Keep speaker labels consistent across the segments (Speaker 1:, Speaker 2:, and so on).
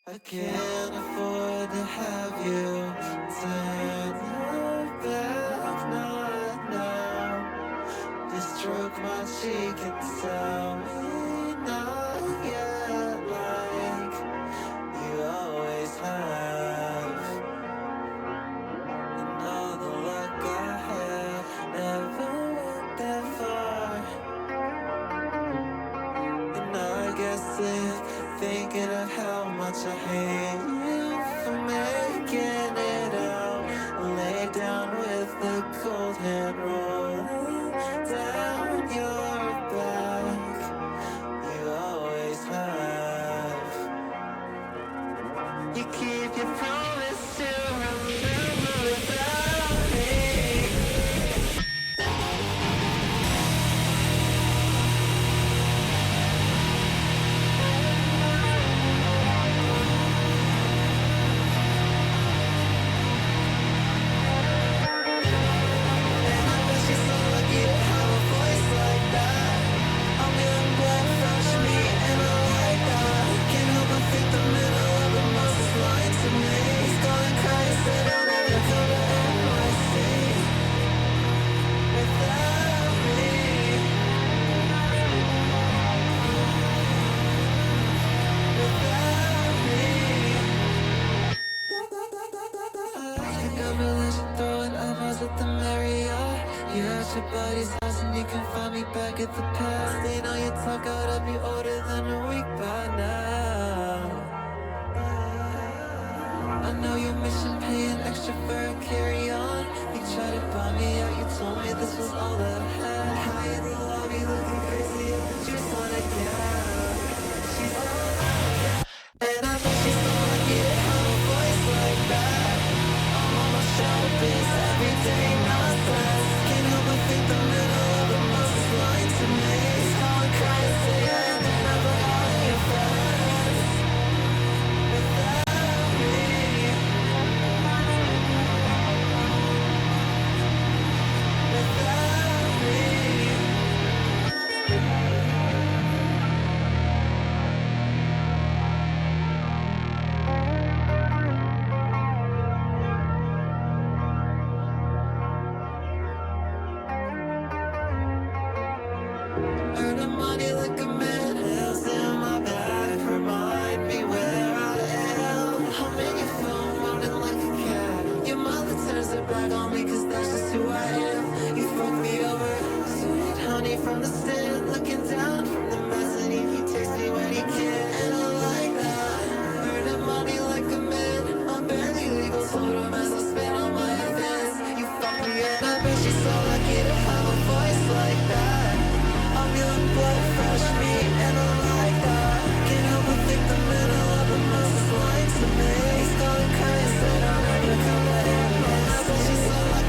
Speaker 1: I can't afford to have you turn your back, not now. Just stroke my cheek and tell me not yet, like you always have. And all the luck I had never went that far. And I get sick thinking of how much I hate you for making it out. Lay down with the cold hand rolling down your back. You always have. You keep your promise to remember without me. Your buddy's house and you can find me back at the past. They know you talk out, I'll be older than a week by now. I know you're missing paying extra for a carry-on. You tried to buy me out, you told me this was all that I had. High in the lobby looking crazy, just wanna get out. She's all out, and I bet she's so lucky to have a voice like that. I'm on my shadow base every day, not less. Can't help but think the middle of the month is lying to me. It's all I cry to say and they're never all your friends. Without me, without me. Earning money like a man, hands in my back. Remind me where I am. I'm in your phone, moaning like a cat. Your mother turns her back on me, cause that's just who I am. You fuck me over, sweet honey from the stand. Looking down from the mezzanine, he takes me when he can. And I like that. Earning money like a man, I'm barely legal, told him as I spend all my advance. You fuck me and I bet she's so lucky to have a voice like that. I'm young, blood, fresh meat, and I like that. Can't help but think the middle of the month is lying to me. He's calling crying, said I'll never come let him in. I bet she's so lucky.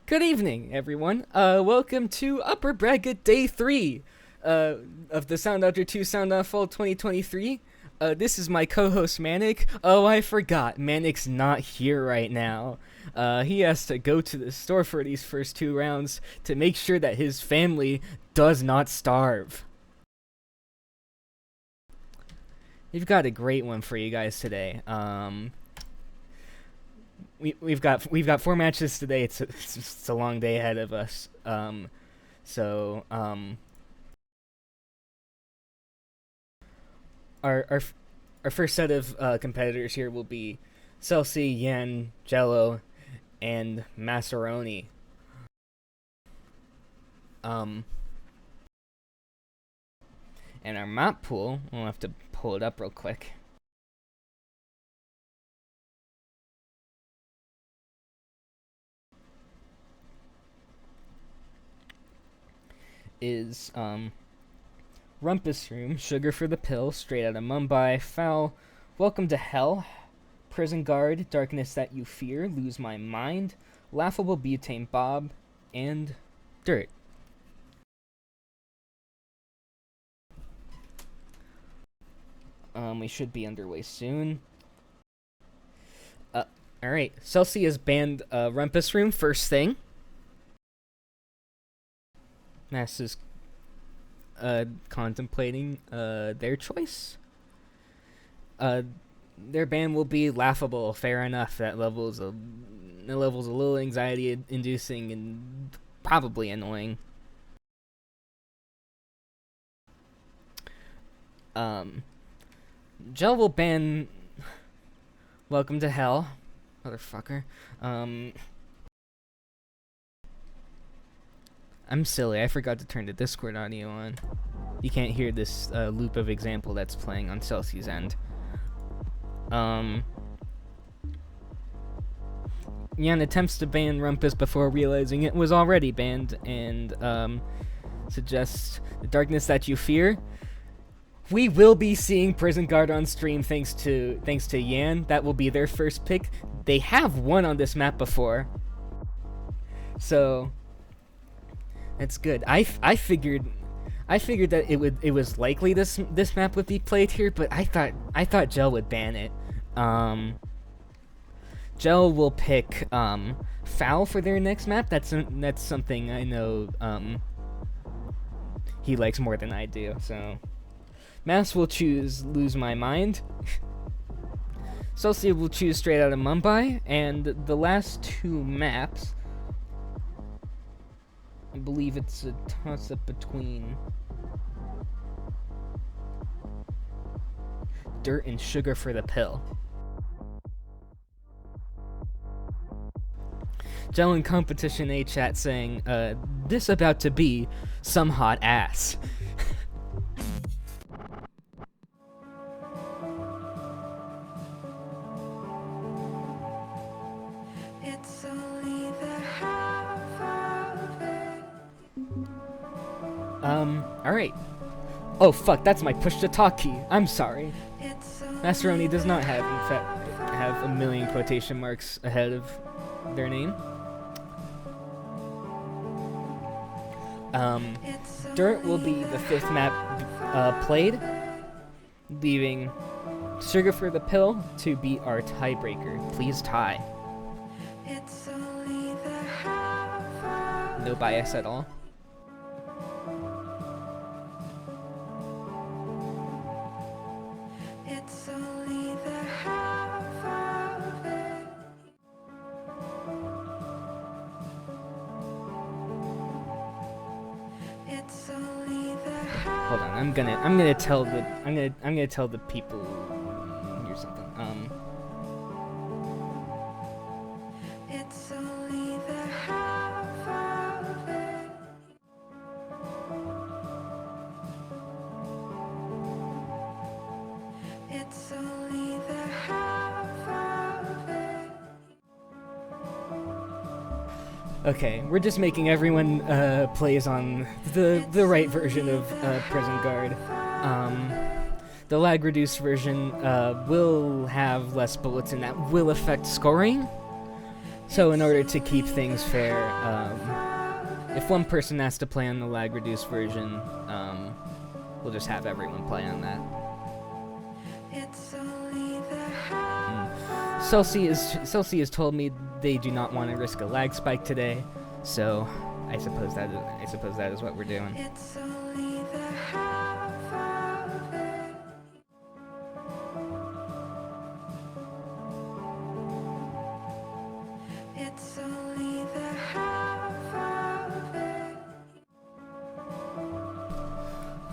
Speaker 2: Good evening, everyone. Welcome to Upper Bracket Day 3 of the Soundodger 2 Sound On Fall 2023. This is my co-host Manic. Oh, I forgot. Manic's not here right now. He has to go to the store for these first 2 rounds to make sure that his family does not starve. We've got a great one for you guys today. We've got 4 matches today. It's a long day ahead of us. Our first set of competitors here will be Celsi, Yan, Jello, and Macaroni. And our map pool, we'll have to pull it up real quick. Is Rumpus Room, Sugar for the Pill, Straight Outta Mumbai, Foul, Welcome to Hell, Prison Guard, Darkness That You Fear, Lose My Mind, Laughable Butane Bob, and Dirt. We should be underway soon. Alright, Celsi has banned Rumpus Room first thing. Mass is contemplating their choice. Their ban will be laughable. Fair enough. That level's a little anxiety-inducing and probably annoying. Gel will ban Welcome to Hell, motherfucker. I'm silly. I forgot to turn the Discord audio on. You can't hear this loop of example that's playing on Celsi's end. Yan attempts to ban Rumpus before realizing it was already banned, and suggests the Darkness That You Fear. We will be seeing Prison Guard on stream thanks to Yan. That will be their first pick. They have won on this map before, so that's good. I figured that it was likely this map would be played here, but I thought Gel would ban it. Gel will pick Foul for their next map. That's something I know he likes more than I do. So Mass will choose Lose My Mind. Celsi will choose Straight Outta Mumbai, and the last 2 maps, I believe it's a toss-up between Dirt and Sugar for the Pill. Gel in Competition A chat saying, this about to be some hot ass. Alright. Oh fuck, that's my push to talk key. I'm sorry. Macaroni does not have, in fact, have a million quotation marks ahead of their name. Dirt will be the 5th map played, leaving Sugar for the Pill to be our tiebreaker. Please tie. No bias at all. Hold on, I'm gonna tell the people here's something.
Speaker 1: It's only the half of it. It's only the half of it.
Speaker 2: Okay, we're just making everyone plays on the right version of Prison Guard. The lag reduced version will have less bullets, and that will affect scoring. So in order to keep things fair, if one person has to play on the lag-reduced version, we'll just have everyone play on that. Celsi has told me they do not want to risk a lag spike today, so I suppose that is what we're doing.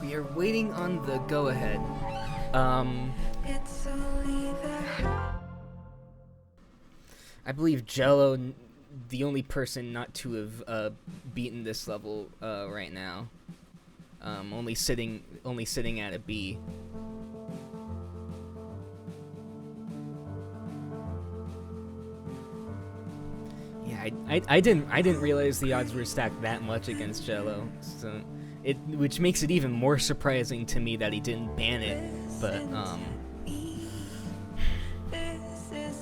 Speaker 2: We are waiting on the go-ahead. I believe Jello, the only person not to have beaten this level right now. Only sitting at a B. Yeah, I didn't realize the odds were stacked that much against Jello. So which makes it even more surprising to me that he didn't ban it. But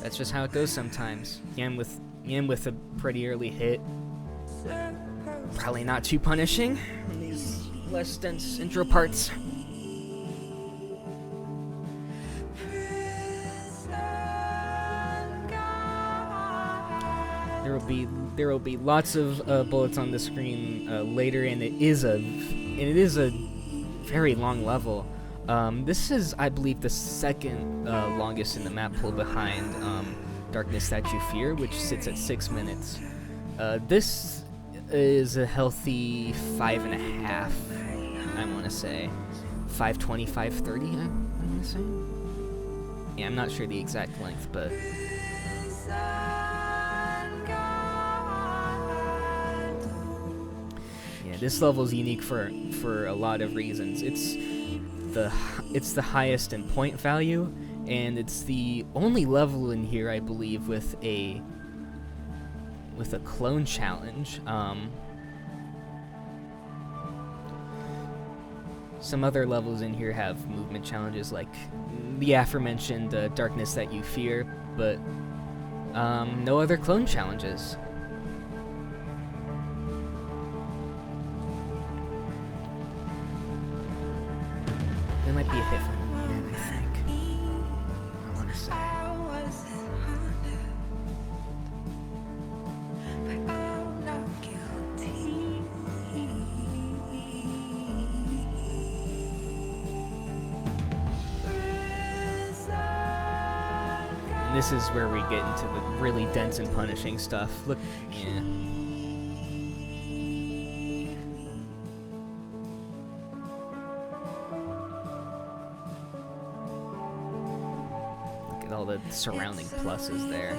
Speaker 2: that's just how it goes sometimes. Yan with a pretty early hit. Probably not too punishing in these less dense intro parts. There will be lots of bullets on the screen later, and it is a very long level. This is, I believe, the second longest in the map pool behind Darkness That You Fear, which sits at 6 minutes. This is a healthy 5.5, I want to say. 5:20, 5:30, I want to say. Yeah, I'm not sure the exact length, but... Yeah, this level is unique for a lot of reasons. It's the highest in point value, and it's the only level in here, I believe, with a clone challenge. Some other levels in here have movement challenges, like the aforementioned Darkness That You Fear, but no other clone challenges. There might be a hit from him, I think. I want to say. And this is where we get into the really dense and punishing stuff. Look, yeah. All the surrounding pluses there.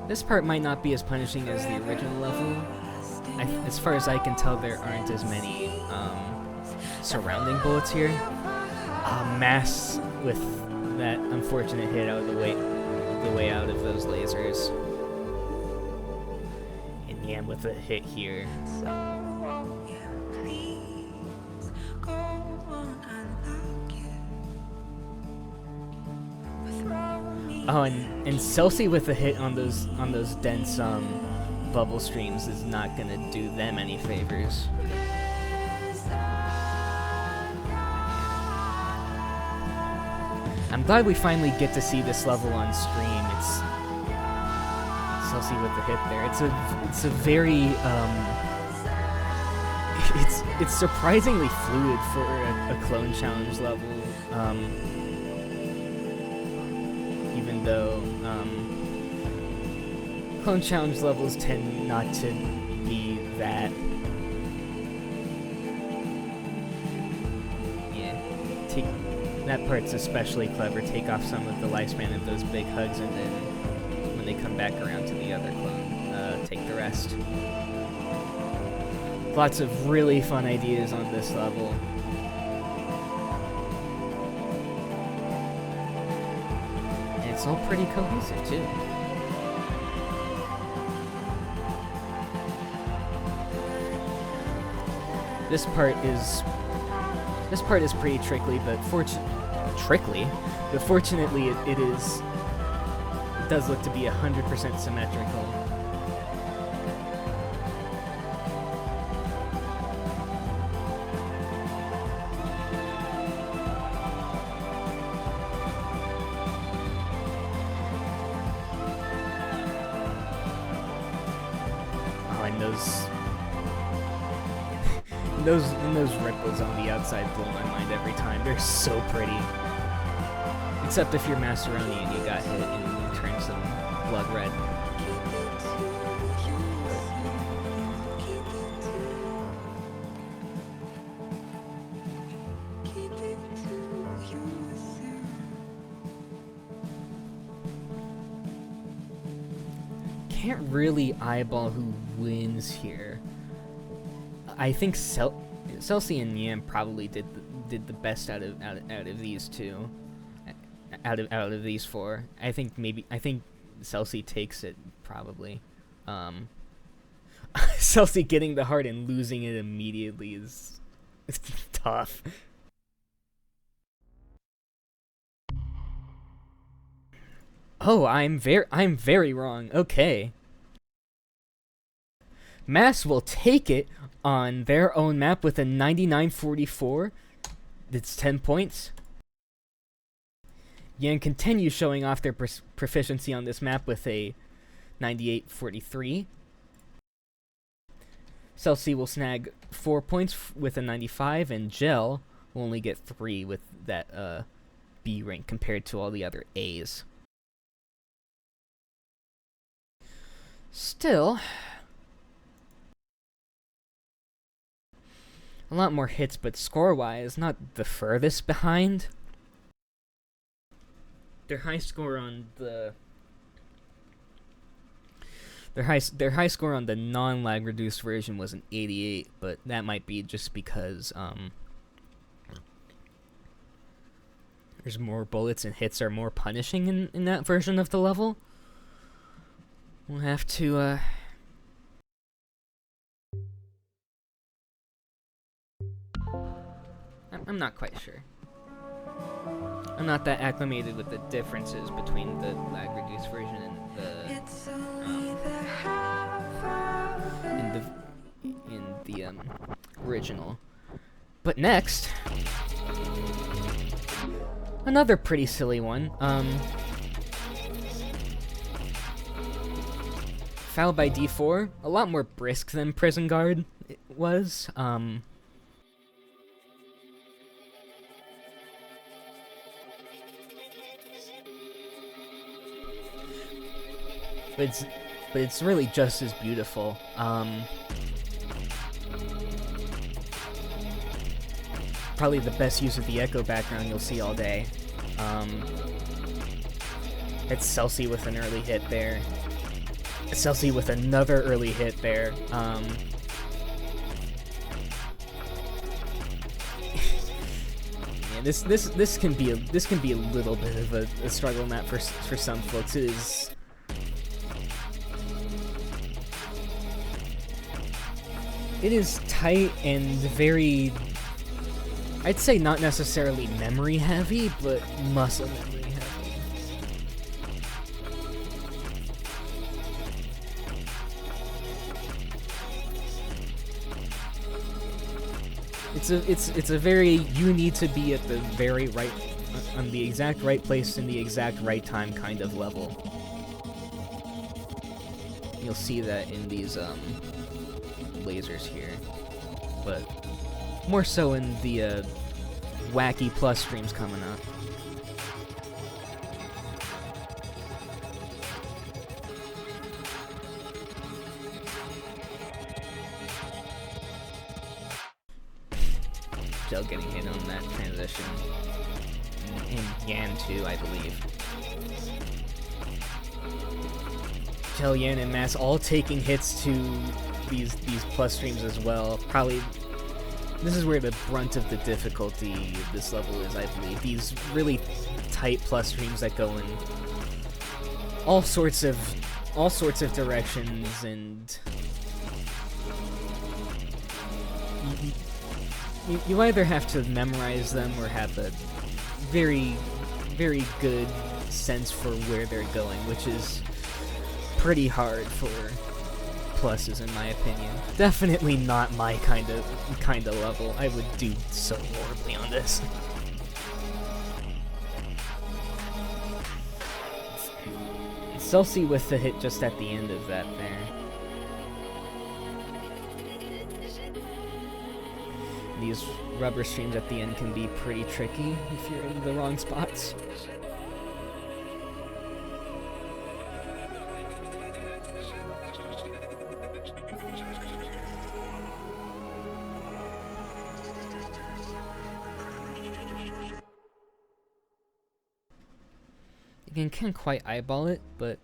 Speaker 2: This part might not be as punishing as the original level. As far as I can tell, there aren't as many surrounding bullets here. Mass with that unfortunate hit out of the way out of those lasers. And with a hit here. Oh, and Celsi with a hit on those dense bubble streams is not gonna do them any favors. I'm glad we finally get to see this level on stream. It's Celsi with the hit there. It's a very it's surprisingly fluid for a clone challenge level. Even though clone challenge levels tend not to be that. Yeah, that part's especially clever. Take off some of the lifespan of those big hugs, and then when they come back around to the other clone, take the rest. Lots of really fun ideas on this level. And it's all pretty cohesive too. This part is This part is pretty trickly, but fortunately, it does look to be 100% symmetrical. Oh, and those ripples on the outside blow my mind every time. They're so pretty. Except if you're Masteroni and you got hit and you turn some blood red. Can't really eyeball who wins here. I think Celsi and Yan probably did the best out of these two. Out of these four, I think Celsi takes it probably. Celsi getting the heart and losing it immediately is tough. Oh, I'm very wrong. Okay. Mass will take it on their own map with a 99.44. That's 10 points. Yan continues showing off their proficiency on this map with a 98.43. Celsi will snag 4 points with a 95, and Gel will only get 3 with that B rank compared to all the other A's. Still, a lot more hits, but score-wise, not the furthest behind. Their high score on the high score on the non-lag reduced version was an 88, but that might be just because there's more bullets and hits are more punishing in that version of the level. We'll have to I'm not quite sure. I'm not that acclimated with the differences between the lag reduced version and the original. But next, another pretty silly one. Foul by D4, a lot more brisk than Prison Guard was. But it's really just as beautiful. Probably the best use of the echo background you'll see all day. It's Celsi with an early hit there. Celsi with another early hit there. Yeah, this can be a little bit of a struggle map for some folks. It is tight and very, I'd say not necessarily memory heavy, but muscle memory heavy. It's a very, you need to be at the very right, on the exact right place in the exact right time kind of level. You'll see that in these lasers here, but more so in the wacky plus streams coming up. Gel getting hit on that transition, and Yan too, I believe. Gel, Yan, and Mass all taking hits to these plus streams as well. Probably this is where the brunt of the difficulty of this level is, I believe. These really tight plus streams that go in all sorts of directions, and you either have to memorize them or have a very, very good sense for where they're going, which is pretty hard for pluses in my opinion. Definitely not my kind of level. I would do so horribly on this. Celsi with the hit just at the end of that there. These rubber streams at the end can be pretty tricky if you're in the wrong spots. Again, can't quite eyeball it, but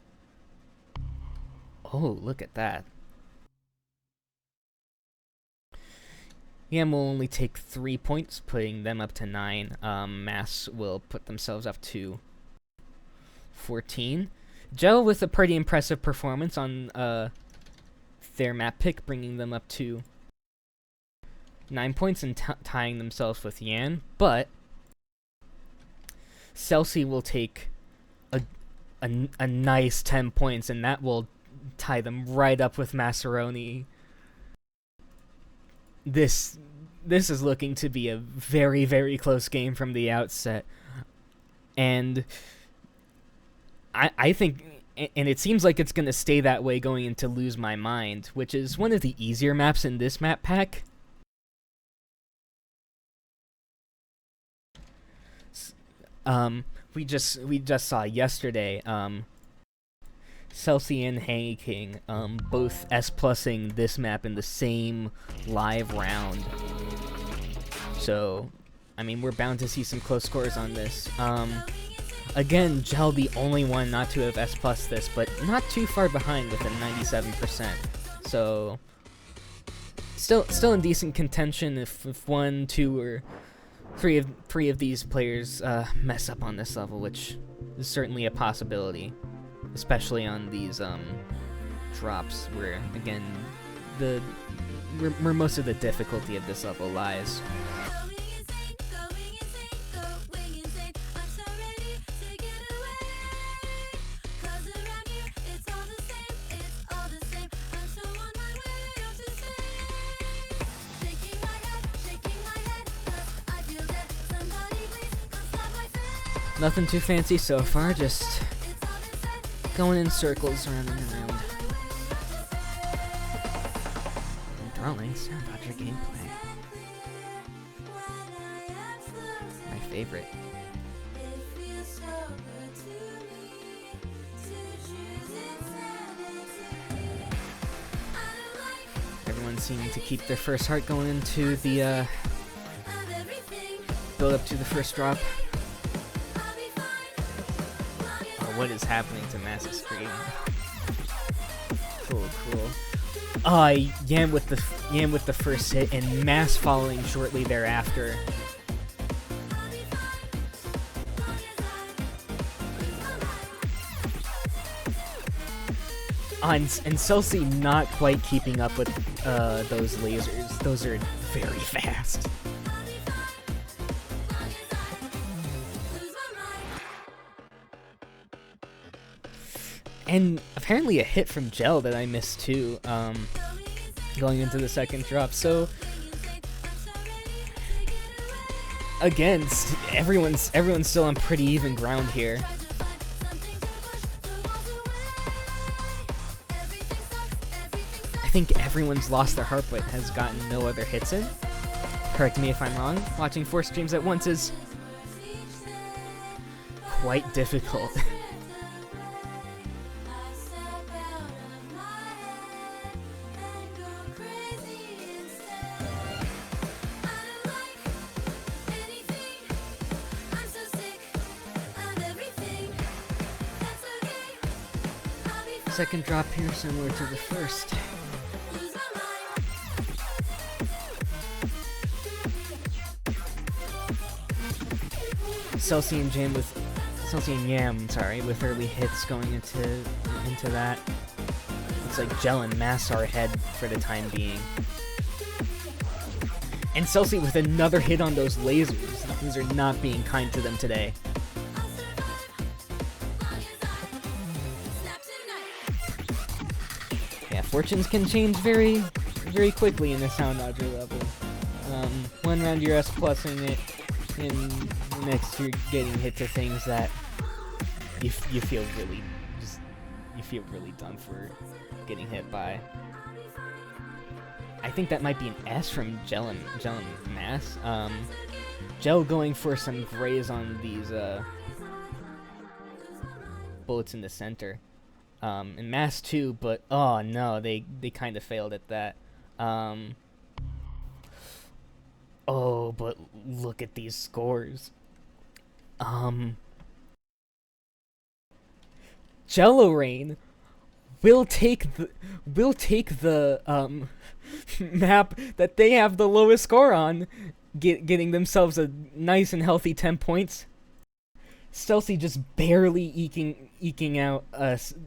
Speaker 2: oh, look at that. Yam will only take 3 points, putting them up to 9. Mass will put themselves up to 14. Gel with a pretty impressive performance on their map pick, bringing them up to 9 points and tying themselves with Yan. But Celsi will take a nice 10 points, and that will tie them right up with Macaroni. This is looking to be a very, very close game from the outset. And I think, and it seems like it's going to stay that way going into Lose My Mind, which is one of the easier maps in this map pack. We just saw yesterday, Celsi and Hangy King, both S+ing this map in the same live round. So, I mean, we're bound to see some close scores on this. Again, Gel the only one not to have S+ this, but not too far behind with a 97%. So, still in decent contention if 1, 2, or three of these players mess up on this level, which is certainly a possibility, especially on these drops where, again, where most of the difficulty of this level lies. Nothing too fancy so far, just going in circles around and around. Enthralling Soundodger gameplay. My favorite. Everyone seeming to keep their first heart going into the build up to the first drop. What is happening to Mass's screen? Cool. Yam with the first hit and Mass following shortly thereafter. And Celsi not quite keeping up with those lasers. Those are very fast. And apparently a hit from Gel that I missed too, going into the second drop. So again, everyone's still on pretty even ground here. I think everyone's lost their heart but has gotten no other hits in. Correct me if I'm wrong. Watching 4 streams at once is quite difficult. Second drop here, similar to the first. Celsi and Yam, with early hits going into that. Looks like Gel and Mass are ahead for the time being. And Celsi with another hit on those lasers. Things are not being kind to them today. Yeah, fortunes can change very, very quickly in the Soundodger level. One round you're S+ing it, and the next you're getting hit to things that you feel really done for getting hit by. I think that might be an S from Gel and Mass. Gel going for some grays on these bullets in the center. And Mass too, but oh no, they kind of failed at that. Oh, but look at these scores. Jello Rain will take the map that they have the lowest score on, getting themselves a nice and healthy 10 points. Stealthy just barely eking out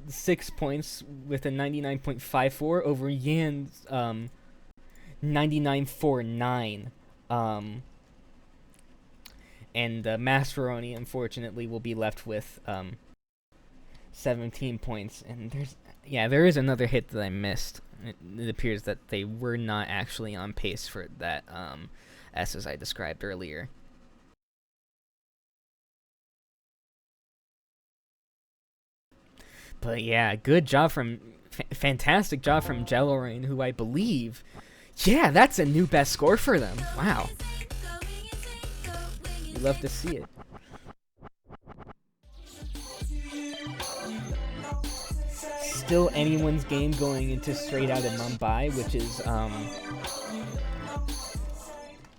Speaker 2: 6 points with a 99.54 over Yan's 99.49. And Mascheroni, unfortunately, will be left with 17 points. And there is another hit that I missed. It appears that they were not actually on pace for that S as I described earlier. But yeah, good job fantastic job from Jellorain, who I believe, yeah, that's a new best score for them. Wow. You love to see it. Still anyone's game going into straight out of Mumbai, which is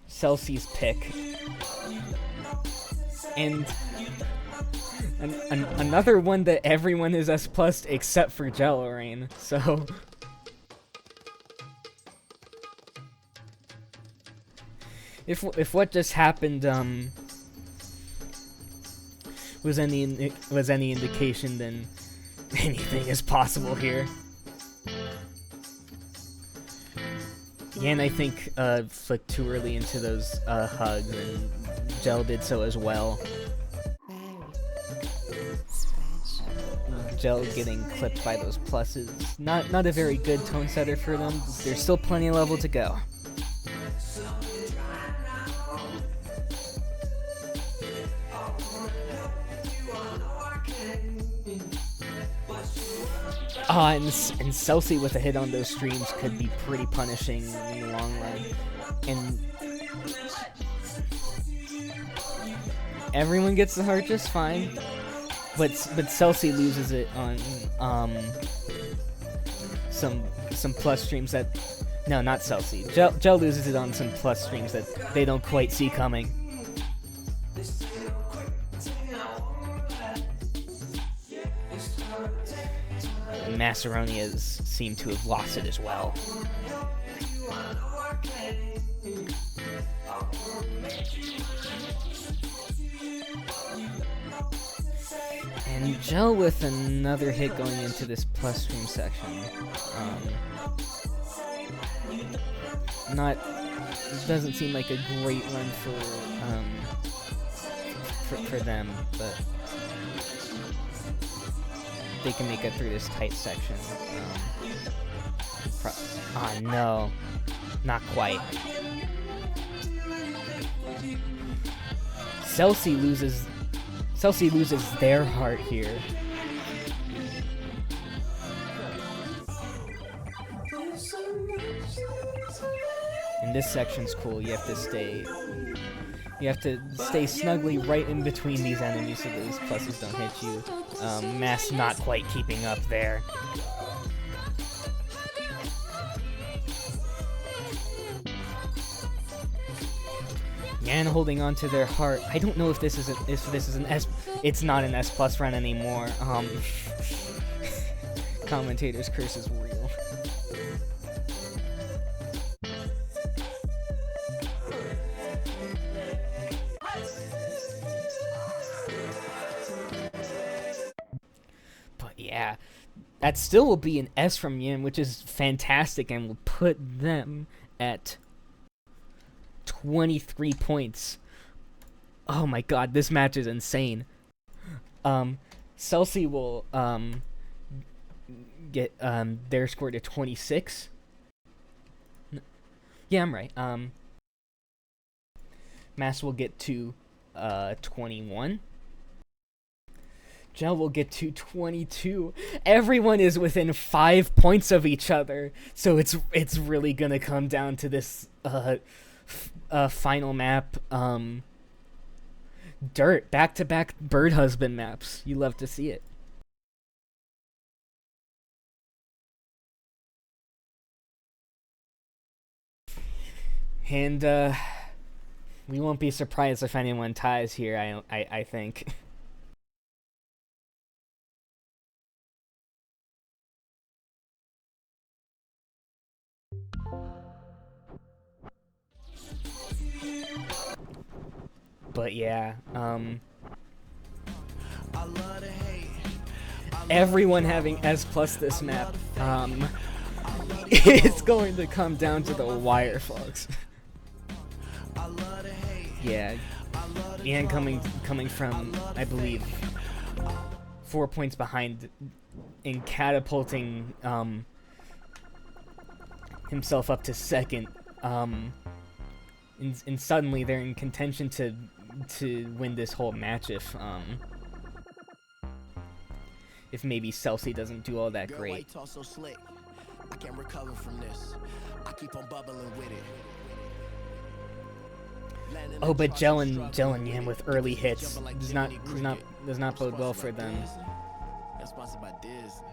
Speaker 2: Celsi's pick. And another one that everyone is S+ except for Jellorain, so if what just happened was any indication, then anything is possible here. Yan, I think, flicked too early into those hugs, and Gel did so as well. Gel getting clipped by those pluses. Not a very good tone setter for them. There's still plenty of level to go. And Celsi with a hit on those streams could be pretty punishing in the long run. And everyone gets the heart just fine. But Celsi loses it on some plus streams that, no, not Celsi. Gel loses it on some plus streams that they don't quite see coming. Mascheroni has seemed to have lost it as well. And Gel with another hit going into this plus stream section. Doesn't seem like a great run for them, but they can make it through this tight section. No, not quite. Celsi loses their heart here. And this section's cool. You have to stay snugly right in between these enemies so these pluses don't hit you. Mass not quite keeping up there. Yan holding on to their heart. I don't know if this is an S. It's not an S+ run anymore. Commentator's curse is real. But yeah, that still will be an S from Yin, which is fantastic and will put them at 23 points. Oh my god, this match is insane. Celsi will get their score to 26. Yeah, I'm right. Mass will get to 21. Gel will get to 22. Everyone is within 5 points of each other, so it's really gonna come down to this final map. Dirt, back-to-back bird husband maps. You love to see it. And we won't be surprised if anyone ties here. I think. But yeah, everyone having S plus this map, it's going to come down to the wire, folks. Yeah, and coming from, I believe, 4 points behind and catapulting himself up to second, and suddenly they're in contention to win this whole match if maybe Celsi doesn't do all that great.
Speaker 1: I can't recover from this. I keep on bubbling with it.
Speaker 2: Oh, but Gel and Yam with early hits does not bode well for them.
Speaker 1: That's sponsored by Disney.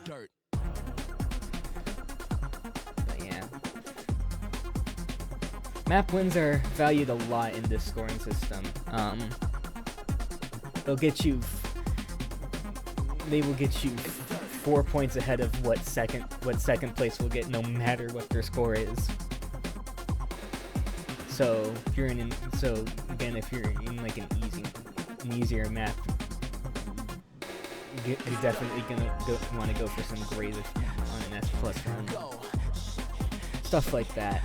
Speaker 1: Dirt.
Speaker 2: But yeah, map wins are valued a lot in this scoring system. They will get you 4 points ahead of what second place will get, no matter what their score is. So if you're in like an easier map, you're definitely gonna want to go for some grades on an S plus run, stuff like that.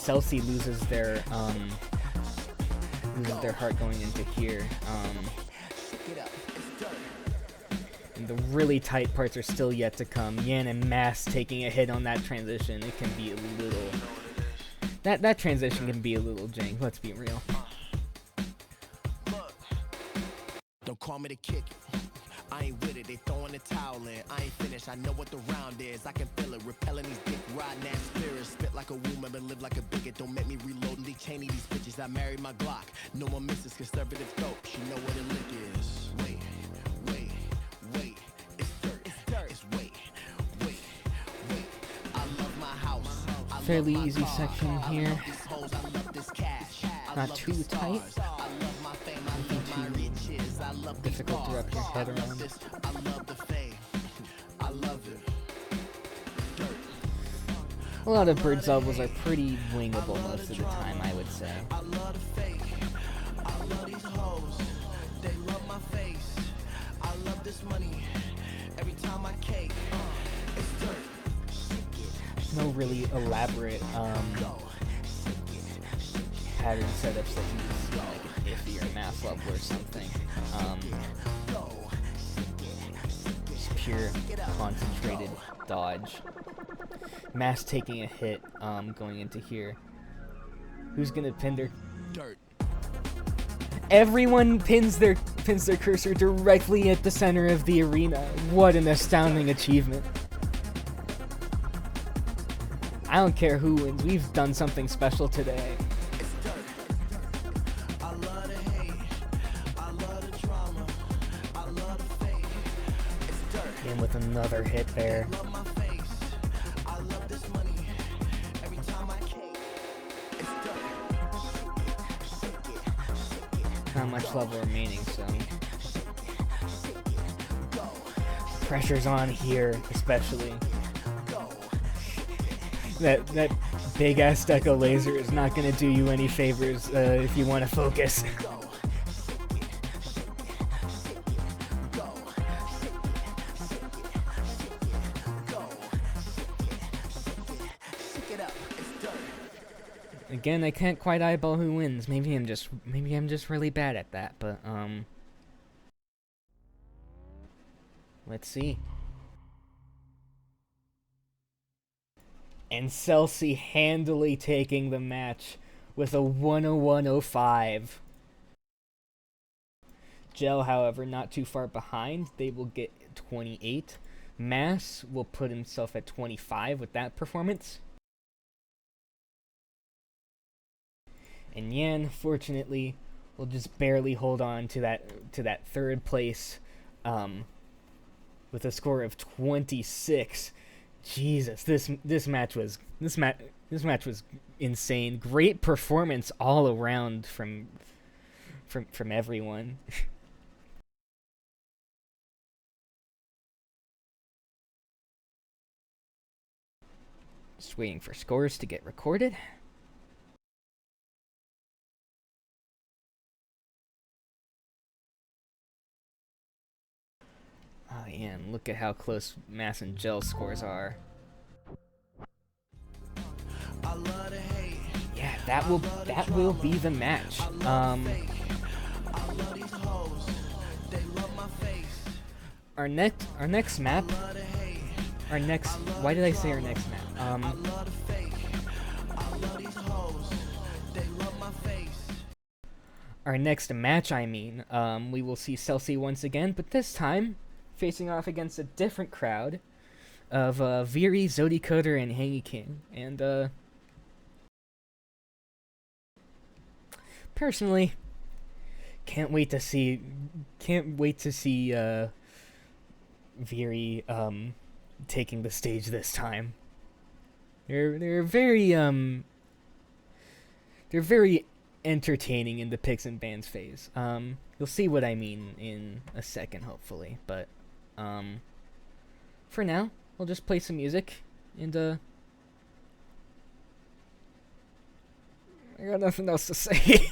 Speaker 2: Celsi loses their heart going into here. And the really tight parts are still yet to come. Yan and Mass taking a hit on that transition. It can be a little... That transition can be a little jank, let's be real.
Speaker 1: Don't call me to kick it. I ain't with it, they throwing the towel in. I ain't finished, I know what the round is. I can feel it, repelling these dick riding ass spirits. Spit like a woman, but live like a bigot. Don't make me reload and de-chaining these bitches. I married my Glock. No one misses conservative dope. She know what a lick is. Wait. It's dirt. It's wait. I love my house.
Speaker 2: Fairly easy section here. Not too tight. Difficult to wrap your head around.
Speaker 1: I love the fame. I love it.
Speaker 2: A lot of birds levels are pretty wingable most of the time, I would say.
Speaker 1: I love the fake. I love these hoes. They love my face. I love this money. Every time I cake. It's dirt.
Speaker 2: No really elaborate pattern setups that you can see like if you're a math level or something. Just pure concentrated dodge. Mass taking a hit going into here. Who's gonna pin their
Speaker 1: Dirt.
Speaker 2: Everyone pins their cursor directly at the center of the arena. What an astounding achievement. I don't care who wins, we've done something special today. And with another hit there. Not much level remaining, so pressure's on here, especially. that big ass deco laser is not gonna do you any favors if you want to focus. Again, I can't quite eyeball who wins. Maybe I'm just really bad at that, but let's see. And Celsi handily taking the match with a 101.05. Gel, however, not too far behind. They will get 28. Mass will put himself at 25 with that performance. And Yan, fortunately, will just barely hold on to that third place with a score of 26. Jesus, this match was insane. Great performance all around from everyone. Just waiting for scores to get recorded. Oh yeah, and look at how close Mass and Gel scores are. Yeah, that will be the match. Our next map. Why did I say our next map? Our next match, I mean, we will see Celsi once again, but this time facing off against a different crowd of Viri, Zodicoder, and Hangy King. And personally, can't wait to see Viri taking the stage this time. They're very entertaining in the picks and bans phase. You'll see what I mean in a second, hopefully. But for now, we'll just play some music, and I got nothing else to say.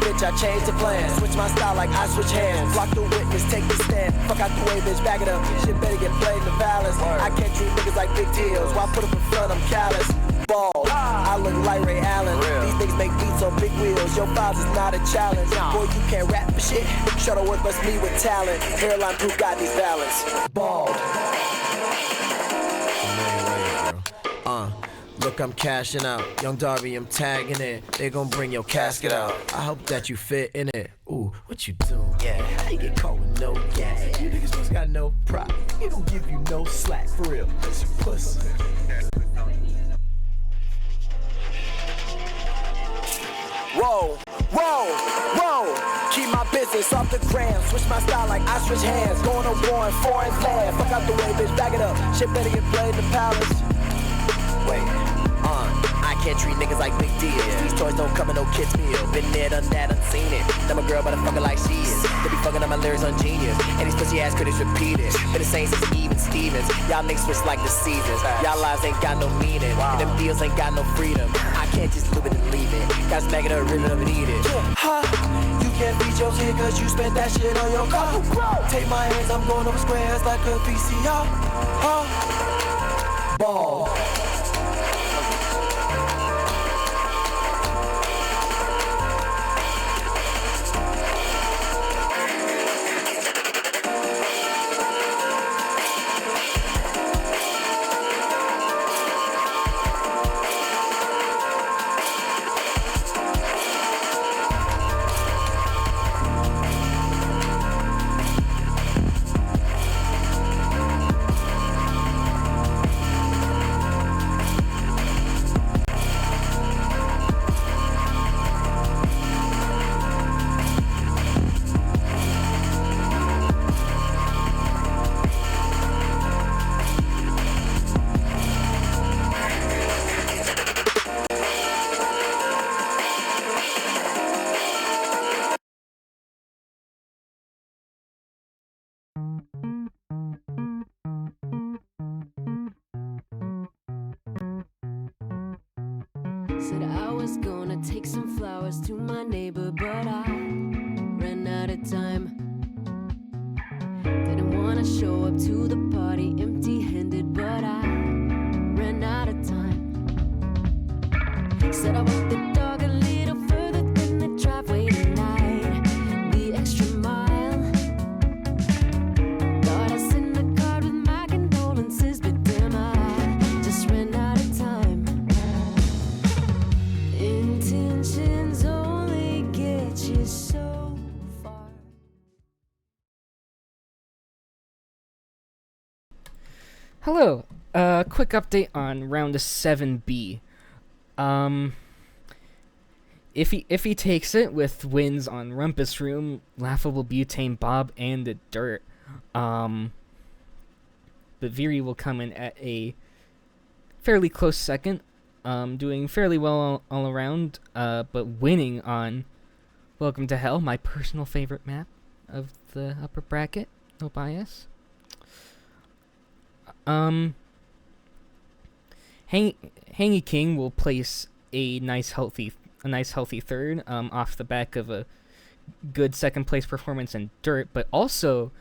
Speaker 3: bitch, I changed the plan. Switch my style like I switch hands. Block the witness, take the stand. Fuck out the way, bitch, back it up. Shit better get played in the palace. I can't treat niggas like big deals. Why put up in front, I'm callous. Bald, I look like Ray Allen. These niggas make beats on big wheels. Your files is not a challenge. Boy, you can't rap for shit. Shuttleworth must me with talent. Hairline proof got these balance. Bald. Look, I'm cashing out. Young Darby, I'm tagging it. They gon' bring your casket out. I hope that you fit in it. Ooh, what you doing? Yeah, how you get caught with no gas? You niggas just got no pride. He don't give you no slack, for real. That's your pussy. Whoa, whoa, whoa. Keep my business off the gram. Switch my style like I switch hands. Going to war in foreign land. Fuck out the way, bitch, back it up. Shit better get played in the palace. Wait, I can't treat niggas like big deals. These toys don't come in no kids meal. Been there, done that, unseen it. Now my girl, but I fuck her like she is. They be fucking on my lyrics on Genius. And these pussy ass critics repeat it. Been the same since even Stevens. Y'all niggas switch like the seasons. Y'all lives ain't got no meaning. And them deals ain't got no freedom. I can't just live it and leave it. Guys smack it up, rip it up and eat it. You can't beat your kid cause you spent that shit on your car. Take my hands, I'm going over squares like a VCR. Ball.
Speaker 4: Said I was gonna take some flowers to my neighbor, but I ran out of time. Didn't wanna show up to the party empty-handed, but I ran out of time. Said I walked the dog a little further than the driveway tonight, the extra mile. Thought I sent a card with my condolences, but damn, I just ran out of time. Intentions only get you so far.
Speaker 2: Hello, quick update on round 7B. If he takes it with wins on Rumpus Room, Laughable Butane Bob, and the Dirt, but Viri will come in at a fairly close second, doing fairly well all around, but winning on Welcome to Hell, my personal favorite map of the upper bracket. No bias. Hangy King will place a nice healthy third, off the back of a good second place performance in Dirt, but also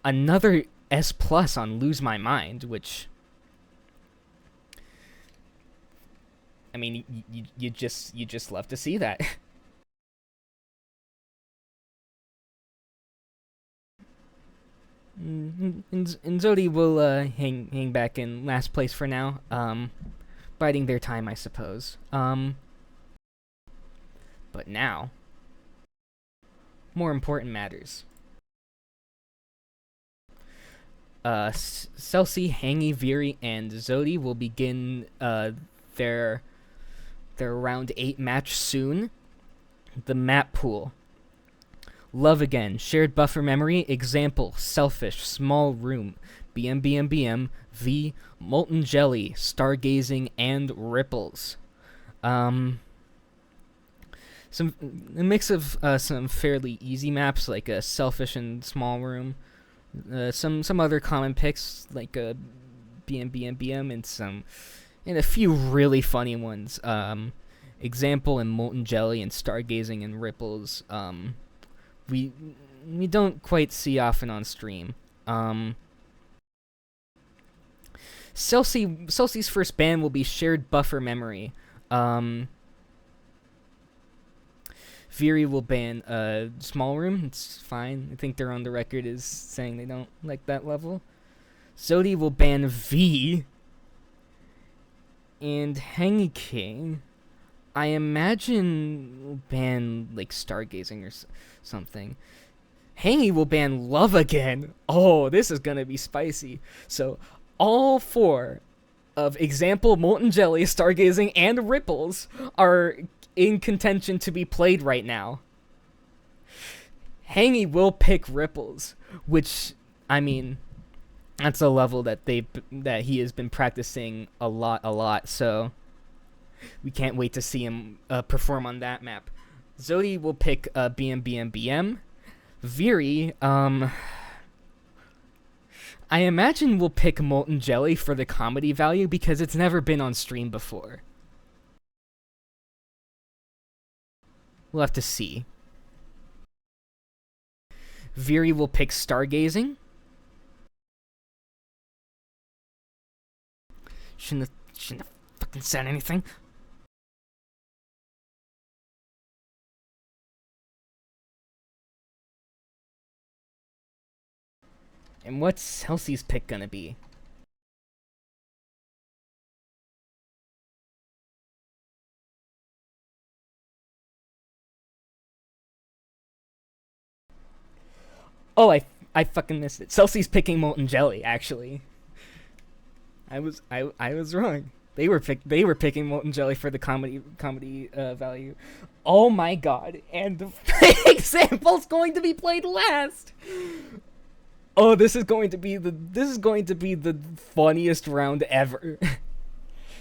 Speaker 2: another S+ on Lose My Mind, which, I mean, you just love to see that. And Zodi will hang back in last place for now, biding their time, I suppose. But now, more important matters. Celsi, Hangy, Viri, and Zodi will begin their round 8 match soon. The map pool. Love Again, Shared Buffer Memory, Example, Selfish, Small Room, BM, V, Molten Jelly, Stargazing, and Ripples. A mix of some fairly easy maps like Selfish and Small Room, some other common picks like BM, and a few really funny ones. And Example and Molten Jelly and Stargazing and Ripples, we don't quite see often on stream. Celsi's first ban will be Shared Buffer Memory. Viri will ban Small Room. It's fine. I think they're on the record as saying they don't like that level. Zodi will ban V. And Hangy King, I imagine, will ban like Stargazing or something. Hangy will ban Love Again. Oh, this is gonna be spicy. So all 4 of Example, Molten Jelly, Stargazing, and Ripples are in contention to be played right now. Hangy will pick Ripples, which, I mean, that's a level that he has been practicing a lot, so we can't wait to see him perform on that map. Zodi will pick BM. Viri, I imagine we'll pick Molten Jelly for the comedy value because it's never been on stream before. We'll have to see. Viri will pick Stargazing. Shouldn't have fucking said anything. And what's Chelsea's pick gonna be? Oh, I fucking missed it. Chelsea's picking Molten Jelly, actually. I was wrong. They were picking Molten Jelly for the comedy value. Oh my god! And the example's going to be played last. Oh, this is going to be the funniest round ever.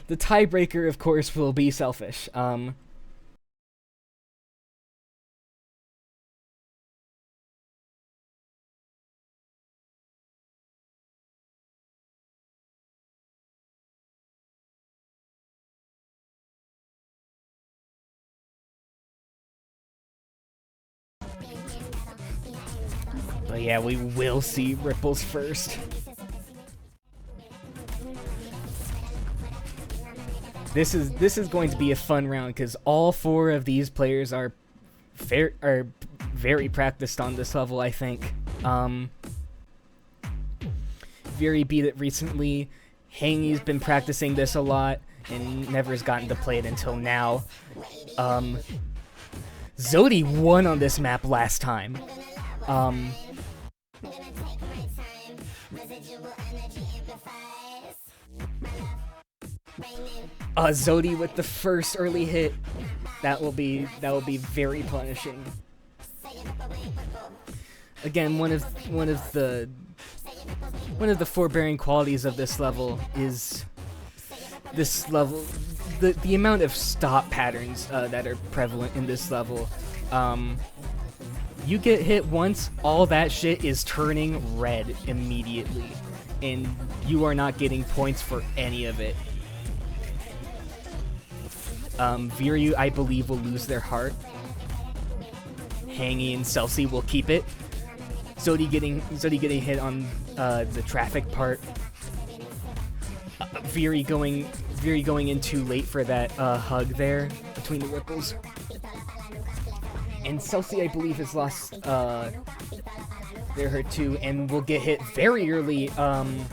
Speaker 2: The tiebreaker, of course, will be Selfish. But yeah, we will see Ripples first. This is going to be a fun round because all 4 of these players are very practiced on this level, I think. Viri beat it recently. Hangy's been practicing this a lot and never has gotten to play it until now. Zodi won on this map last time. Zodi with the first early hit. That will be very punishing. Again, one of the forbearing qualities of this level is the amount of stop patterns that are prevalent in this level. You get hit once, all that shit is turning red immediately, and you are not getting points for any of it. Viryu, I believe, will lose their heart. Hangy and Celsi will keep it. Zodi getting hit on the traffic part. Viri going in too late for that hug there between the ripples. And Celsi, I believe, has lost their hurt too, and will get hit very early on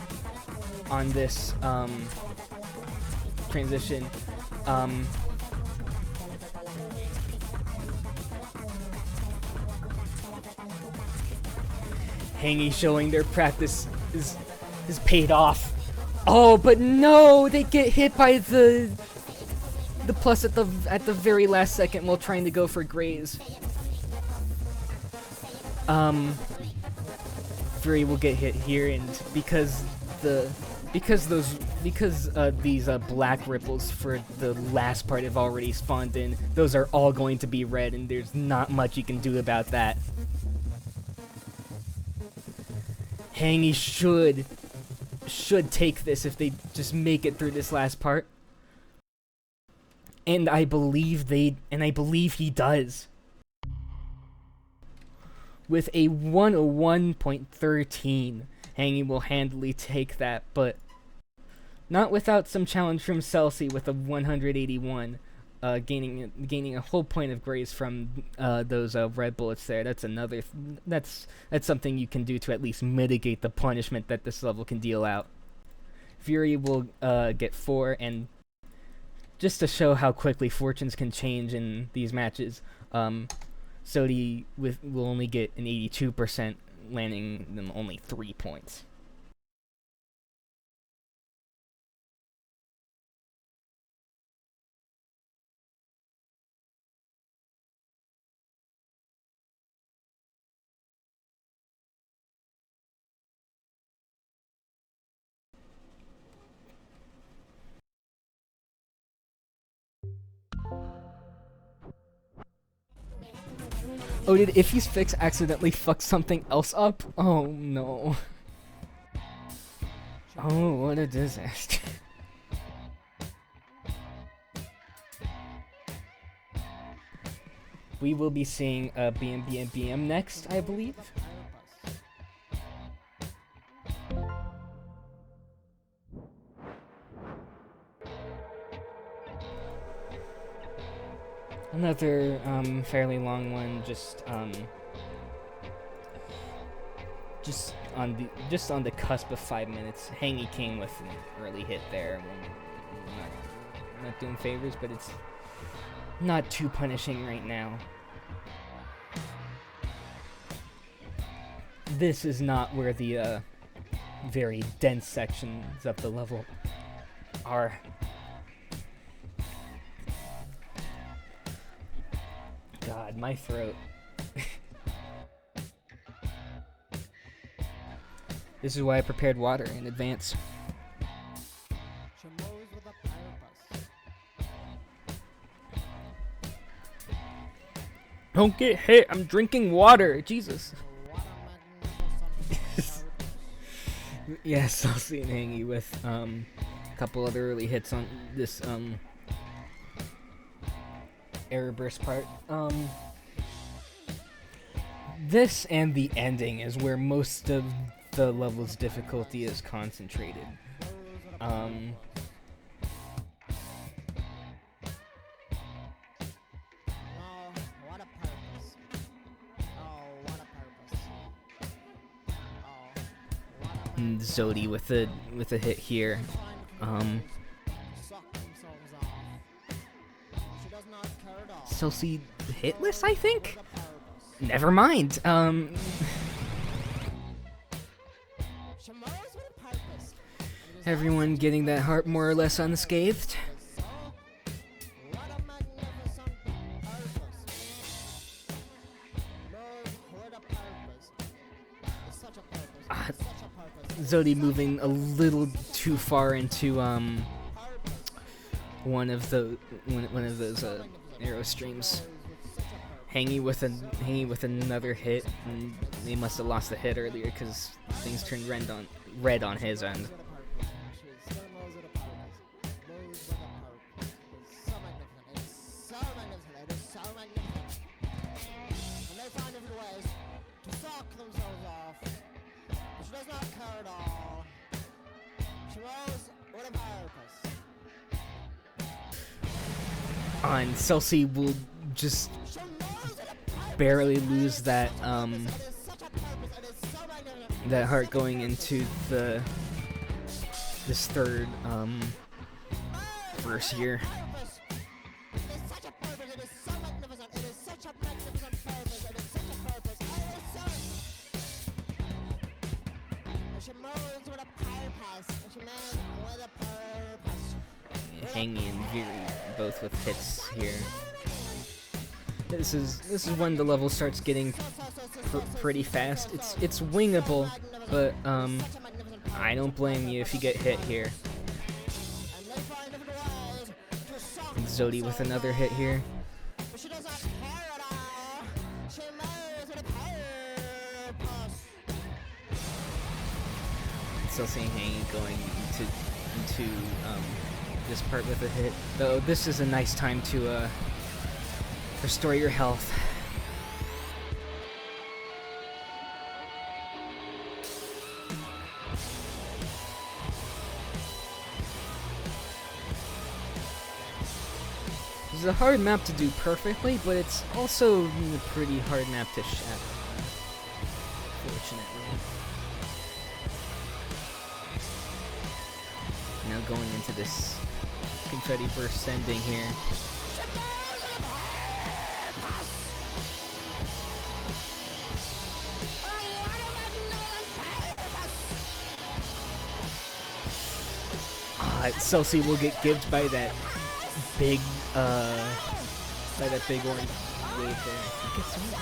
Speaker 2: this transition. Hangy showing their practice is paid off. Oh, but no, they get hit by the plus at the very last second while trying to go for graze. Fury will get hit here, and because these black ripples for the last part have already spawned in, those are all going to be red, and there's not much you can do about that. Hangy should take this if they just make it through this last part. And I believe he does. With a 101.13, Hangy will handily take that, but not without some challenge from Celsi with a 181, gaining a whole point of grace from those red bullets there. That's another. That's something you can do to at least mitigate the punishment that this level can deal out. Fury will get 4, and just to show how quickly fortunes can change in these matches, Sodi will only get an 82%, landing them only 3 points. Oh, did Iffy's fix accidentally fuck something else up? Oh no. Oh, what a disaster. We will be seeing BM and BM next, I believe. Another fairly long one, just on the cusp of 5 minutes. Hangy King with an early hit there. Not doing favors, but it's not too punishing right now. This is not where the very dense sections of the level are. God, my throat. This is why I prepared water in advance. Don't get hit, I'm drinking water, Jesus. Yes, I'll see and Hangy with a couple other early hits on this error burst part. This and the ending is where most of the level's difficulty is concentrated. Zodi with a hit here. Celsi hitless, I think? Never mind. Everyone getting that heart more or less unscathed. Zodi moving a little too far into one of those arrow streams. Hangy with another hit, and he must have lost the hit earlier because things turned red on his end. And Celsi will just barely lose that that heart going into this third verse here. Hangy and Veery both with hits here. This is when the level starts getting pretty fast. It's wingable, but I don't blame you if you get hit here. And Zodi with another hit here. Still seeing Hangy going into this part with a hit. Though this is a nice time to restore your health. This is a hard map to do perfectly, but it's also a pretty hard map to shatter. Fortunately. Now going into this confetti burst ending here. Celsi will get gibbed by that big orange wave there. I think it's red. I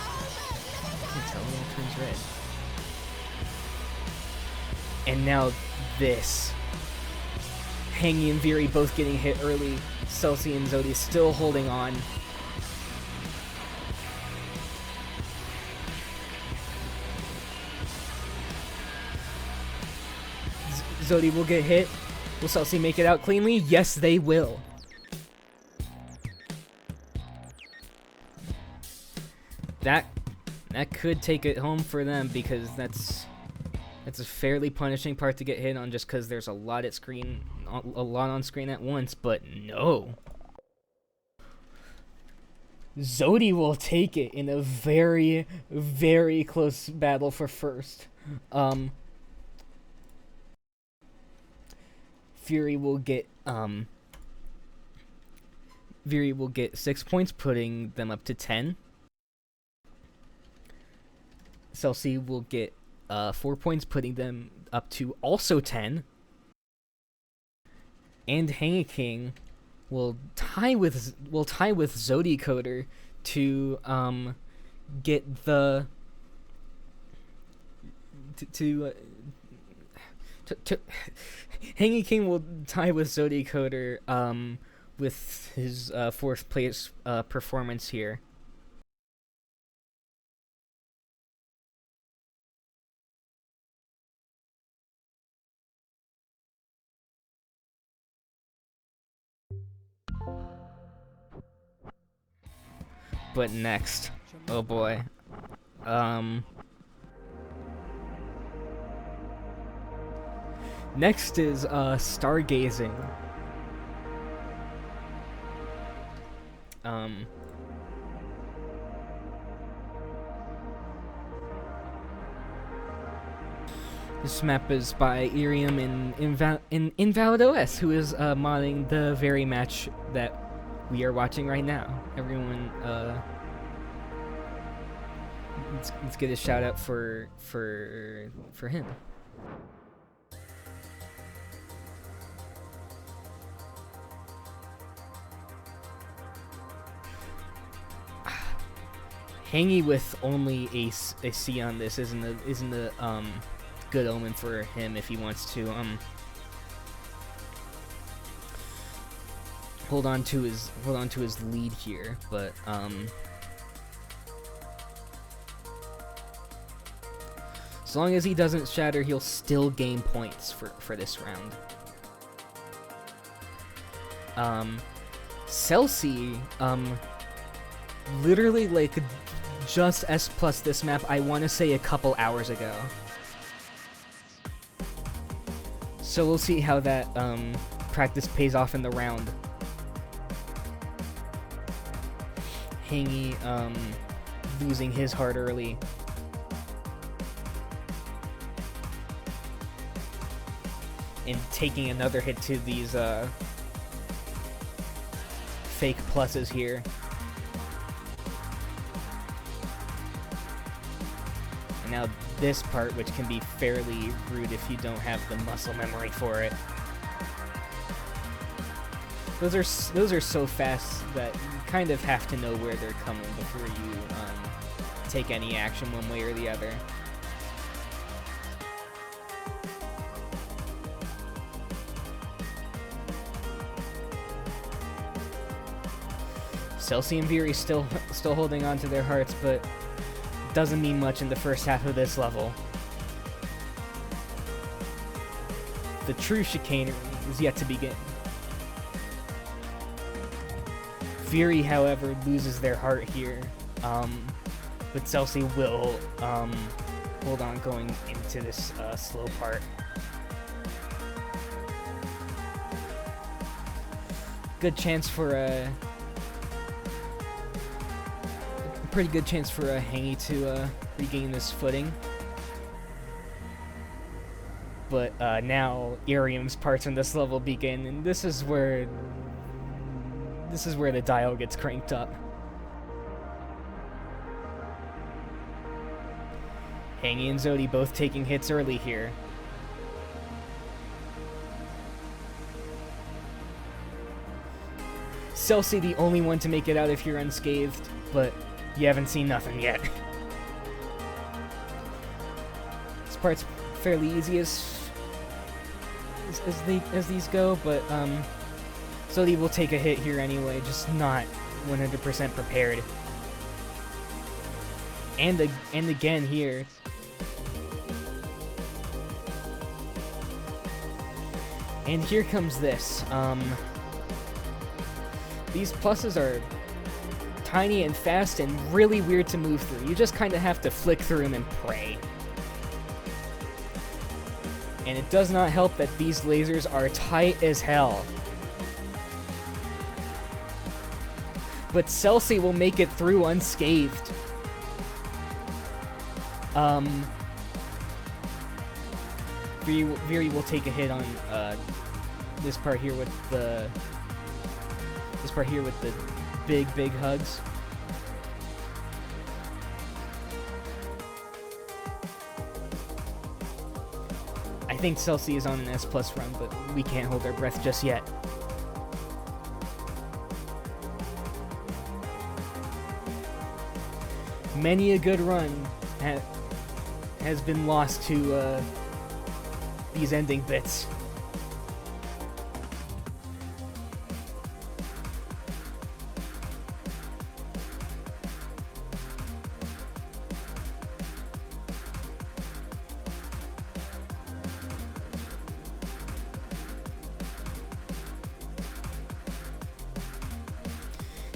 Speaker 2: can't tell when it turns red. And now this. Hangy and Viri both getting hit early. Celsi and Zodi still holding on. Zodi will get hit. Will Celsi make it out cleanly? Yes, they will. That could take it home for them, because that's a fairly punishing part to get hit on, just because there's a lot on screen at once. But no, Zodi will take it in a very, very close battle for first. Fury will get 6 points, putting them up to 10. Celsi will get 4 points, putting them up to also 10. And Hangy King will tie with Zodicoder to get the Hangy King will tie with Zodicoder with his 4th place performance here. But next, oh boy, next is stargazing. This map is by Irium in Invalid OS, who is modding the very match that we are watching right now. Everyone, let's get a shout out for him. Hangy with only a C on this isn't a good omen for him if he wants to hold on to his lead here, but as long as he doesn't shatter, he'll still gain points for this round. Celsi, literally like just S+ this map, I want to say a couple hours ago. So we'll see how that practice pays off in the round. Hangy losing his heart early. And taking another hit to these fake pluses here. And now this part, which can be fairly rude if you don't have the muscle memory for it. Those are so fast that you kind of have to know where they're coming before you take any action one way or the other. Celsi and Viri still holding on to their hearts, but doesn't mean much in the first half of this level. The true chicanery is yet to begin. Fury, however, loses their heart here. But Celsi will hold on going into this slow part. Good chance for a pretty good chance for a Hangy to regain this footing. But now Irium's parts on this level begin, and this is where the dial gets cranked up. Hangy and Zodi both taking hits early here. Celsi the only one to make it out of here unscathed, but you haven't seen nothing yet. This part's fairly easy as these go, but Zodi will take a hit here anyway, just not 100% prepared. And again here. And here comes this. These pluses are tiny and fast and really weird to move through. You just kind of have to flick through them and pray. And it does not help that these lasers are tight as hell. But Celsi will make it through unscathed. Viri will take a hit on this part here with the big hugs. I think Celsi is on an S+ run, but we can't hold our breath just yet. Many a good run has been lost to these ending bits.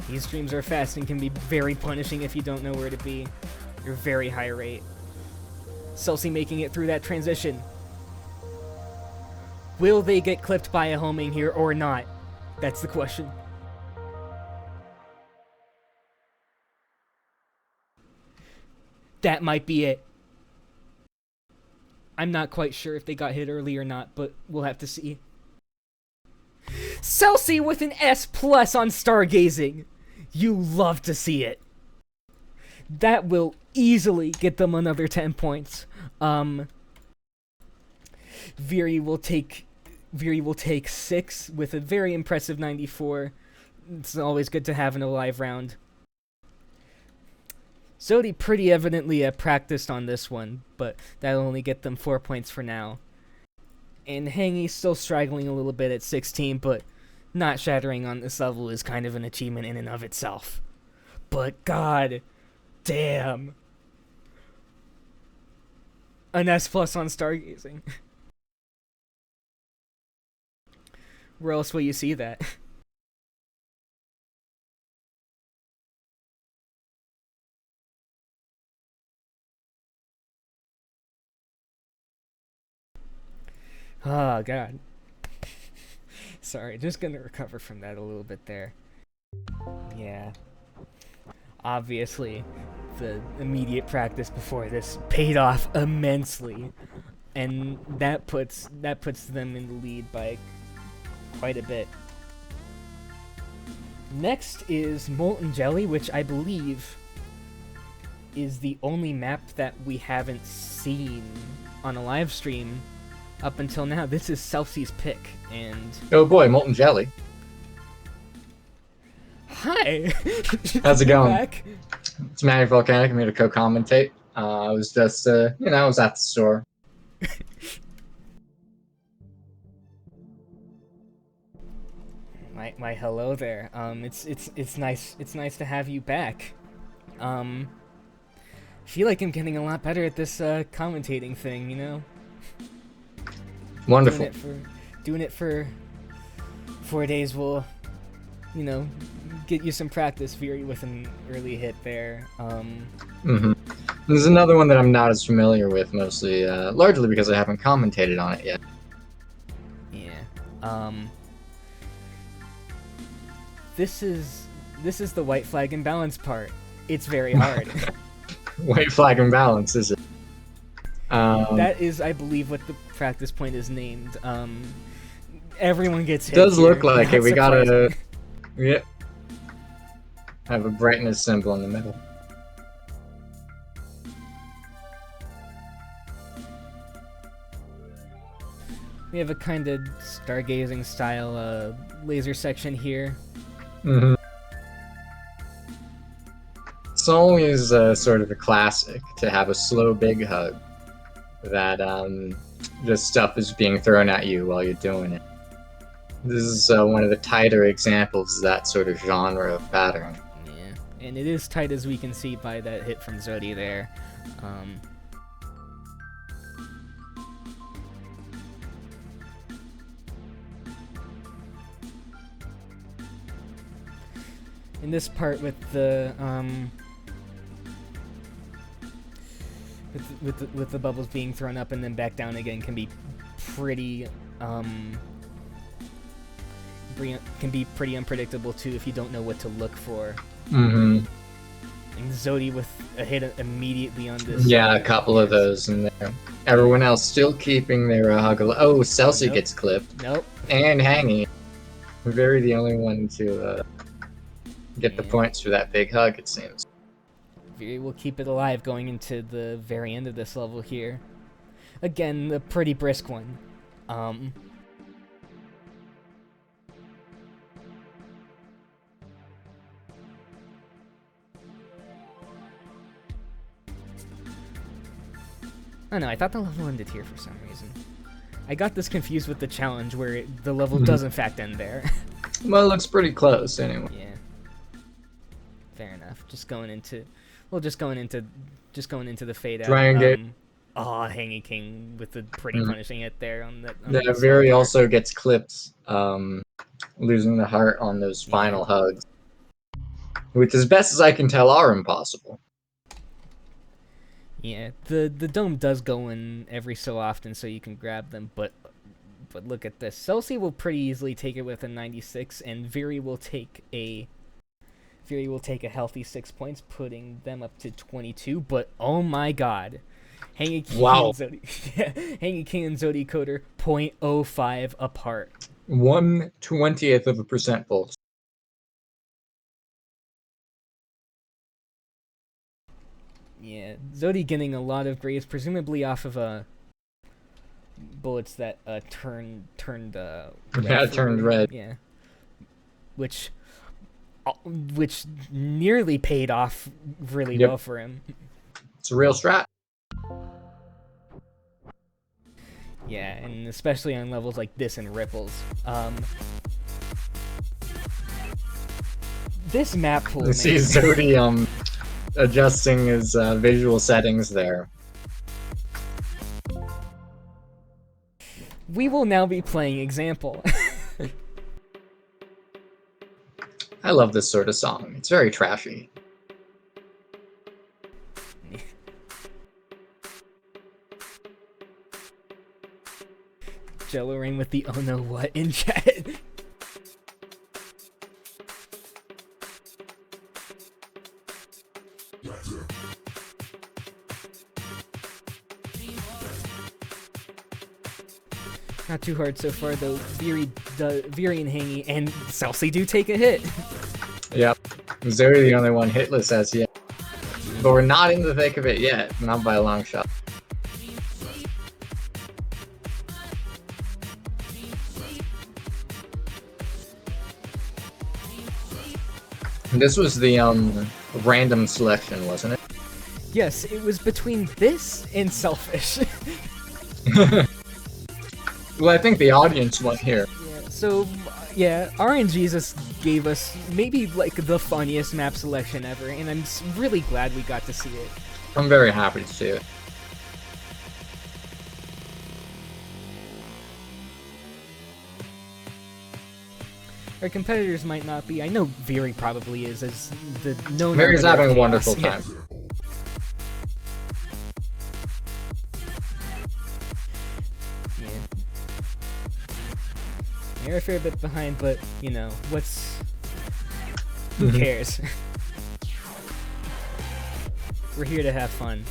Speaker 2: These streams are fast and can be very punishing if you don't know where to be. You're very high rate. Celsi making it through that transition. Will they get clipped by a homing here or not? That's the question. That might be it. I'm not quite sure if they got hit early or not, but we'll have to see. Celsi with an S+ on Stargazing. You love to see it. That will easily get them another 10 points. Viri will take 6 with a very impressive 94. It's always good to have in a live round. Zodi pretty evidently practiced on this one, but that'll only get them 4 points for now. And Hangy's still struggling a little bit at 16, but not shattering on this level is kind of an achievement in and of itself. But god damn. An S+ on Stargazing. Where else will you see that? Oh god. Sorry, just gonna recover from that a little bit there. Yeah. Obviously, the immediate practice before this paid off immensely. And that puts them in the lead by quite a bit. Next is Molten Jelly, which I believe is the only map that we haven't seen on a live stream up until now. This is Celsi's pick, and
Speaker 5: Oh boy, Molten Jelly.
Speaker 2: hi.
Speaker 5: How's it going?
Speaker 2: Back?
Speaker 5: It's Manny Volcanic. I'm here to co-commentate. I was just, I was at the store.
Speaker 2: My hello there. It's nice to have you back. I feel like I'm getting a lot better at this commentating thing, you know?
Speaker 5: Wonderful.
Speaker 2: Doing it for 4 days will you know, get you some practice, Fury, with an early hit there.
Speaker 5: There's another one that I'm not as familiar with, mostly, largely because I haven't commentated on it yet.
Speaker 2: Yeah. This is the white flag and balance part. It's very hard.
Speaker 5: White flag and balance, is it?
Speaker 2: That is, I believe, what the practice point is named. Everyone gets hit.
Speaker 5: Does
Speaker 2: here,
Speaker 5: look like
Speaker 2: not
Speaker 5: it. We gotta,
Speaker 2: surprising.
Speaker 5: yep. Have a brightness symbol in the middle.
Speaker 2: We have a kind of stargazing style laser section here.
Speaker 5: It's always sort of a classic to have a slow big hug that just stuff is being thrown at you while you're doing it. This is one of the tighter examples of that sort of genre of pattern.
Speaker 2: Yeah, and it is tight, as we can see by that hit from Zodi there. In this part with the with the bubbles being thrown up and then back down again can be pretty unpredictable too if you don't know what to look for. And Zodi with a hit immediately on this.
Speaker 5: Yeah, a couple of those in there. Everyone else still keeping their hug. Oh, Celsi
Speaker 2: Nope.
Speaker 5: gets clipped.
Speaker 2: Nope.
Speaker 5: And Hangy. Very the only one to get the
Speaker 2: Yeah.
Speaker 5: points for that big hug, it seems.
Speaker 2: Fury will keep it alive going into the very end of this level here. Again, a pretty brisk one. I don't know, I thought the level ended here for some reason. I got this confused with the challenge where the level does in fact end there.
Speaker 5: Well, it looks pretty close anyway.
Speaker 2: Yeah. Fair enough. Just going into the fade out.
Speaker 5: Triangate.
Speaker 2: Hangy King with the pretty punishing it there on that. On
Speaker 5: Yeah,
Speaker 2: the
Speaker 5: Very
Speaker 2: start.
Speaker 5: also gets clipped, losing the heart on those final hugs. Which, as best as I can tell, are impossible.
Speaker 2: Yeah, the dome does go in every so often, so you can grab them. But look at this. Celsi will pretty easily take it with a 96, and Viri will take a healthy 6 points, putting them up to 22. But oh my God, Hangy King
Speaker 5: Wow.
Speaker 2: and Zodi, Hangy King and Zodi Coder 0.05 apart.
Speaker 5: 1/20th% pulse.
Speaker 2: Yeah, Zodi getting a lot of grades, presumably off of bullets that turned red.
Speaker 5: Yeah,
Speaker 2: for
Speaker 5: turned
Speaker 2: him.
Speaker 5: red.
Speaker 2: Yeah, which nearly paid off really
Speaker 5: Yep.
Speaker 2: well for him.
Speaker 5: It's a real strat.
Speaker 2: Yeah, and especially on levels like this and Ripples. This map pool.
Speaker 5: You see Zodi adjusting his visual settings there.
Speaker 2: We will now be playing Example.
Speaker 5: I love this sort of song. It's very trashy.
Speaker 2: Jello Rain with the oh no what in chat. Not too hard so far though. Viri and Hangy and Celsi do take a hit.
Speaker 5: Yep. Zodi the only one hitless as yet. But we're not in the thick of it yet. Not by a long shot. This was the random selection, wasn't it?
Speaker 2: Yes, it was between this and Selfish.
Speaker 5: Well, I think the audience won here.
Speaker 2: Yeah, so, yeah, RNGesus gave us maybe like the funniest map selection ever, and I'm really glad we got to see it.
Speaker 5: I'm very happy to see it.
Speaker 2: our competitors might not be. I know Viri probably is, as the known.
Speaker 5: Mary's
Speaker 2: arbiter of
Speaker 5: having a
Speaker 2: chaos.
Speaker 5: wonderful
Speaker 2: Yeah.
Speaker 5: time.
Speaker 2: Yeah. You're a fair bit behind, but you know who cares? We're here to have fun.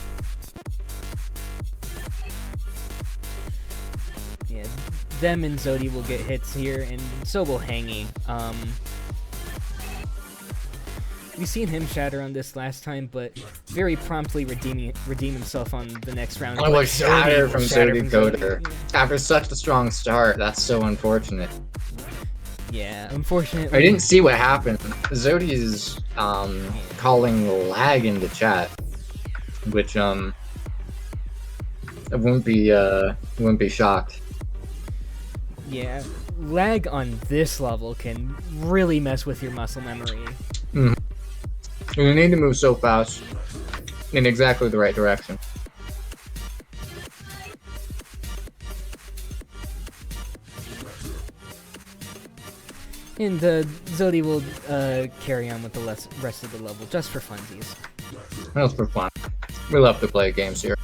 Speaker 2: Yeah, them and Zodi will get hits here, and so will Hangy. We've seen him shatter on this last time, but very promptly redeem himself on the next round.
Speaker 5: Oh,
Speaker 2: But
Speaker 5: like shatter from Zodi
Speaker 2: from
Speaker 5: Coder.
Speaker 2: Zodi.
Speaker 5: After such a strong start, that's so unfortunate.
Speaker 2: Yeah, unfortunately.
Speaker 5: I didn't see what happened. Zodi is calling lag in the chat, which I wouldn't be shocked.
Speaker 2: Yeah, lag on this level can really mess with your muscle memory.
Speaker 5: You need to move so fast in exactly the right direction.
Speaker 2: And Zodi will carry on with the rest of the level just for funsies.
Speaker 5: That's for fun. We love to play games here.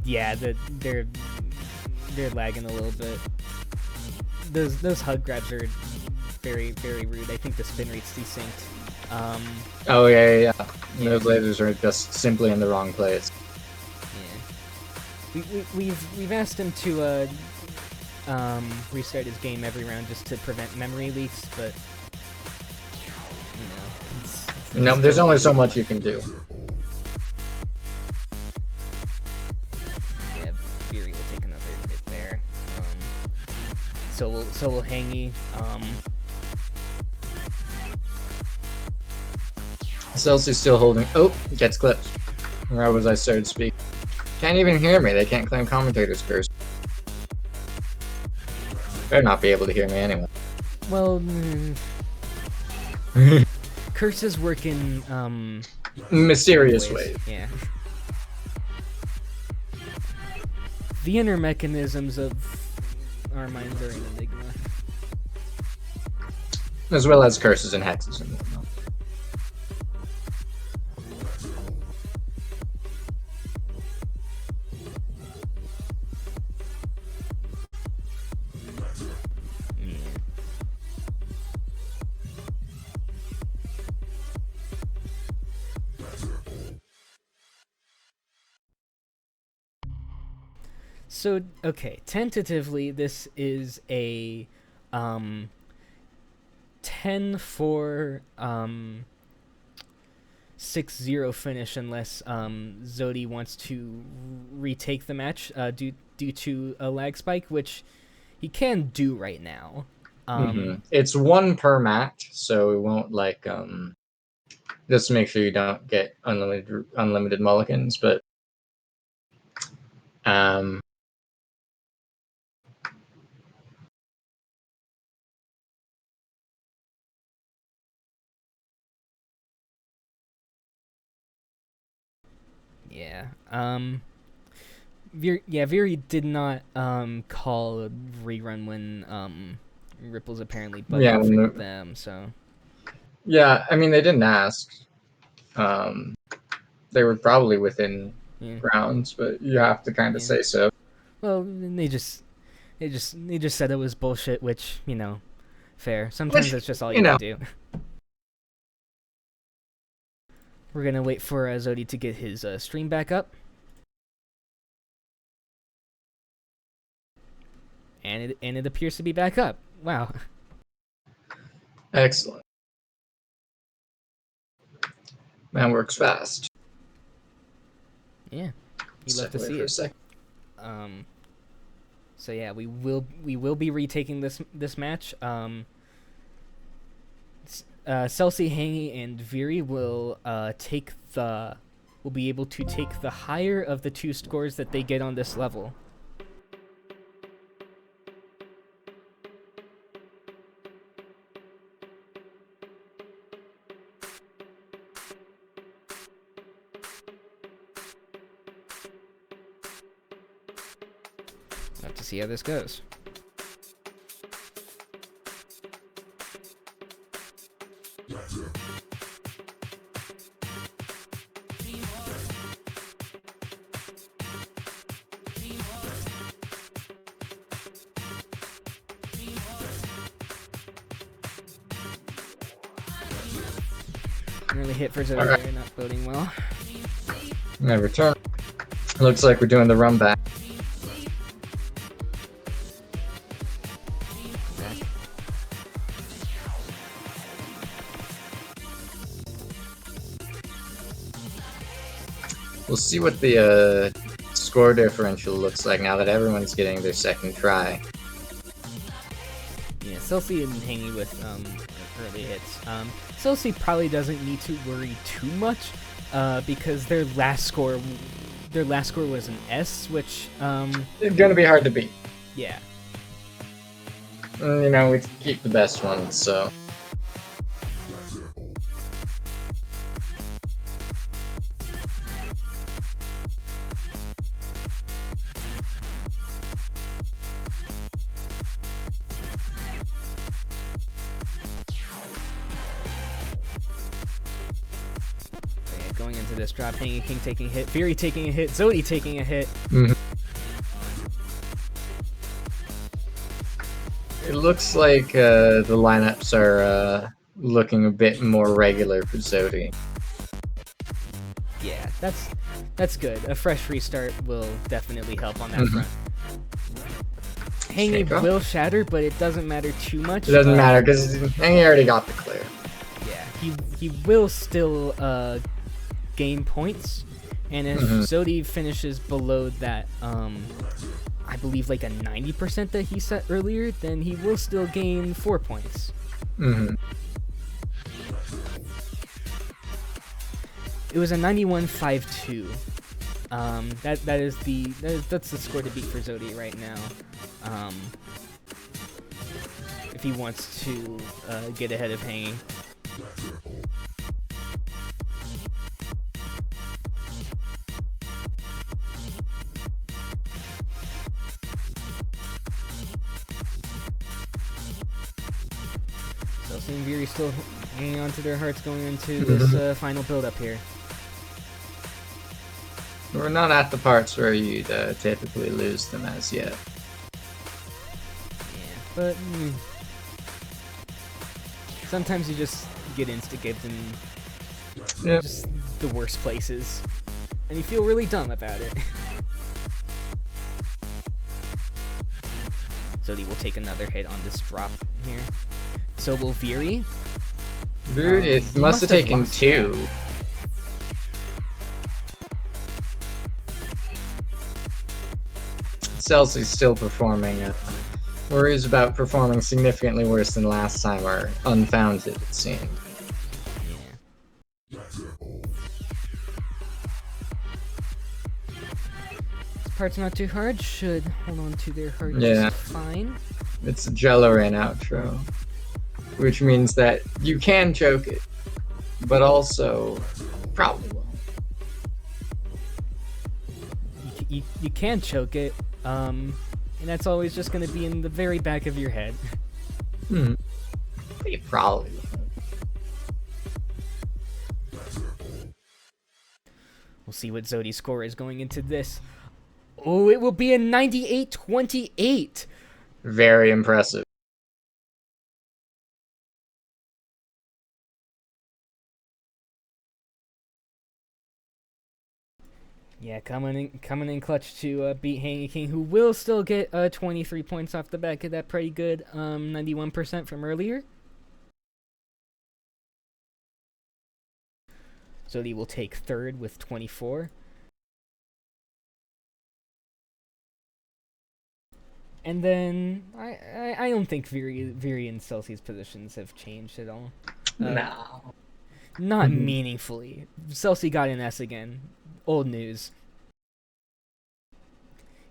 Speaker 2: Yeah, they're lagging a little bit. Those hug grabs are very, very rude. I think the spin rate's desynced.
Speaker 5: Oh yeah. Those lasers are just simply in the wrong place.
Speaker 2: Yeah. We've asked him to restart his game every round just to prevent memory leaks, but you know,
Speaker 5: No, there's only so much you can do.
Speaker 2: Yeah, Fury will take another hit there. So will Hangy.
Speaker 5: Celsius still holding. Oh, gets clipped. Where was I started speaking? Can't even hear me. They can't claim commentator's curse. Better not be able to hear me anyway.
Speaker 2: Well, curses work in
Speaker 5: Mysterious ways.
Speaker 2: Yeah. The inner mechanisms of our minds are an enigma.
Speaker 5: As well as curses and hexes and whatnot.
Speaker 2: So, okay, tentatively, this is a 10-4 6-0 finish unless Zodi wants to retake the match due to a lag spike, which he can do right now.
Speaker 5: It's one per match, so we won't just make sure you don't get unlimited mulligans, but
Speaker 2: Yeah. Viri did not call a rerun when Ripple's apparently bugging for them, so
Speaker 5: yeah, I mean they didn't ask. They were probably within rounds, but you have to kind of say so.
Speaker 2: Well, they just said it was bullshit, which, you know, fair. Sometimes that's just all you can do. We're gonna wait for Zodi to get his stream back up. And it appears to be back up. Wow.
Speaker 5: Excellent. Man works fast.
Speaker 2: Yeah. You love to see it. So yeah, we will be retaking this match. Celsi, Hangy, and Viri will be able to take the higher of the two scores that they get on this level. We'll have to see how this goes. Early hit for Zodi
Speaker 5: Alright.
Speaker 2: there, not boding well.
Speaker 5: My return. Looks like we're doing the run back. We'll see what the score differential looks like now that everyone's getting their second try.
Speaker 2: Yeah, Celsi and Hangy with early hits. Celsi probably doesn't need to worry too much because their last score was an S, which
Speaker 5: It's gonna be hard to beat.
Speaker 2: yeah.
Speaker 5: You know, we keep the best ones, so.
Speaker 2: Yeah, going into this drop, Hangy King taking a hit, Fury taking a hit, Zodi taking a hit.
Speaker 5: It looks like the lineups are looking a bit more regular for Zodi.
Speaker 2: Yeah, that's good. A fresh restart will definitely help on that front. Hangy
Speaker 5: Shaco?
Speaker 2: will shatter, but it doesn't matter too much.
Speaker 5: It doesn't matter because he already got the clear.
Speaker 2: Yeah, he will still gain points, and if Zodi finishes below that, I believe like a 90% that he set earlier, then he will still gain 4 points. It was a 91.52. That's the score to beat for Zodi right now. If he wants to get ahead of Hangy. So seeing Viri still hanging on to their hearts going into this final build-up here.
Speaker 5: We're not at the parts where you'd typically lose them as yet.
Speaker 2: Yeah, but sometimes you just get instigated in
Speaker 5: Yep.
Speaker 2: just the worst places, and you feel really dumb about it. Zodi will take another hit on this drop here. So will Viri.
Speaker 5: Dude, it
Speaker 2: He
Speaker 5: must have taken
Speaker 2: lost
Speaker 5: 2. Celsi's still performing. Worries about performing significantly worse than last time are unfounded, it seemed.
Speaker 2: Yeah. This part's not too hard. Should hold on to their heart
Speaker 5: Yeah.
Speaker 2: just fine.
Speaker 5: It's a Jello Rain outro, which means that you can choke it, but also probably won't.
Speaker 2: You can choke it, and that's always just going to be in the very back of your head.
Speaker 5: You probably won't.
Speaker 2: We'll see what Zodi's score is going into this. Oh, it will be a 98-28.
Speaker 5: Very impressive.
Speaker 2: Yeah, coming in clutch to beat Hangy King, who will still get 23 points off the back of that pretty good 91% from earlier. Zodi will take third with 24. And then I don't think Viri and Celsi's positions have changed at all.
Speaker 5: No.
Speaker 2: Not meaningfully. Celsi got an S again. Old news.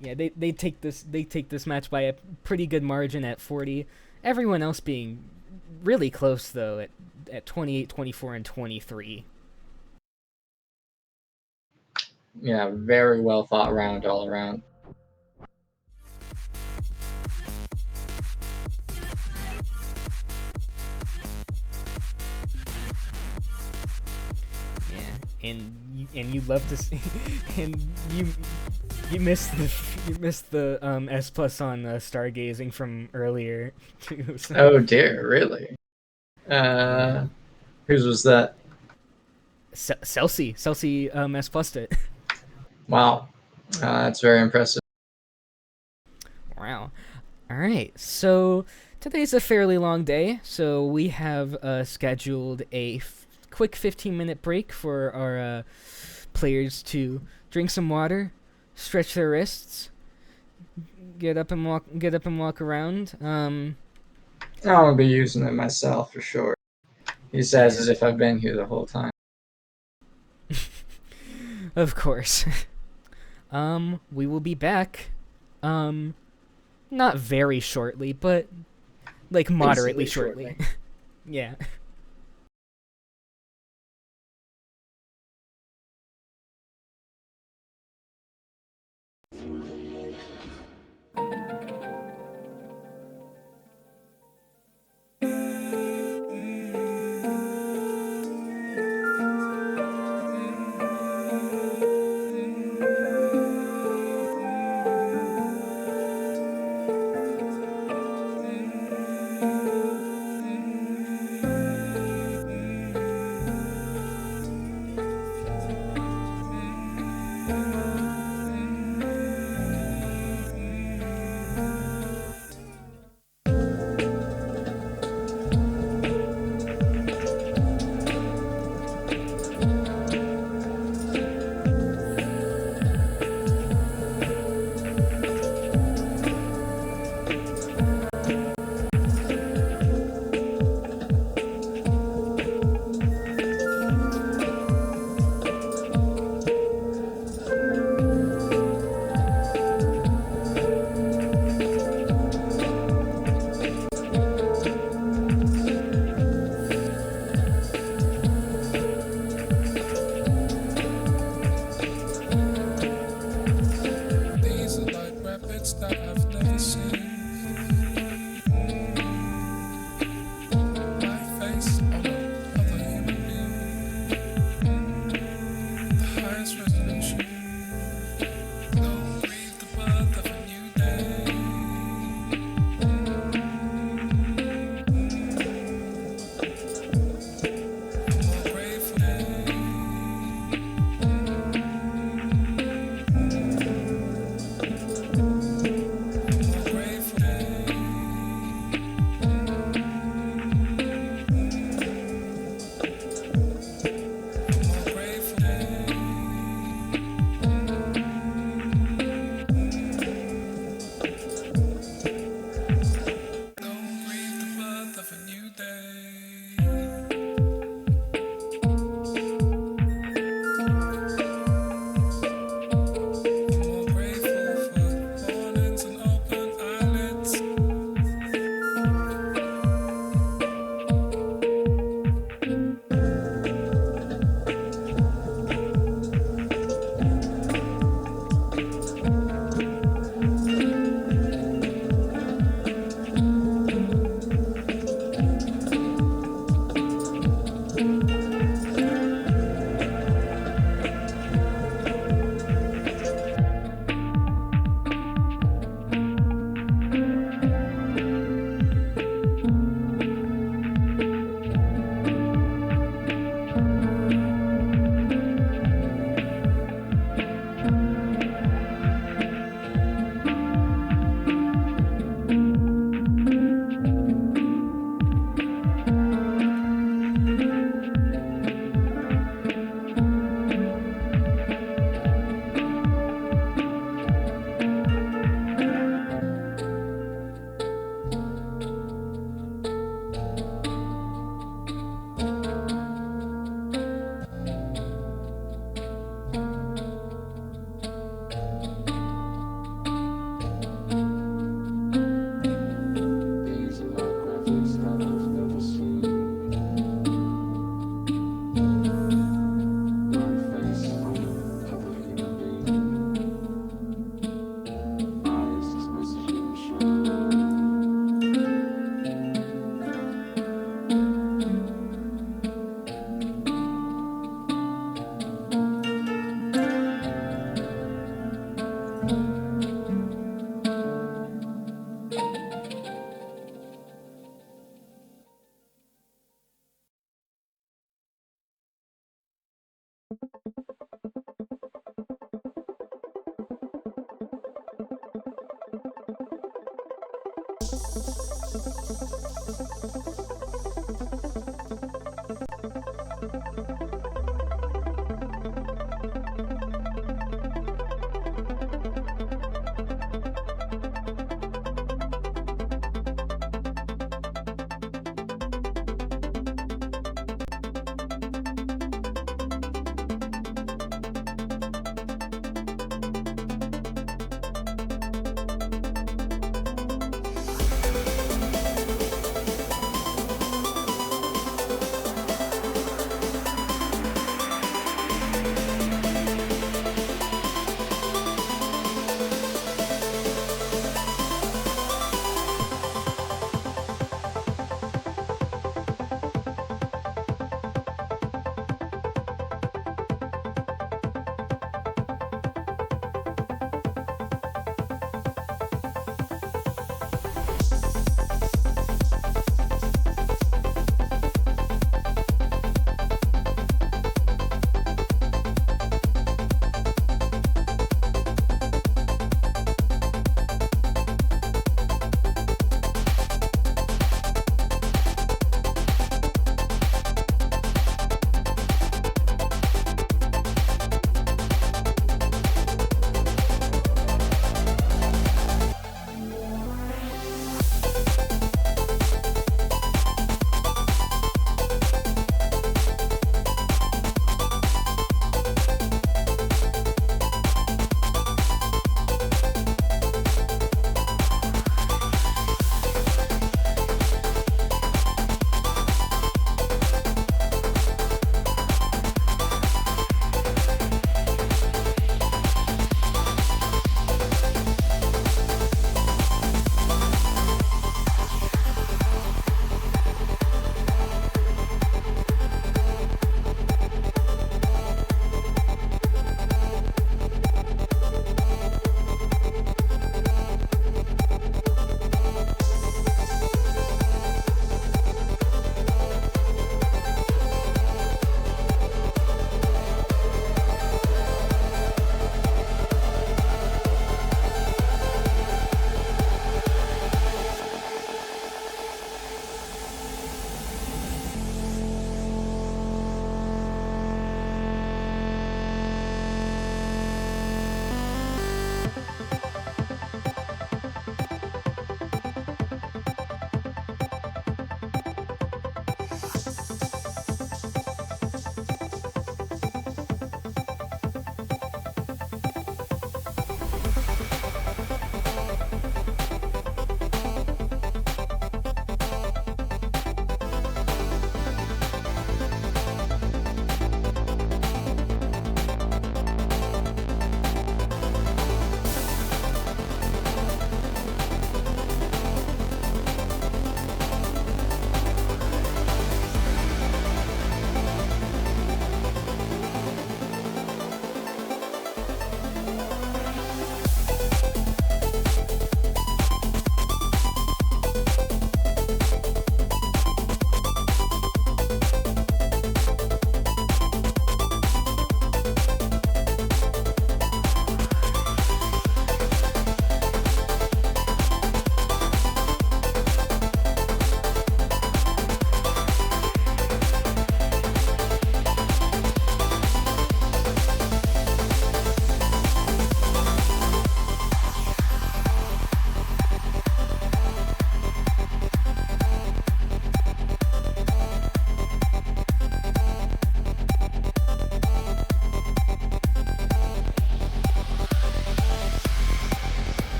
Speaker 2: Yeah, they take this match by a pretty good margin at 40. Everyone else being really close though at 28, 24, and 23.
Speaker 5: Yeah, very well thought round all around.
Speaker 2: Yeah, and you love to see, and you missed the S plus on stargazing from earlier too. So.
Speaker 5: Oh dear, really? Whose was that?
Speaker 2: Celsi S plussed it.
Speaker 5: Wow, that's very impressive.
Speaker 2: Wow. All right. So today's a fairly long day, so we have scheduled a quick 15-minute break for our players to drink some water, stretch their wrists, get up and walk around.
Speaker 5: I'll be using it myself for sure. He says
Speaker 2: Yeah.
Speaker 5: as if I've been here the whole time.
Speaker 2: Of course. We will be back. Not very shortly, but like moderately shortly. Yeah.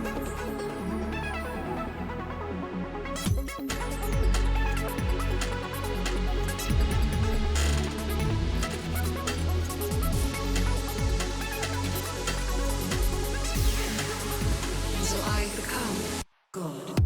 Speaker 1: So I become God.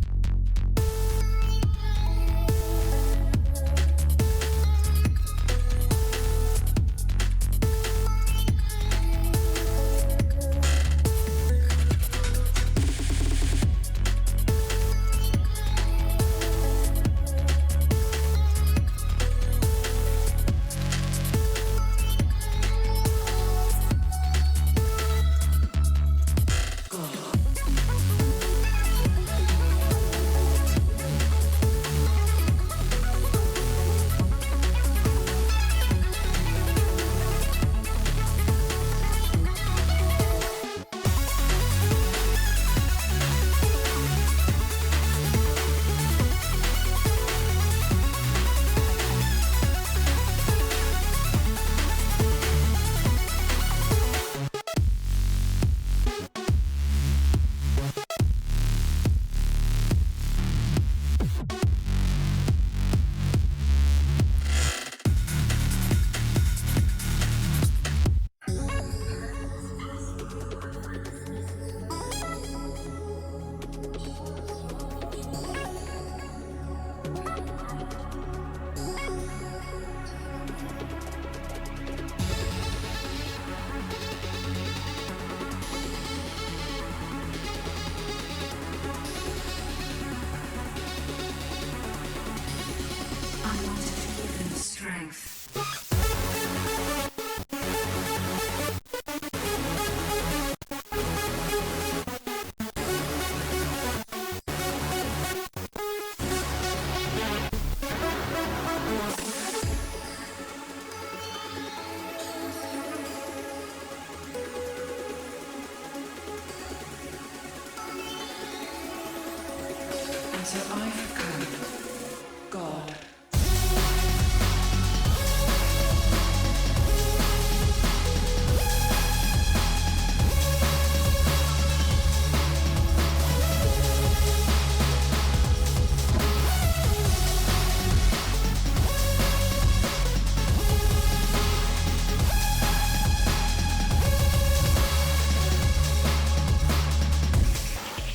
Speaker 1: I wanted to give them strength. And so I become God.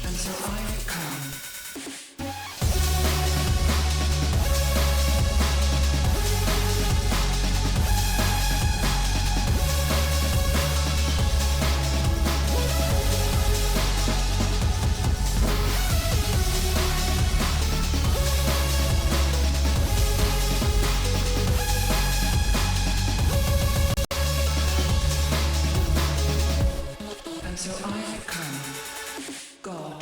Speaker 1: And so I become And so I become God.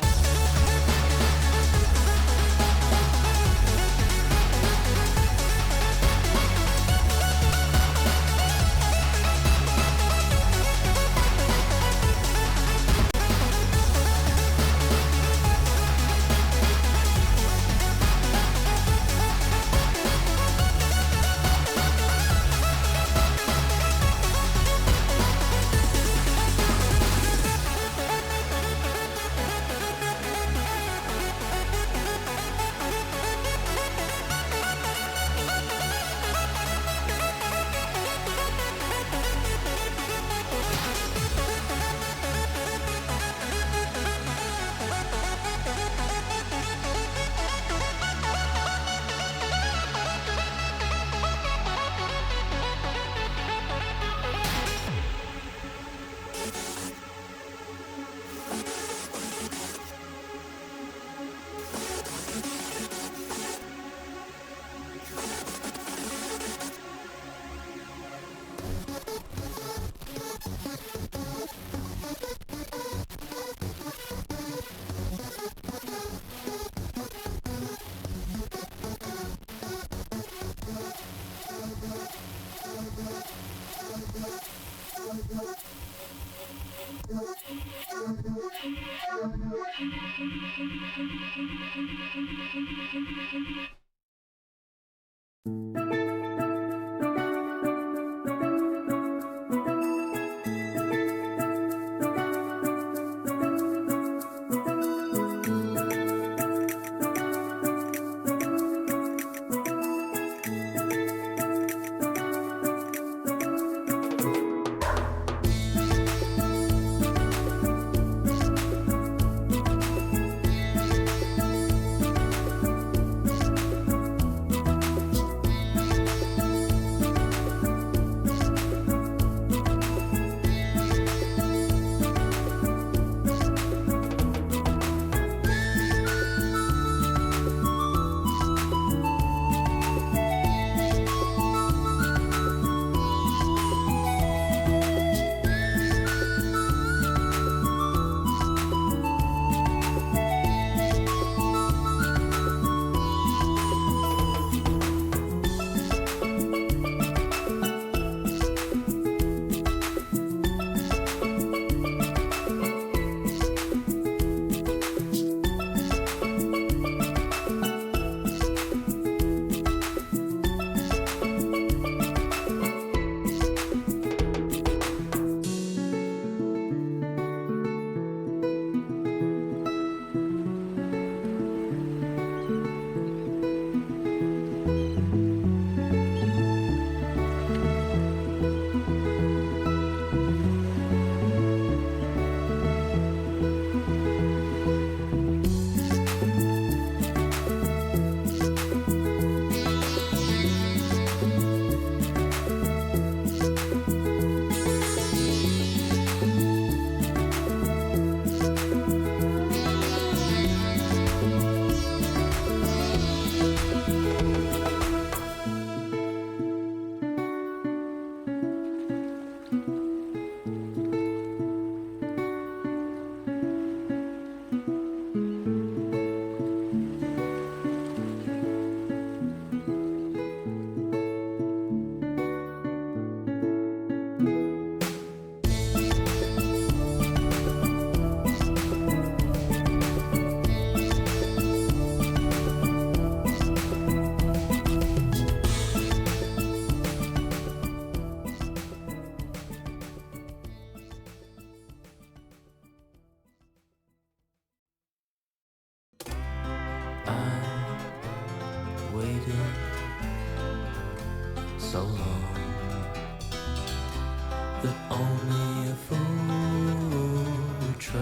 Speaker 1: try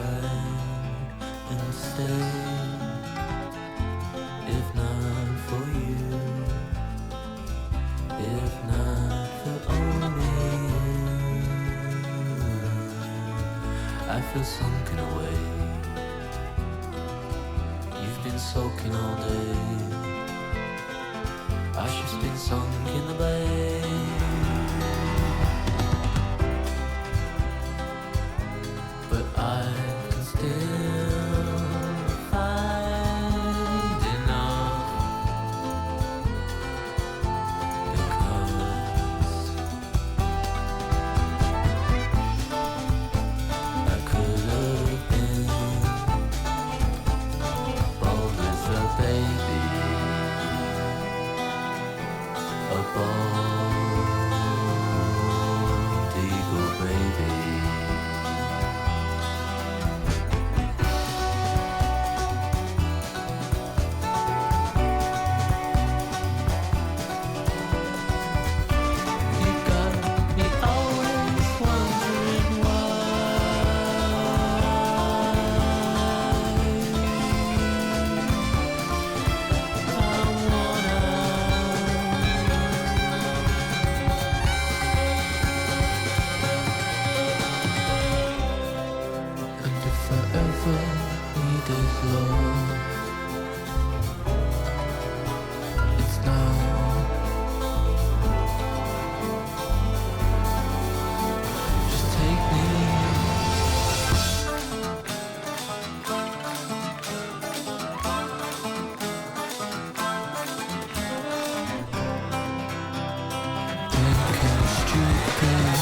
Speaker 1: and stay. If not for you, if not for only you, I feel sunken away. You've been soaking all day. I've just been sunk in the bay. But I can still find enough, because I could have been bold as a baby, a bald eagle baby. You got me always wondering why. I wanna. And if I ever needed love, it's now. Just take me. Thinking stupid,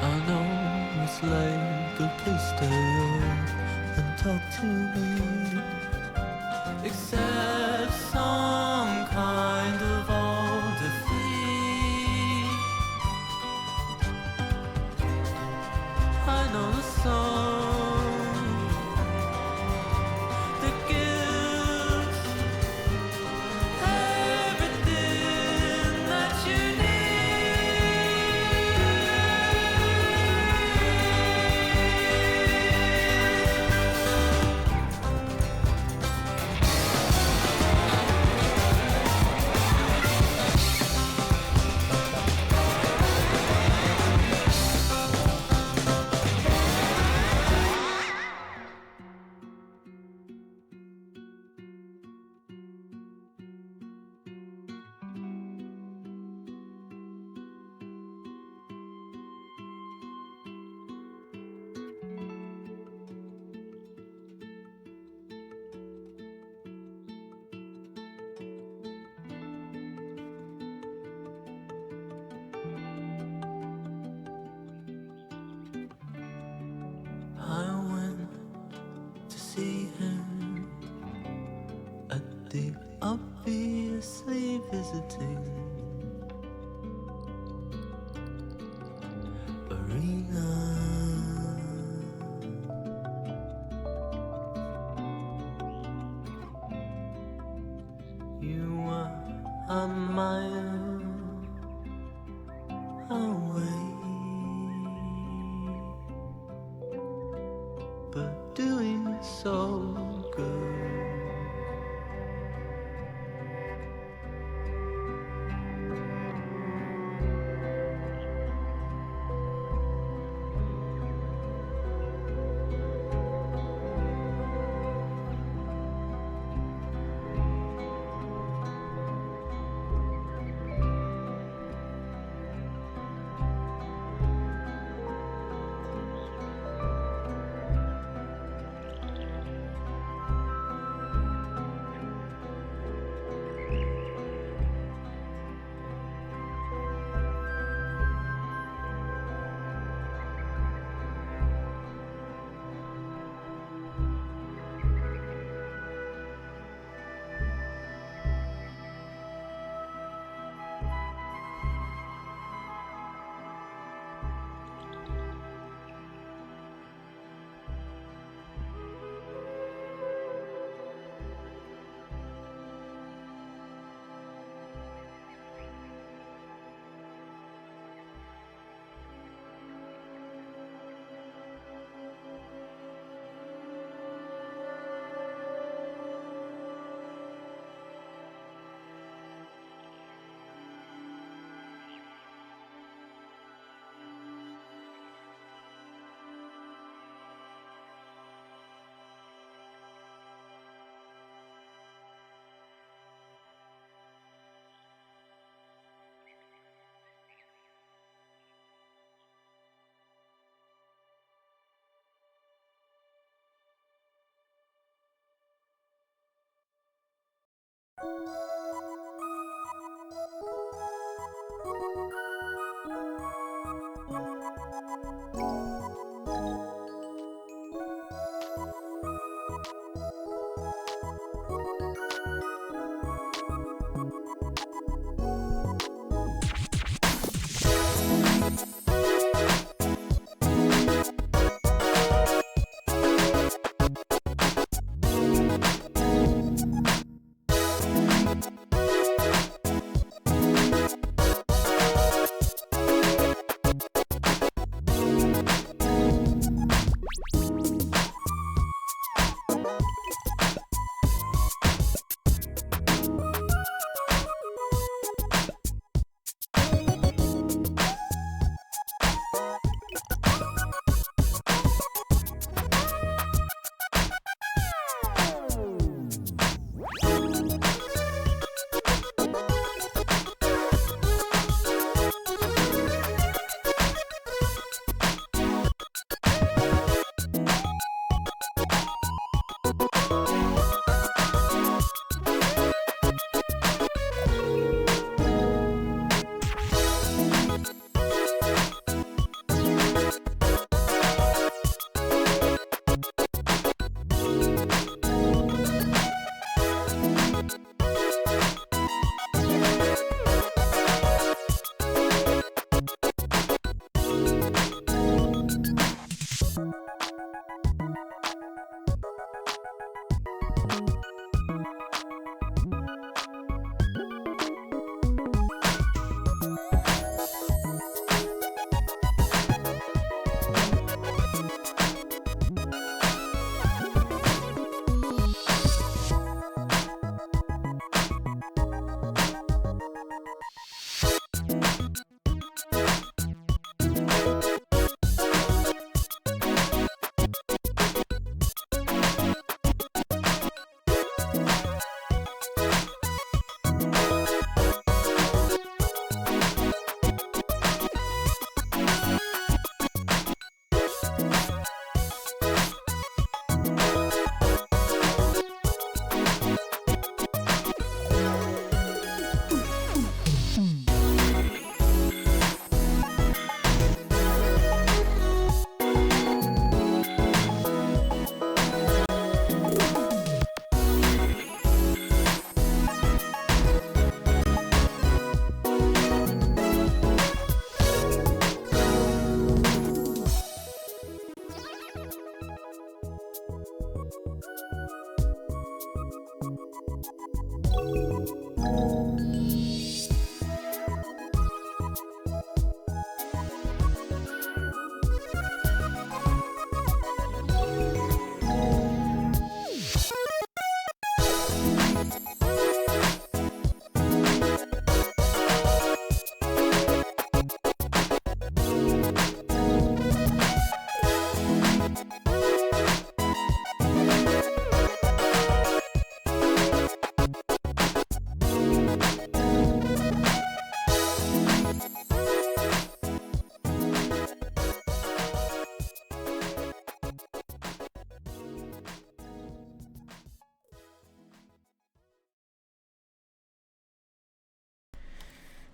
Speaker 1: I know it's late, but please stay up and talk to me. Accept some kind of old defeat. I know the song that gives everything that you I went to see him at the obviously visiting arena. You were a mile away, but doing so good.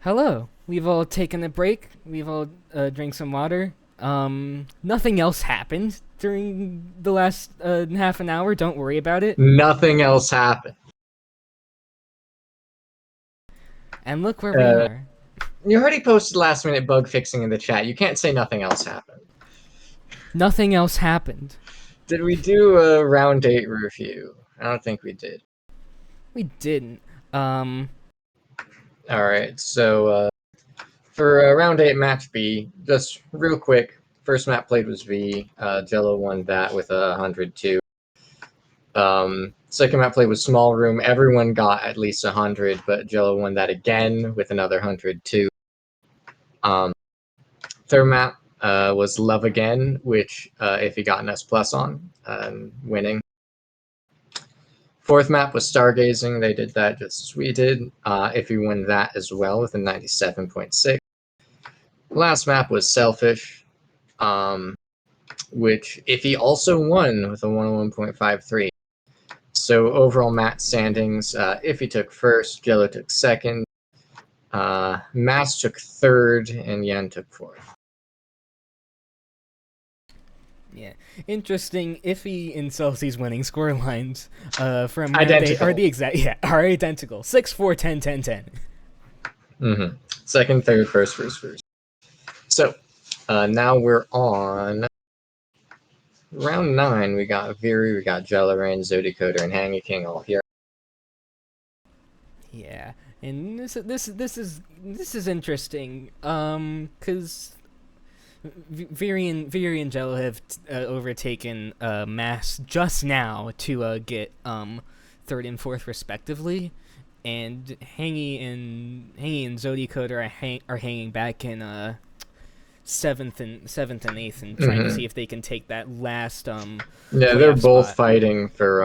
Speaker 2: Hello. We've all taken a break. We've all drank some water. Nothing else happened during the last half an hour. Don't worry about it.
Speaker 5: Nothing else happened.
Speaker 2: And look where we are.
Speaker 5: You already posted last minute bug fixing in the chat. You can't say nothing else happened.
Speaker 2: Nothing else happened.
Speaker 5: Did we do a round 8 review? I don't think we did.
Speaker 2: We didn't.
Speaker 5: Alright, so for round 8 match B, just real quick, first map played was V. Jello won that with 102. Second map played was Small Room. Everyone got at least 100, but Jello won that again with another 102. Third map was Love Again, which if he got an S plus on, winning. Fourth map was Stargazing. They did that just as we did. If you win that as well with a 97.6. Last map was Selfish, which if he also won with a 101.53. So overall match standings, if he took first, Jello took second, Mass took third, and Yan took fourth.
Speaker 2: Yeah. Interesting. Iffy and Celsie's winning score lines from
Speaker 5: Identical.
Speaker 2: are the exact are identical. 6, 4, 10, 10, 10.
Speaker 5: Mm-hmm. Second, third, first, first, first. So now we're on round 9. We got Viri, we got Jellarain, Zodicoder, and Hangy King all here.
Speaker 2: Yeah. And this is interesting. Cause Viri and Jello have overtaken Mass just now to get third and fourth respectively, and Hangy and Zodicoder are hanging back in seventh and eighth and trying to see if they can take that last
Speaker 5: Yeah, they're both
Speaker 2: spot.
Speaker 5: fighting for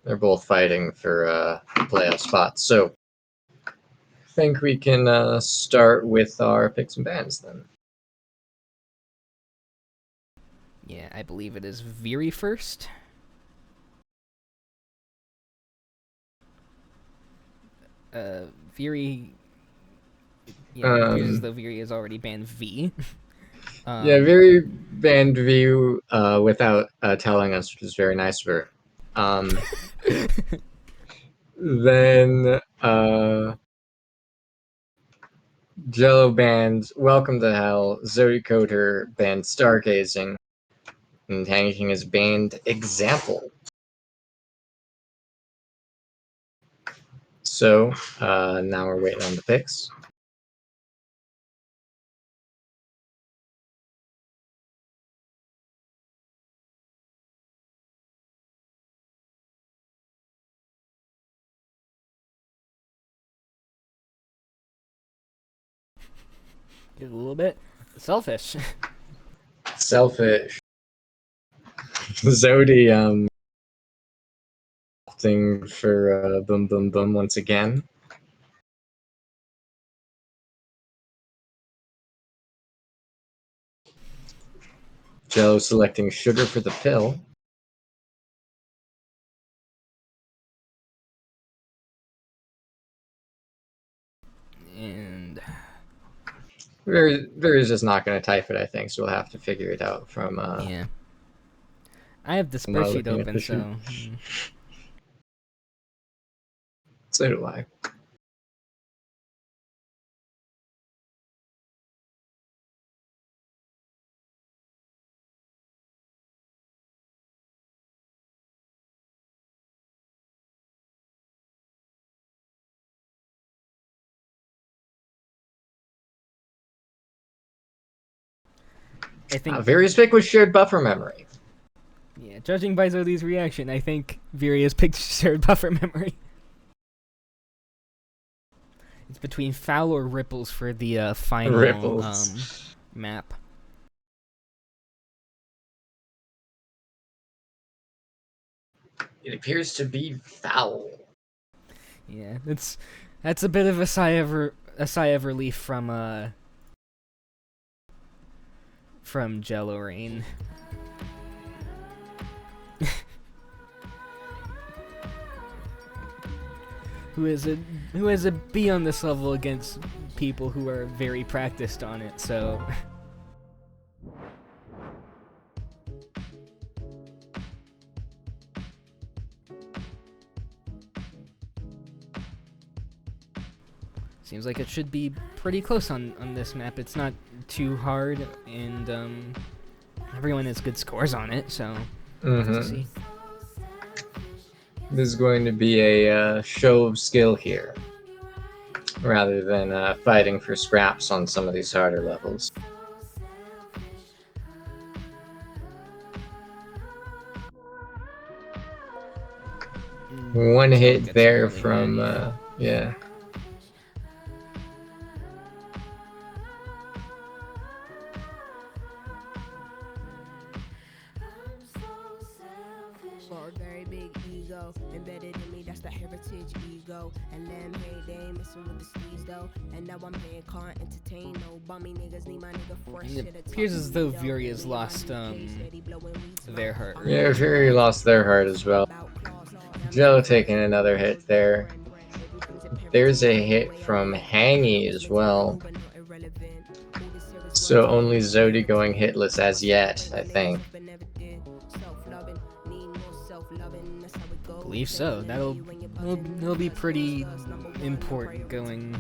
Speaker 5: playoff spots. So I think we can start with our picks and bans then.
Speaker 2: Yeah, I believe it is Viri first. Viri. Yeah, it appears as though Viri has already banned V.
Speaker 5: Yeah, very banned view without telling us, which is very nice of her. Then Jello banned Welcome to Hell, Zodicoder banned Stargazing, and Hangy King is banned Example. So now we're waiting on the picks.
Speaker 2: Give it a little bit. Selfish.
Speaker 5: Selfish. Zodi opting for Boom Boom Boom once again. Jello selecting Sugar for the pill.
Speaker 2: And
Speaker 5: Viri's just not going to type it, I think, so we'll have to figure it out from
Speaker 2: yeah. I have the
Speaker 5: I'm not
Speaker 2: spreadsheet
Speaker 5: looking at
Speaker 2: open,
Speaker 5: the sheet.
Speaker 2: so.
Speaker 5: So do I.
Speaker 2: I think
Speaker 5: Various pick was shared buffer memory.
Speaker 2: yeah, judging by Zodi's reaction, I think Viria's picked shared buffer memory. It's between foul or ripples for the final
Speaker 5: Ripples.
Speaker 2: map.
Speaker 5: It appears to be foul.
Speaker 2: Yeah, that's a bit of a sigh of relief from Jello Rain. who has a B on this level against people who are very practiced on it, so seems like it should be pretty close on this map. It's not too hard, and everyone has good scores on it, so let's see.
Speaker 5: This is going to be a show of skill here, rather than fighting for scraps on some of these harder levels. One hit there from, yeah.
Speaker 6: For a very big ego embedded in me, that's the heritage ego. And them hey, they ain't messing with the steez though. And now I'm paying, can't entertain no bummy niggas. Need my nigga fresh
Speaker 2: And
Speaker 6: shit.
Speaker 2: it appears as though Viria's lost their heart.
Speaker 5: Yeah, Fury lost their heart as well. Jello taking another hit there. There's a hit from Hangy as well. So only Zodi going hitless as yet, I think.
Speaker 2: Believe so. That'll be pretty important going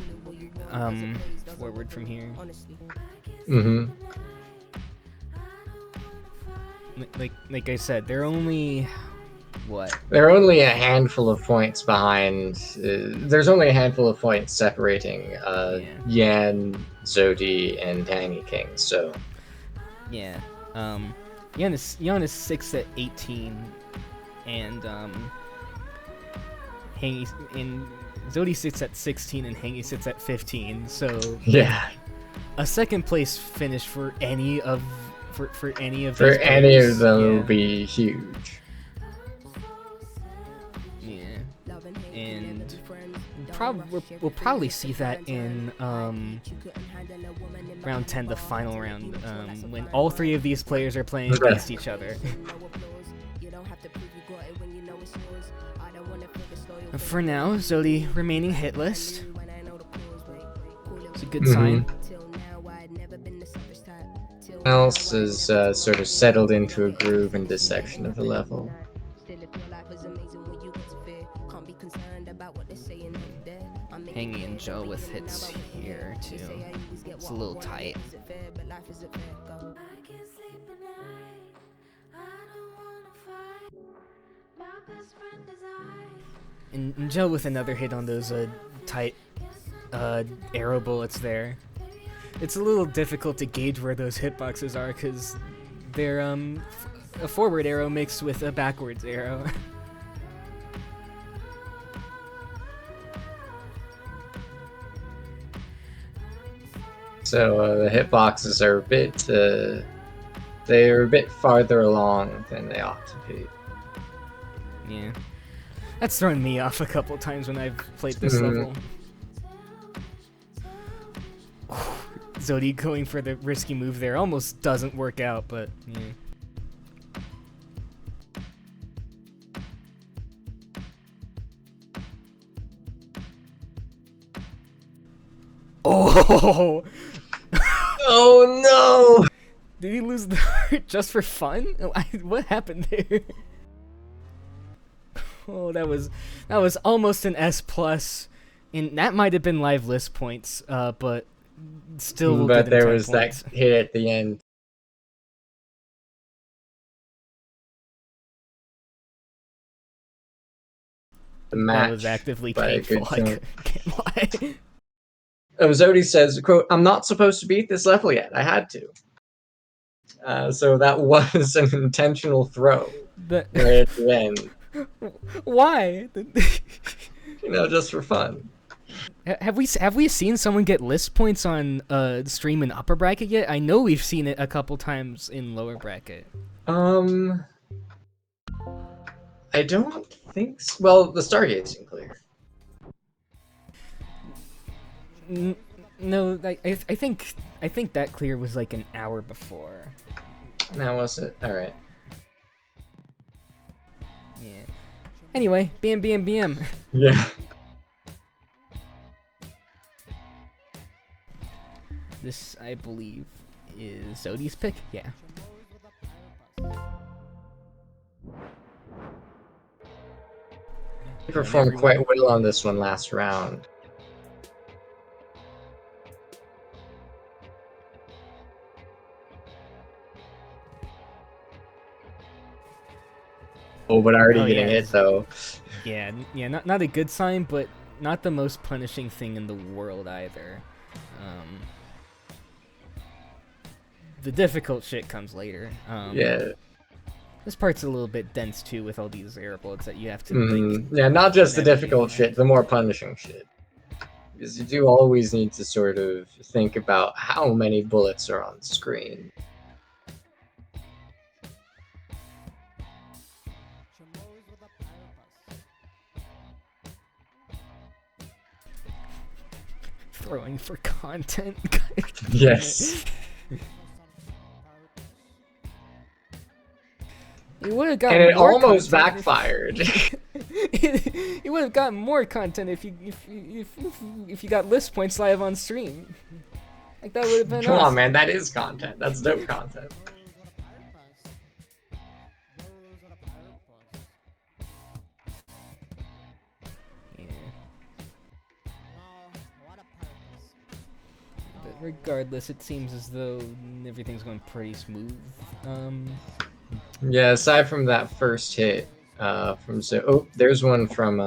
Speaker 2: forward from here.
Speaker 5: Mm-hmm.
Speaker 2: Like I said, they're only what?
Speaker 5: There are only a handful of points behind. There's only a handful of points separating Yan, Zodi, and Tangy King. So
Speaker 2: yeah, Yan is 6th at 18, and Zodi sits at 16 and Hangy sits at 15. So
Speaker 5: yeah,
Speaker 2: a second place finish for any of any of
Speaker 5: them
Speaker 2: yeah.
Speaker 5: will be huge.
Speaker 2: Yeah, and we'll probably see that in round 10, the final round, when all three of these players are playing against each other. For now, Zodi remaining hitless. It's a good sign.
Speaker 5: Else is sort of settled into a groove in this section of the level.
Speaker 2: Hangy and Joe with hits here too. It's a little tight. And Joe with another hit on those tight arrow bullets there. It's a little difficult to gauge where those hitboxes are because they're a forward arrow mixed with a backwards arrow.
Speaker 5: So the hitboxes are they're a bit farther along than they ought to be.
Speaker 2: Yeah. That's thrown me off a couple times when I've played this level. Zodi going for the risky move there almost doesn't work out, but yeah. Oh!
Speaker 5: Oh no!
Speaker 2: Did he lose the heart just for fun? What happened there? Oh, that was almost an S+, and that might have been live list points, but still will
Speaker 5: but
Speaker 2: get him
Speaker 5: there
Speaker 2: 10
Speaker 5: was
Speaker 2: points.
Speaker 5: that hit at the end. The match
Speaker 2: That was actively
Speaker 5: by a
Speaker 2: painful,
Speaker 5: good
Speaker 2: I can't lie.
Speaker 5: Zodi says, quote, "I'm not supposed to beat this level yet. I had to." So that was an intentional throw
Speaker 2: The
Speaker 5: right at the end.
Speaker 2: why?
Speaker 5: Just for fun.
Speaker 2: Have we seen someone get list points on stream in upper bracket yet? I know we've seen it a couple times in lower bracket.
Speaker 5: I don't think so. Well, the Stargazing clear.
Speaker 2: No, I think that clear was like an hour before.
Speaker 5: Now was it? All right.
Speaker 2: Yeah. Anyway, BM.
Speaker 5: Yeah.
Speaker 2: This, I believe, is Zodi's pick. Yeah.
Speaker 5: He performed quite well on this one last round. Oh, but already getting hit though.
Speaker 2: Yeah, not a good sign, but not the most punishing thing in the world either. The difficult shit comes later.
Speaker 5: Yeah.
Speaker 2: This part's a little bit dense too with all these air bullets that you have to
Speaker 5: yeah, not just the difficult shit, the more punishing shit. Because you do always need to sort of think about how many bullets are on screen.
Speaker 2: Throwing for content.
Speaker 5: Yes.
Speaker 2: You would have gotten
Speaker 5: And it
Speaker 2: more
Speaker 5: almost
Speaker 2: content
Speaker 5: backfired.
Speaker 2: You would have gotten more content if you got list points live on stream. Like that would have been
Speaker 5: Come
Speaker 2: awesome.
Speaker 5: on, man, that is content. That's dope content.
Speaker 2: Yeah. But regardless, it seems as though everything's going pretty smooth.
Speaker 5: Yeah, aside from that first hit, oh, there's one from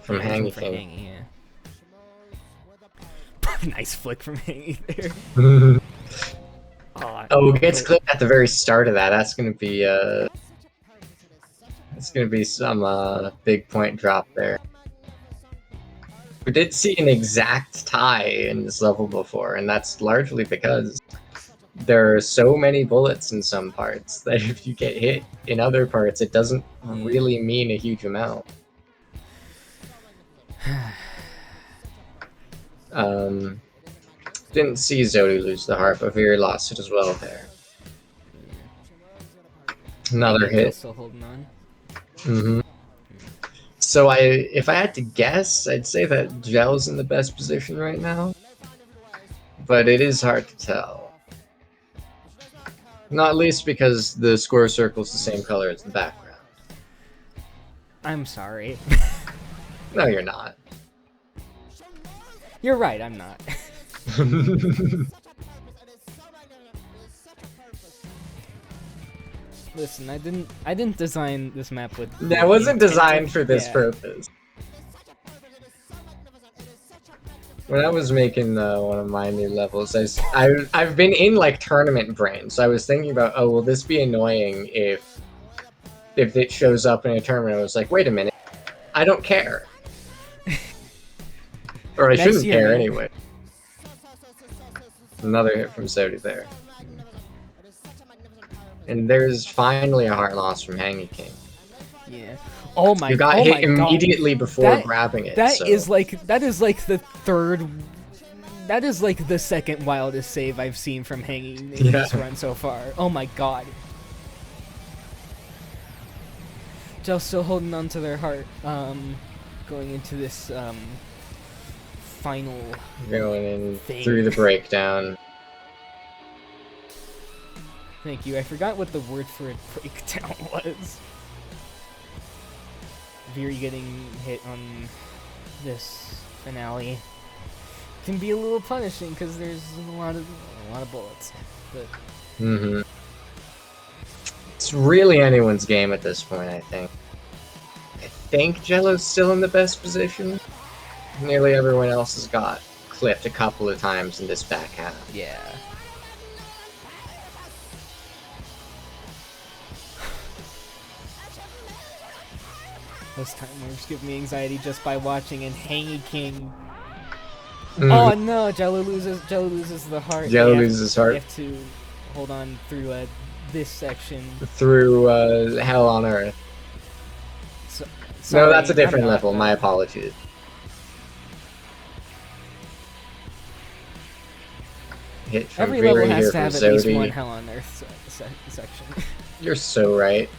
Speaker 5: Hangy King.
Speaker 2: Yeah. Nice flick from Hangy there.
Speaker 5: Oh, gets clipped at the very start of that. That's gonna be some big point drop there. We did see an exact tie in this level before, and that's largely because there are so many bullets in some parts that if you get hit in other parts, it doesn't really mean a huge amount. Didn't see Zodi lose the heart, but Veer lost it as well there. Another hit.
Speaker 2: Still holding on.
Speaker 5: So if I had to guess, I'd say that Gel's in the best position right now. But it is hard to tell. Not least because the score circle is the same color as the background.
Speaker 2: I'm sorry.
Speaker 5: No, you're not.
Speaker 2: You're right, I'm not. Listen, I didn't design this map with.
Speaker 5: That wasn't designed for this purpose. When I was making one of my new levels, I've been in like tournament brain, so I was thinking about, oh, will this be annoying if it shows up in a tournament? I was like, wait a minute, I don't care, or I shouldn't care anyway. Another hit from Sodi there. And there's finally a heart loss from Hangy King.
Speaker 2: Yeah. Oh my!
Speaker 5: You got hit immediately before grabbing it.
Speaker 2: That is like the third. That is like the second wildest save I've seen from Hangy in this run so far. Oh my god. Just still holding on to their heart. Going into this final.
Speaker 5: Going in through the breakdown.
Speaker 2: Thank you. I forgot what the word for a breakdown was. Veer getting hit on this finale can be a little punishing because there's a lot of bullets. But
Speaker 5: it's really anyone's game at this point, I think. I think Jello's still in the best position. Nearly everyone else has got clipped a couple of times in this back half.
Speaker 2: Yeah. Those time warps give me anxiety just by watching, and Hangy King.
Speaker 5: Mm.
Speaker 2: Oh no, Jello loses the heart.
Speaker 5: Jello
Speaker 2: They have-
Speaker 5: loses heart.
Speaker 2: They have to hold on through this section.
Speaker 5: Through Hell on Earth.
Speaker 2: So,
Speaker 5: No, that's a
Speaker 2: sorry,
Speaker 5: different
Speaker 2: I'm not,
Speaker 5: level.
Speaker 2: though.
Speaker 5: My apologies. Hit from
Speaker 2: Every level
Speaker 5: Veery
Speaker 2: has
Speaker 5: here
Speaker 2: to
Speaker 5: from
Speaker 2: have at least
Speaker 5: Zodi.
Speaker 2: one Hell on Earth section.
Speaker 5: You're so right.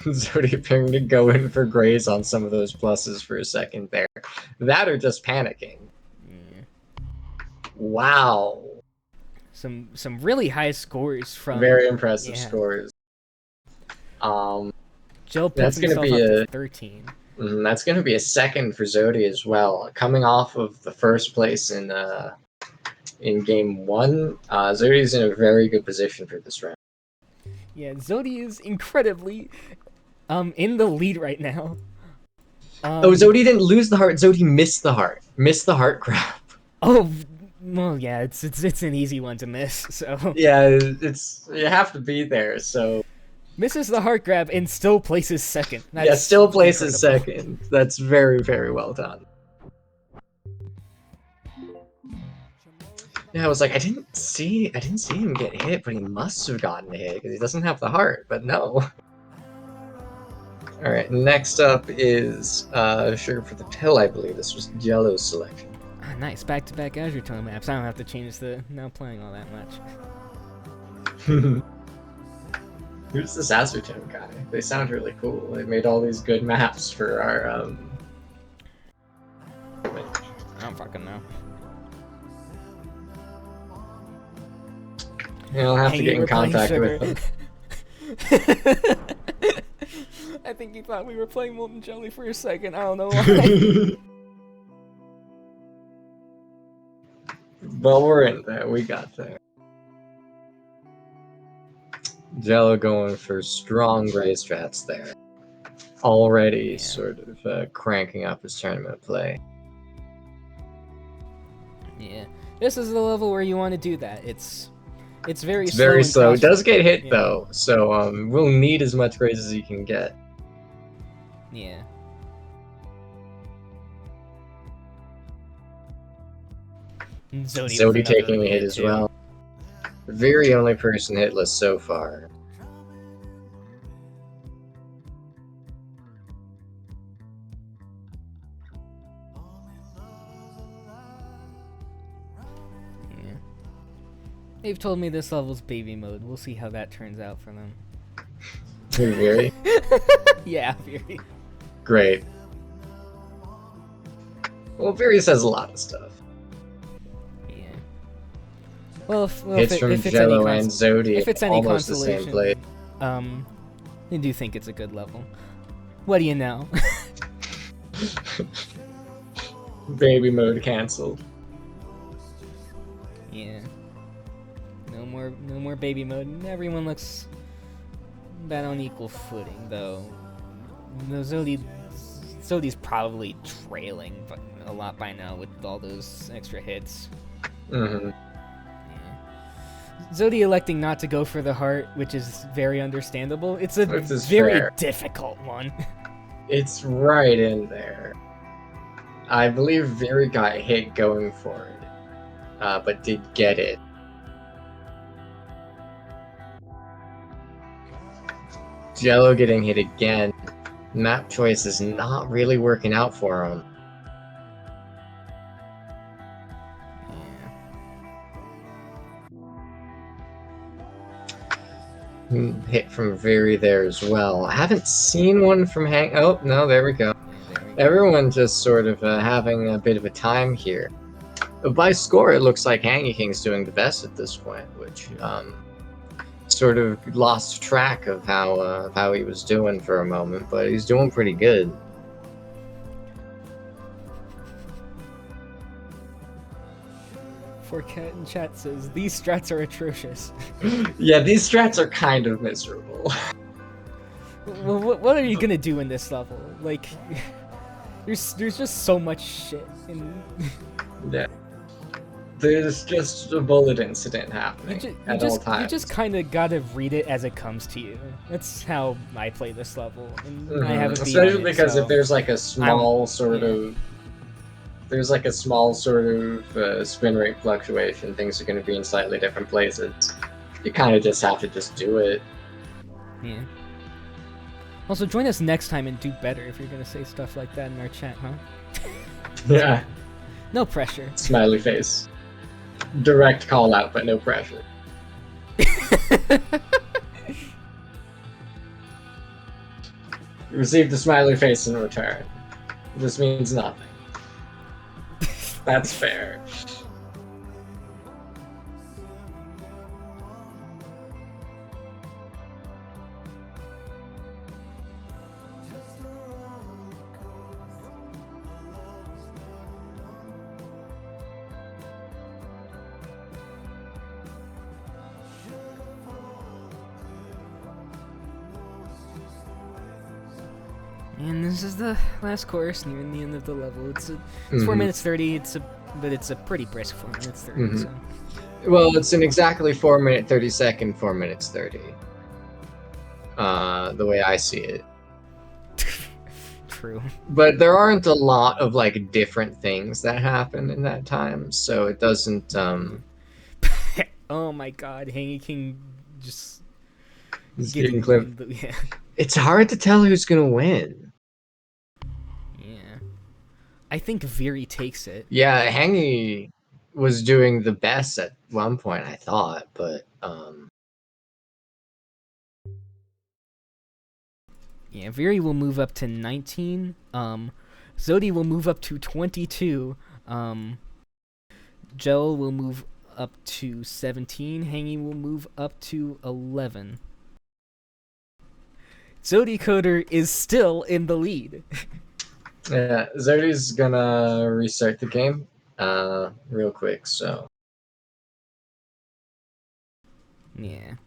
Speaker 5: Zodi appearing to go in for graze on some of those pluses for a second there. That or just panicking.
Speaker 2: Yeah.
Speaker 5: Wow.
Speaker 2: Some really high scores from.
Speaker 5: Very impressive
Speaker 2: yeah.
Speaker 5: scores.
Speaker 2: Jill puts
Speaker 5: That's gonna
Speaker 2: himself
Speaker 5: be
Speaker 2: up
Speaker 5: a
Speaker 2: to 13.
Speaker 5: that's gonna be a second for Zodi as well. Coming off of the first place in game one, Zodi's in a very good position for this round.
Speaker 2: Yeah, Zodi is incredibly in the lead right now.
Speaker 5: Oh, Zodi didn't lose the heart. Zodi missed the heart. Missed the heart grab.
Speaker 2: Oh, well, yeah, it's an easy one to miss. So
Speaker 5: Yeah, it's you have to be there. So
Speaker 2: misses the heart grab and still places second. That's
Speaker 5: yeah, still places
Speaker 2: incredible.
Speaker 5: second. That's very, very well done. Yeah, I was like, I didn't see him get hit, but he must have gotten hit because he doesn't have the heart. But no. All right, next up is Sugar for the Pill. I believe this was Jello's selection.
Speaker 2: Ah, nice back-to-back Azure Tone maps. I don't have to change the now playing all that much.
Speaker 5: Who's this Azerton guy? They sound really cool. They made all these good maps for our
Speaker 2: I don't fucking know.
Speaker 5: Yeah, I'll have to
Speaker 2: Hanging
Speaker 5: get in
Speaker 2: or playing
Speaker 5: contact
Speaker 2: Sugar.
Speaker 5: with them.
Speaker 2: I think he thought we were playing Molten Jelly for a second. I don't know why.
Speaker 5: But we're in there. We got there. Jello going for strong gray strats there. Already
Speaker 2: Yeah.
Speaker 5: sort of cranking up his tournament play.
Speaker 2: Yeah, this is the level where you want to do that. It's very
Speaker 5: It's
Speaker 2: slow.
Speaker 5: very
Speaker 2: and
Speaker 5: slow. It does get hit
Speaker 2: Yeah.
Speaker 5: though, so we'll need as much grace as you can get.
Speaker 2: Yeah. And
Speaker 5: Zodi taking a hit as well. Very only person hitless so far.
Speaker 2: Yeah. They've told me this level's baby mode. We'll see how that turns out for them.
Speaker 5: Very
Speaker 2: Yeah, very.
Speaker 5: great. Well, Various has a lot of stuff.
Speaker 2: Yeah. Well, if
Speaker 5: Hits from
Speaker 2: it's any
Speaker 5: Jello and Zodi
Speaker 2: if it's any
Speaker 5: almost the same
Speaker 2: consolation,
Speaker 5: play.
Speaker 2: I do think it's a good level. What do you know?
Speaker 5: Baby mode cancelled.
Speaker 2: Yeah. No more baby mode. Everyone looks about on equal footing, though. No, Zodi's probably trailing a lot by now with all those extra hits.
Speaker 5: Mm-hmm.
Speaker 2: Zodi electing not to go for the heart, which is very understandable. It's a
Speaker 5: Which is
Speaker 2: very
Speaker 5: fair.
Speaker 2: difficult one.
Speaker 5: It's right in there. I believe Very got hit going for it, but did get it. Jello getting hit again. Map choice is not really working out for him. Hit from Very there as well. I haven't seen one from Hank. Oh, no, there we go. Everyone just sort of having a bit of a time here. By score, it looks like Hangy King's doing the best at this point, which sort of lost track of how he was doing for a moment, but he's doing pretty good.
Speaker 2: Forcat in chat says these strats are atrocious.
Speaker 5: Yeah, these strats are kind of miserable.
Speaker 2: Well, what are you gonna do in this level? Like, there's just so much shit.
Speaker 5: Yeah. There's just a bullet incident happening at all times.
Speaker 2: You just kind of gotta read it as it comes to you. That's how I play this level, and I have a beat
Speaker 5: Especially
Speaker 2: on it,
Speaker 5: because
Speaker 2: so
Speaker 5: if there's like a small
Speaker 2: yeah.
Speaker 5: sort of spin rate fluctuation, things are going to be in slightly different places. You kind of just have to just do it.
Speaker 2: Yeah. Also, join us next time and do better if you're gonna say stuff like that in our chat, huh?
Speaker 5: Yeah.
Speaker 2: No pressure.
Speaker 5: Smiley face. Direct call out, but no pressure. You received the smiley face in return. This means nothing. That's fair.
Speaker 2: And this is the last course, nearing the end of the level. It's 4 minutes 30. But it's a pretty brisk 4 minutes 30. So.
Speaker 5: Well, it's an exactly 4 minute 30 second 4 minutes 30. The way I see it.
Speaker 2: True.
Speaker 5: But there aren't a lot of like different things that happen in that time, so it doesn't.
Speaker 2: Oh my God, Hangy King just
Speaker 5: Getting clipped.
Speaker 2: Yeah.
Speaker 5: It's hard to tell who's gonna win.
Speaker 2: Yeah. I think Viri takes it.
Speaker 5: Yeah, Hangy was doing the best at one point, I thought, but
Speaker 2: Yeah, Viri will move up to 19. Zodi will move up to 22. Gel will move up to 17. Hangy will move up to 11. Zodi Coder is still in the lead.
Speaker 5: yeah, Zodi's gonna restart the game real quick, so.
Speaker 2: Yeah.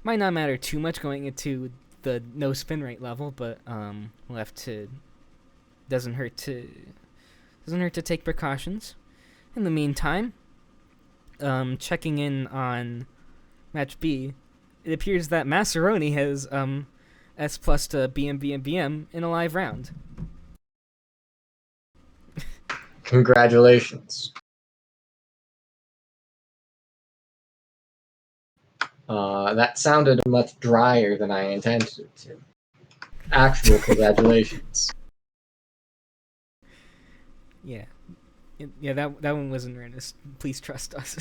Speaker 2: Might not matter too much going into the no spin rate level, but we'll have to doesn't hurt to take precautions. In the meantime, checking in on match B, it appears that Macaroni has S plus to BM in a live round.
Speaker 5: Congratulations. That sounded much drier than I intended it to. Actual congratulations.
Speaker 2: Yeah. Yeah, that one was in earnest. Please trust us.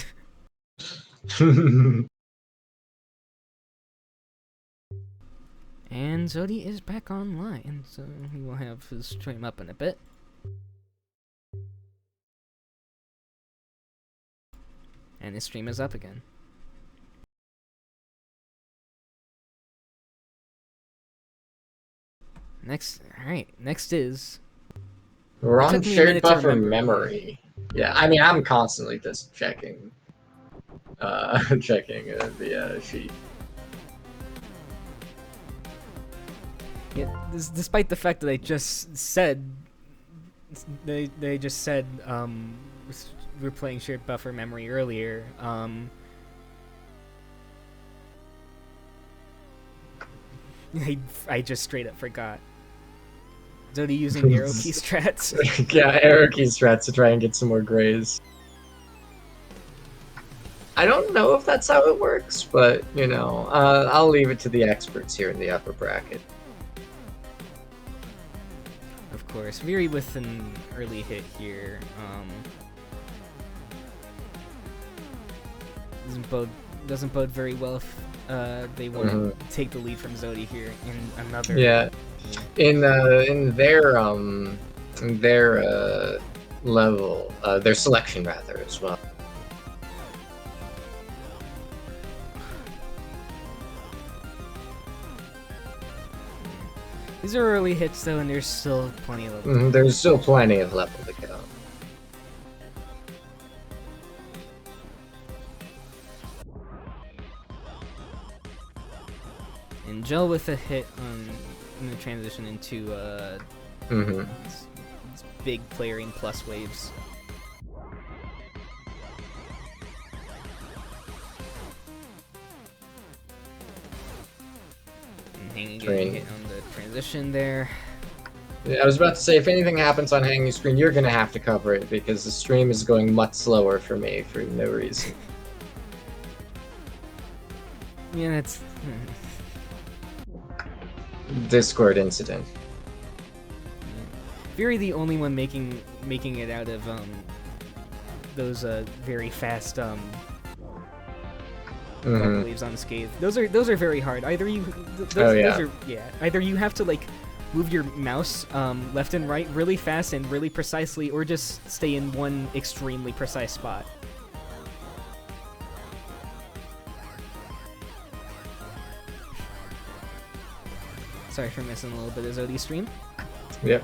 Speaker 2: And Zodi is back online, so we will have his stream up in a bit. And his stream is up again. Next is...
Speaker 5: We're
Speaker 2: It
Speaker 5: on
Speaker 2: took me a
Speaker 5: shared
Speaker 2: minute to
Speaker 5: buffer
Speaker 2: remember.
Speaker 5: memory. Yeah, I mean, I'm constantly just checking. Checking the sheet.
Speaker 2: Yeah, despite the fact that they just said... They just said, we're playing shared buffer memory earlier, I just straight up forgot. Zodi using arrow key strats.
Speaker 5: Yeah, arrow key strats to try and get some more grays. I don't know if that's how it works, but, you know, I'll leave it to the experts here in the upper bracket.
Speaker 2: Of course, Viri with an early hit here. Doesn't bode very well if they want to take the lead from Zodi here in another.
Speaker 5: Yeah, in their level, their selection rather as well.
Speaker 2: These are early hits though, and there's still plenty of level.
Speaker 5: There's still plenty of level to go.
Speaker 2: And Gel with a hit in the transition into these big playering plus waves. Hanging
Speaker 5: Train.
Speaker 2: getting hit on the transition there.
Speaker 5: Yeah, I was about to say, if anything happens on hanging screen, you're gonna have to cover it because the stream is going much slower for me for no reason.
Speaker 2: Yeah, that's...
Speaker 5: Discord incident.
Speaker 2: Fury the only one making it out of those very fast bubble leaves unscathed. Those are very hard. Either you either you have to like move your mouse left and right really fast and really precisely, or just stay in one extremely precise spot. Sorry for missing a little bit of Zodi's stream.
Speaker 5: Yep.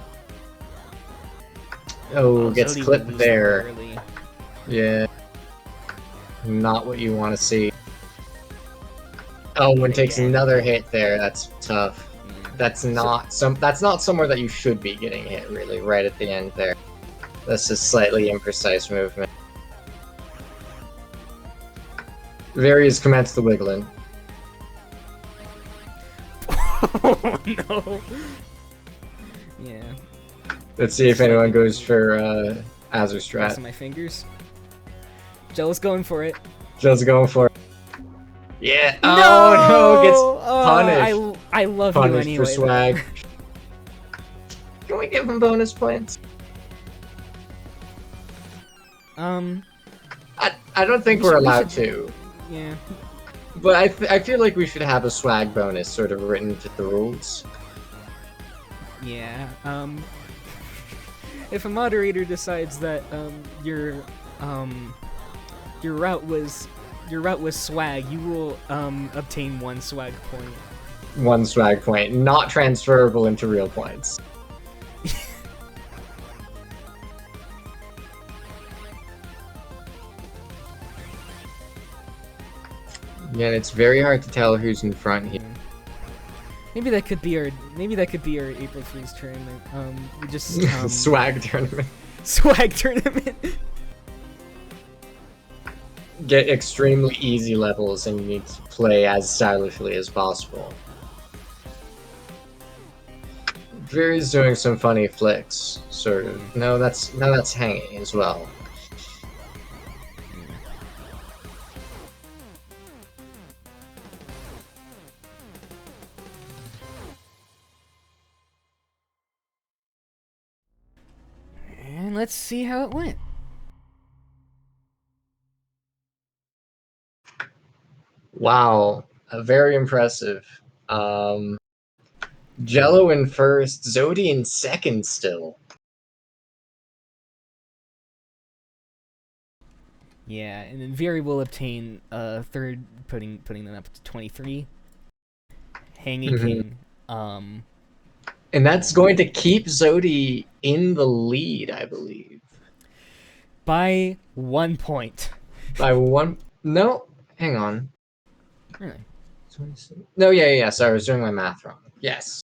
Speaker 5: Oh, gets
Speaker 2: Zodi
Speaker 5: clipped
Speaker 2: will lose
Speaker 5: there.
Speaker 2: early.
Speaker 5: Yeah. Not what you want to see. Oh, and takes another hit there. That's tough. That's not somewhere that you should be getting hit, really, right at the end there. That's a slightly imprecise movement. Various commence the wiggling.
Speaker 2: Oh no. Yeah.
Speaker 5: Let's see if anyone goes for Azure
Speaker 2: Crossing
Speaker 5: Strat.
Speaker 2: my fingers. Jealous going for it.
Speaker 5: Just going for it. Yeah. Oh no, gets punished.
Speaker 2: I love
Speaker 5: Punished
Speaker 2: you anyway.
Speaker 5: for swag. Can we give him bonus points? I don't think we're allowed to,
Speaker 2: Yeah.
Speaker 5: but I feel like we should have a swag bonus sort of written into the rules.
Speaker 2: Yeah. If a moderator decides that your route was swag, you will obtain 1 swag point.
Speaker 5: 1 swag point, not transferable into real points. Yeah, it's very hard to tell who's in front here.
Speaker 2: Maybe that could be our April Freeze tournament. We just
Speaker 5: Swag tournament.
Speaker 2: swag tournament.
Speaker 5: Get extremely easy levels and you need to play as stylishly as possible. Veery's doing some funny flicks, sort of. No, that's hanging as well.
Speaker 2: And let's see how it went.
Speaker 5: Wow, very impressive. Jello in first, Zodi in second still.
Speaker 2: Yeah, and then Veery will obtain third, putting them up to 23. Hanging King.
Speaker 5: And that's going to keep Zodi in the lead, I believe.
Speaker 2: By 1 point.
Speaker 5: By 1... No, hang on.
Speaker 2: Really?
Speaker 5: No, yeah, sorry, I was doing my math wrong. Yes.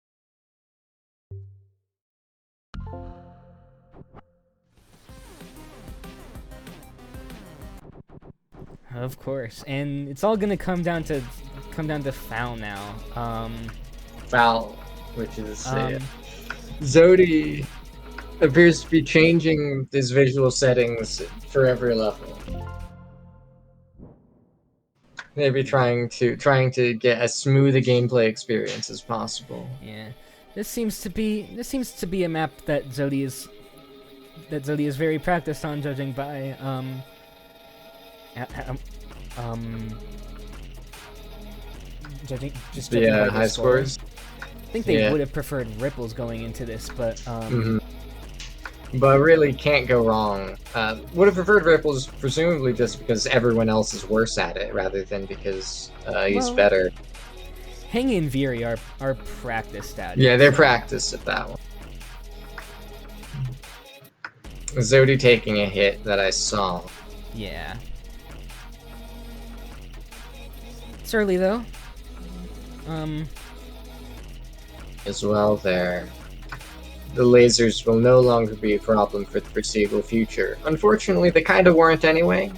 Speaker 2: Of course, and it's all gonna come down to foul now.
Speaker 5: Foul, which is Zodi appears to be changing his visual settings for every level. Maybe trying to get as smooth a gameplay experience as possible.
Speaker 2: Yeah, this seems to be a map that Zodi is very practiced on, judging by judging
Speaker 5: The
Speaker 2: by
Speaker 5: high scores.
Speaker 2: I think they would have preferred ripples going into this, but
Speaker 5: But really can't go wrong. Would have preferred ripples, presumably just because everyone else is worse at it, rather than because he's better.
Speaker 2: Hangy and Veery are practiced at it.
Speaker 5: Yeah, they're practiced at that one. Zodi taking a hit that I saw.
Speaker 2: Yeah. It's early though.
Speaker 5: As well there. The lasers will no longer be a problem for the foreseeable future. Unfortunately, they kind of weren't anyway.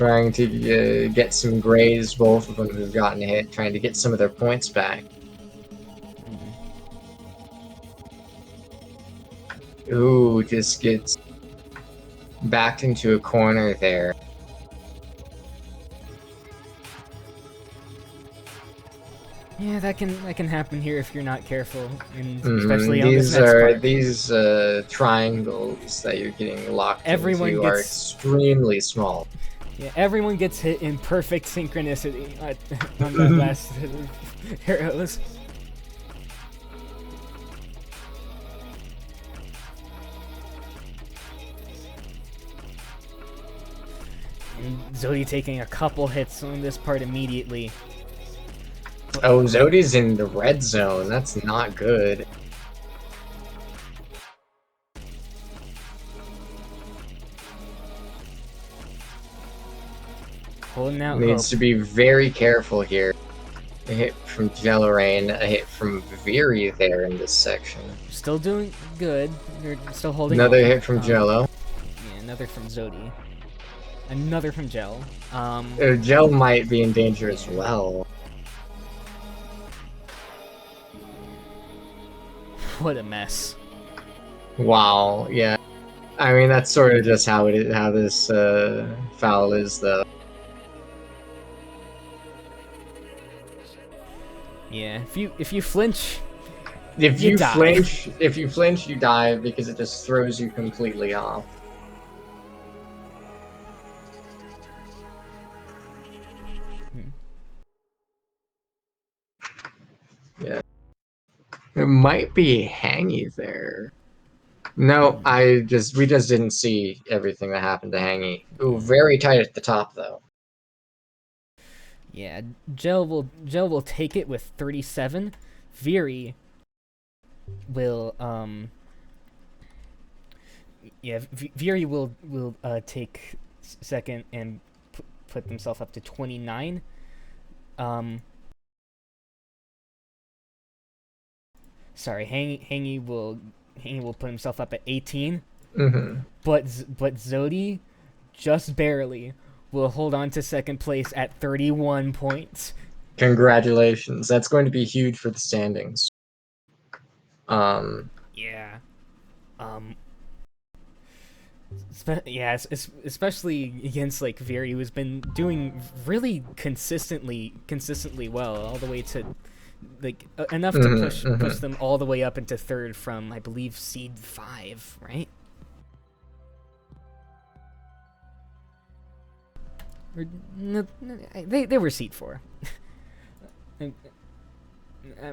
Speaker 5: trying to get some grays, both of them who've gotten hit, trying to get some of their points back. Ooh, just gets backed into a corner there.
Speaker 2: Yeah, that can happen here if you're not careful, and especially on this
Speaker 5: These
Speaker 2: next
Speaker 5: are
Speaker 2: part.
Speaker 5: these triangles that you're getting locked
Speaker 2: Everyone
Speaker 5: into are
Speaker 2: gets-
Speaker 5: extremely small.
Speaker 2: Yeah, everyone gets hit in perfect synchronicity on that last arrows. And Zodi taking a couple hits on this part immediately.
Speaker 5: Oh, Zodi's in the red zone. That's not good.
Speaker 2: Holding out
Speaker 5: Needs
Speaker 2: hope.
Speaker 5: to be very careful here. A hit from Jellorain, a hit from Veery there in this section.
Speaker 2: Still doing good. They're still holding
Speaker 5: Another
Speaker 2: on.
Speaker 5: hit from Jello.
Speaker 2: Yeah, another from Zodi. Another from Gel.
Speaker 5: Gel might be in danger as well.
Speaker 2: What a mess.
Speaker 5: Wow, yeah. I mean, that's sort of just how how this foul is, though.
Speaker 2: Yeah, if you flinch,
Speaker 5: If
Speaker 2: you
Speaker 5: you
Speaker 2: die.
Speaker 5: flinch, you die because it just throws you completely off. Yeah. It might be Hangy there. No, we just didn't see everything that happened to Hangy. Ooh, very tight at the top though.
Speaker 2: Yeah, Gel will take it with 37. Veery will Veery will take second and put himself up to 29. Sorry, Hangy will put himself up at 18. But Zodi, just barely, will hold on to second place at 31 points.
Speaker 5: Congratulations. That's going to be huge for the standings.
Speaker 2: Yeah. Especially against like Veery, who's been doing really consistently well, all the way to like enough to push them all the way up into third from, I believe, seed 5, right? Or, no, they were seed 4.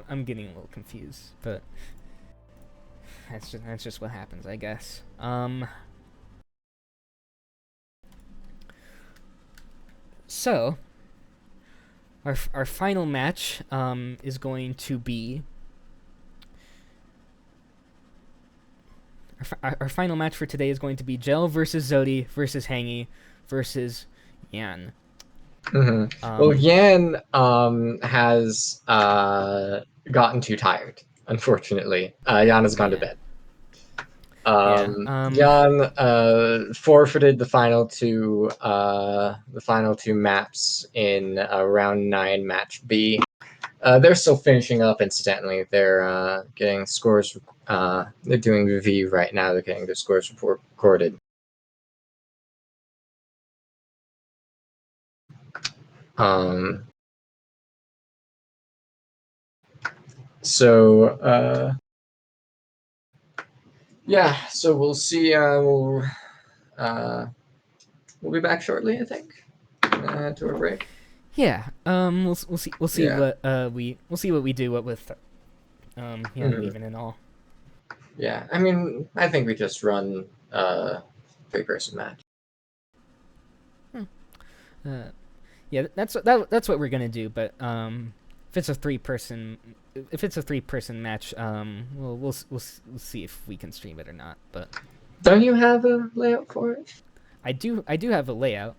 Speaker 2: I'm getting a little confused, but that's just what happens, I guess. So our final match is going to be our final match for today is going to be Gel versus Zodi versus Hangy versus Yan.
Speaker 5: Well, Yan has gotten too tired, unfortunately. Yan has gone to bed. Yan forfeited the final two maps in round 9 match B. They're still finishing up, incidentally. They're getting scores. They're doing review right now. They're getting their scores recorded. So yeah, so we'll see. We'll be back shortly, I think, to a break.
Speaker 2: Yeah. We'll see
Speaker 5: Yeah.
Speaker 2: what we'll see what we do with leaving and all.
Speaker 5: Yeah, I mean, I think we just run 3-person match.
Speaker 2: Yeah, that's what we're gonna do. But if it's a 3-person match, we'll see if we can stream it or not. But
Speaker 5: Don't you have a layout for it?
Speaker 2: I do have a layout.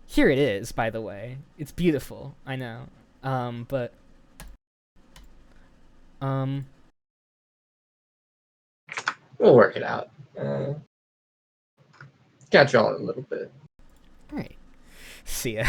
Speaker 2: Here it is, by the way. It's beautiful. I know. But
Speaker 5: we'll work it out. Catch y'all in a little bit.
Speaker 2: All right. See ya.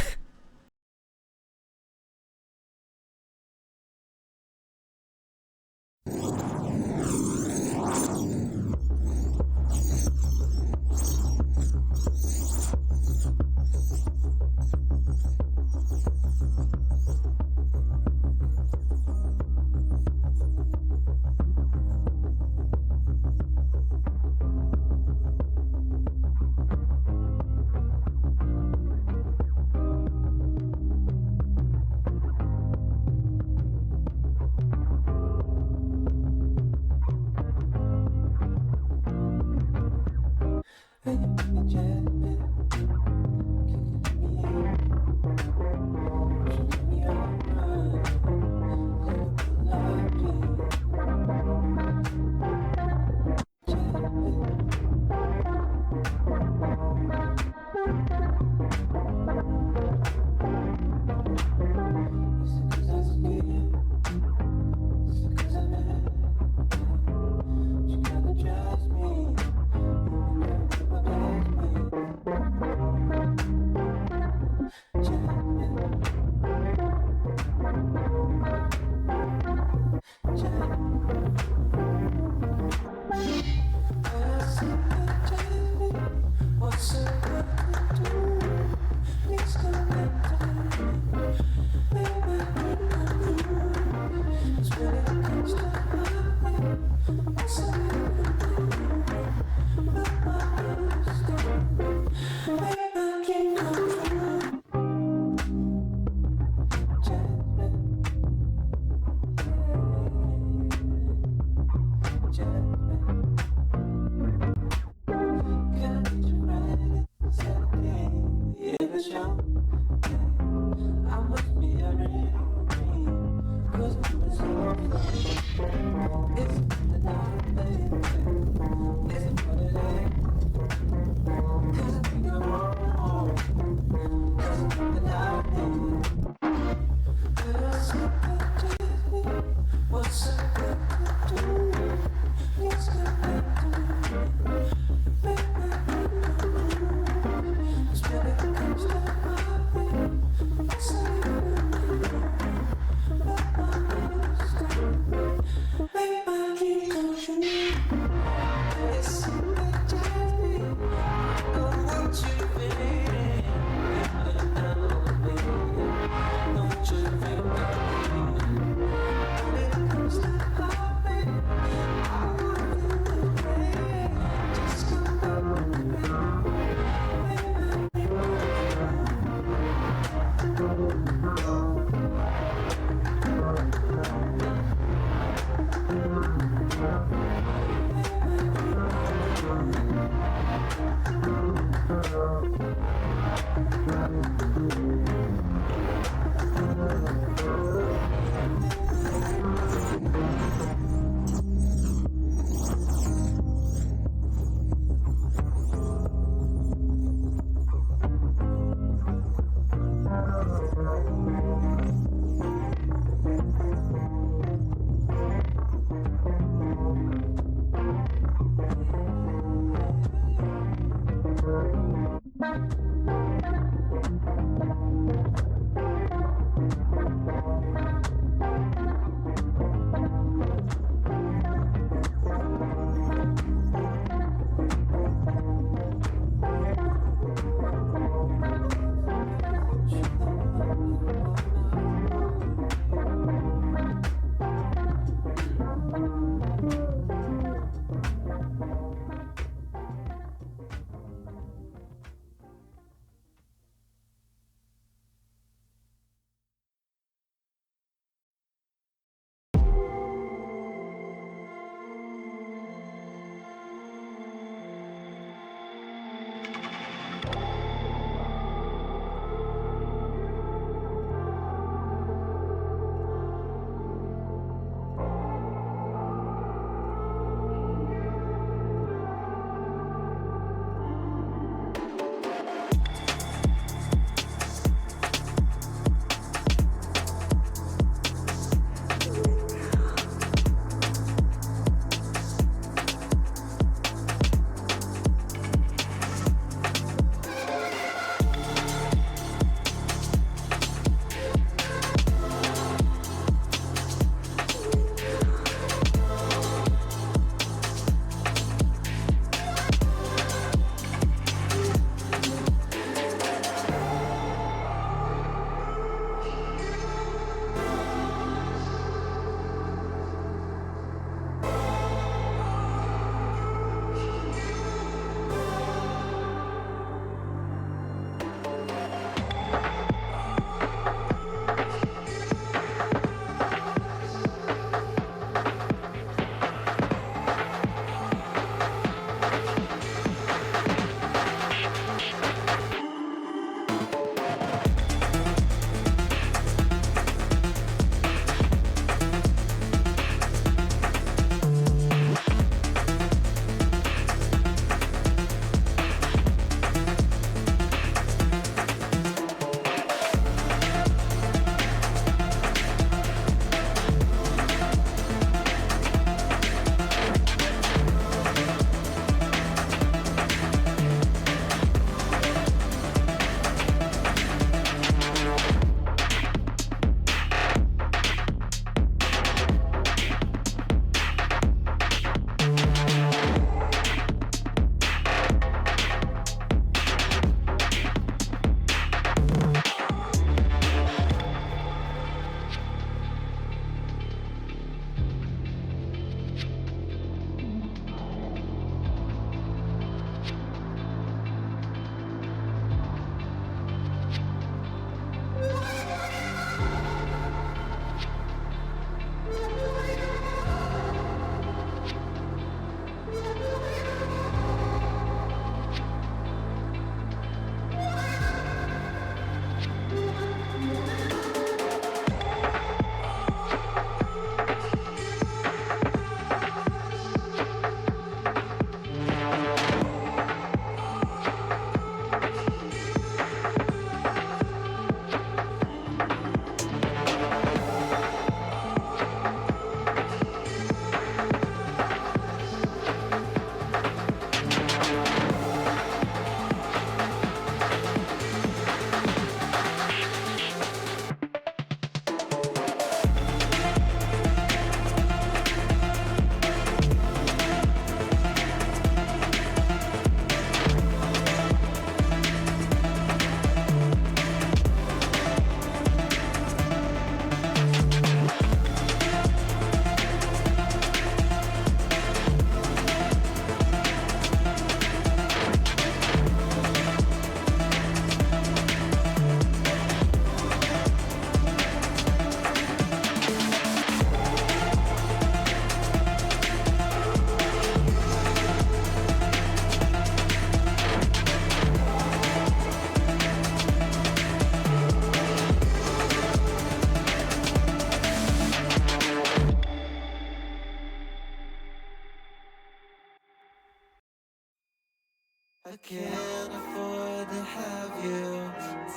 Speaker 1: I can't afford to have you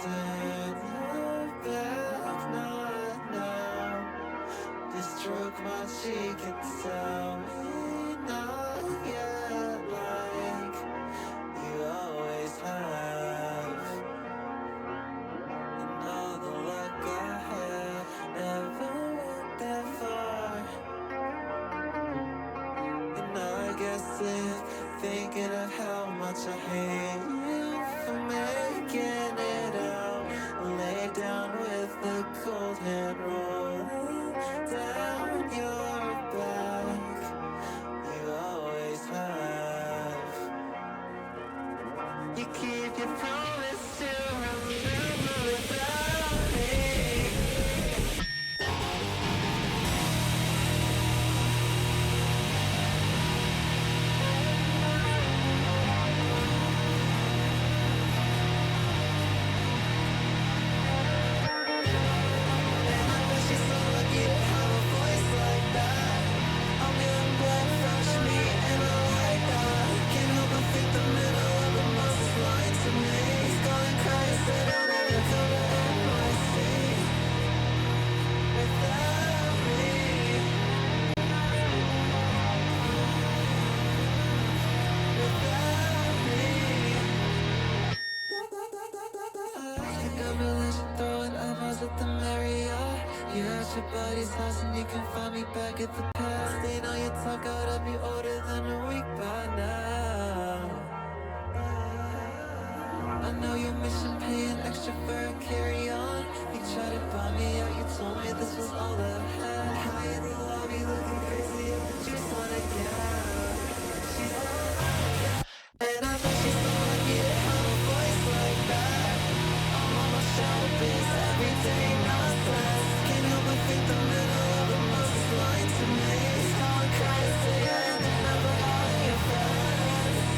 Speaker 1: turn your back, not now. Just stroke my cheek and tell me not yet, like you always have. And all the luck I had never went that far. And I get sick thinking of how much I hate you for making it out. Lay down with the cold hand rolling down your back. You always have. You keep your promise to remember without me. She's so lucky to have a voice like that. I'm young, black, fresh meat, and I like that. Can't help but think the middle of the month is lying to me. He's going crazy, don't ever come to NYC without me. Without me. I think I'm religion, throwing eyeballs at the Marriott. You're at your buddy's house and you can find me back at the past. They know you talk out, I'll be older than a week by now. I know you're mission paying extra for a carry-on. You tried to buy me out, you told me this was all that I had. High in the lobby looking crazy at the juice on a gap. She's so lucky, and I bet she's so lucky to have a voice like that. I'm on my showbiz, everyday nonsense. Can't help but think the middle of the month is lying to me. It's going crazy, and they're never all your friends.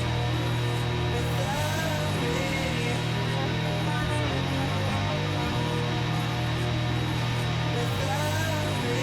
Speaker 1: Without me. Without me.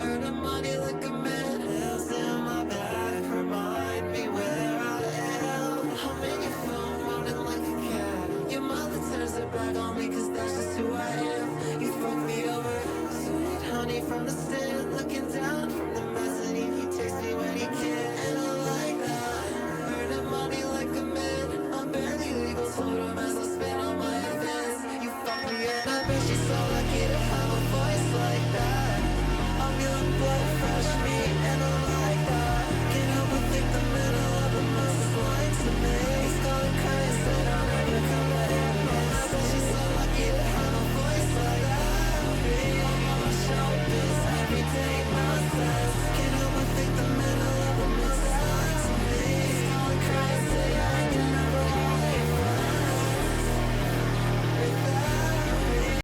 Speaker 1: Earning money like a man, hands in my back. Remind me where I am. I'm in your phone, running like a cat. Your mother turns her back on me, cause that's just who I am. You fuck me over, sweet honey from the stand. Looking down from the mezzanine, he takes me when he can. And I like that. Earning money like a man. I'm barely legal, told him as I spit on my advance. You fuck me and I bet she's so lucky to have a voice like that. I'm young, blood, fresh meat, and I like that. Can't help but think the middle of the month is lying to me. He's going crazy, I'll never come to NYC. She's so lucky to have a voice like that. I'm on my showbiz, everyday nonsense. Can't help but think the middle of the month is lying to me. He's going crazy, I can never hold your friends. Without me.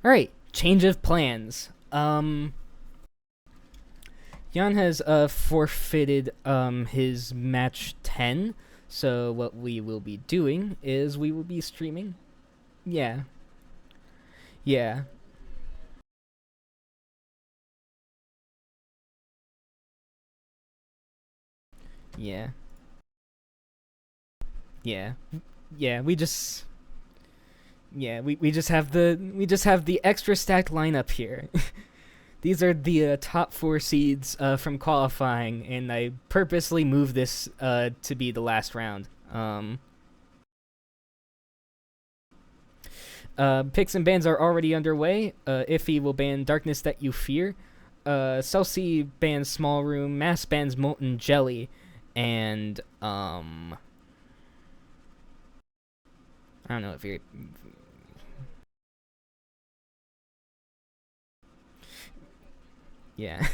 Speaker 2: Alright, change of plans. Jan has forfeited his match 10, so what we will be doing is we will be streaming. Yeah. Yeah. Yeah. Yeah. yeah, we just have the extra stacked lineup here. These are the top 4 seeds from qualifying, and I purposely moved this to be the last round. Picks and bans are already underway. Iffy will ban Darkness That You Fear. Celsi bans Small Room. Mass bans Molten Jelly. And, I don't know if you're... Yeah.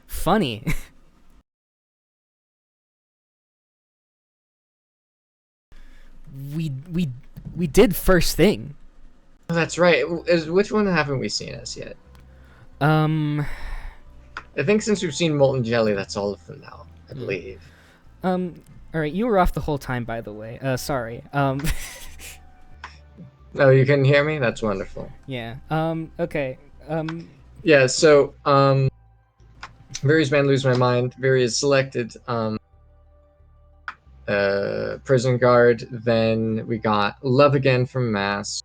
Speaker 2: Funny. we did first thing.
Speaker 5: Oh, that's right. Which one haven't we seen as yet?
Speaker 2: Um,
Speaker 5: I think since we've seen Molten Jelly, that's all of them now, I believe.
Speaker 2: all right, you were off the whole time, by the way. Sorry.
Speaker 5: Oh, you can hear me? That's wonderful.
Speaker 2: Yeah. Okay.
Speaker 5: Yeah, so, Various Man Lose My Mind. Various selected, Prison Guard. Then we got Love Again from Mass.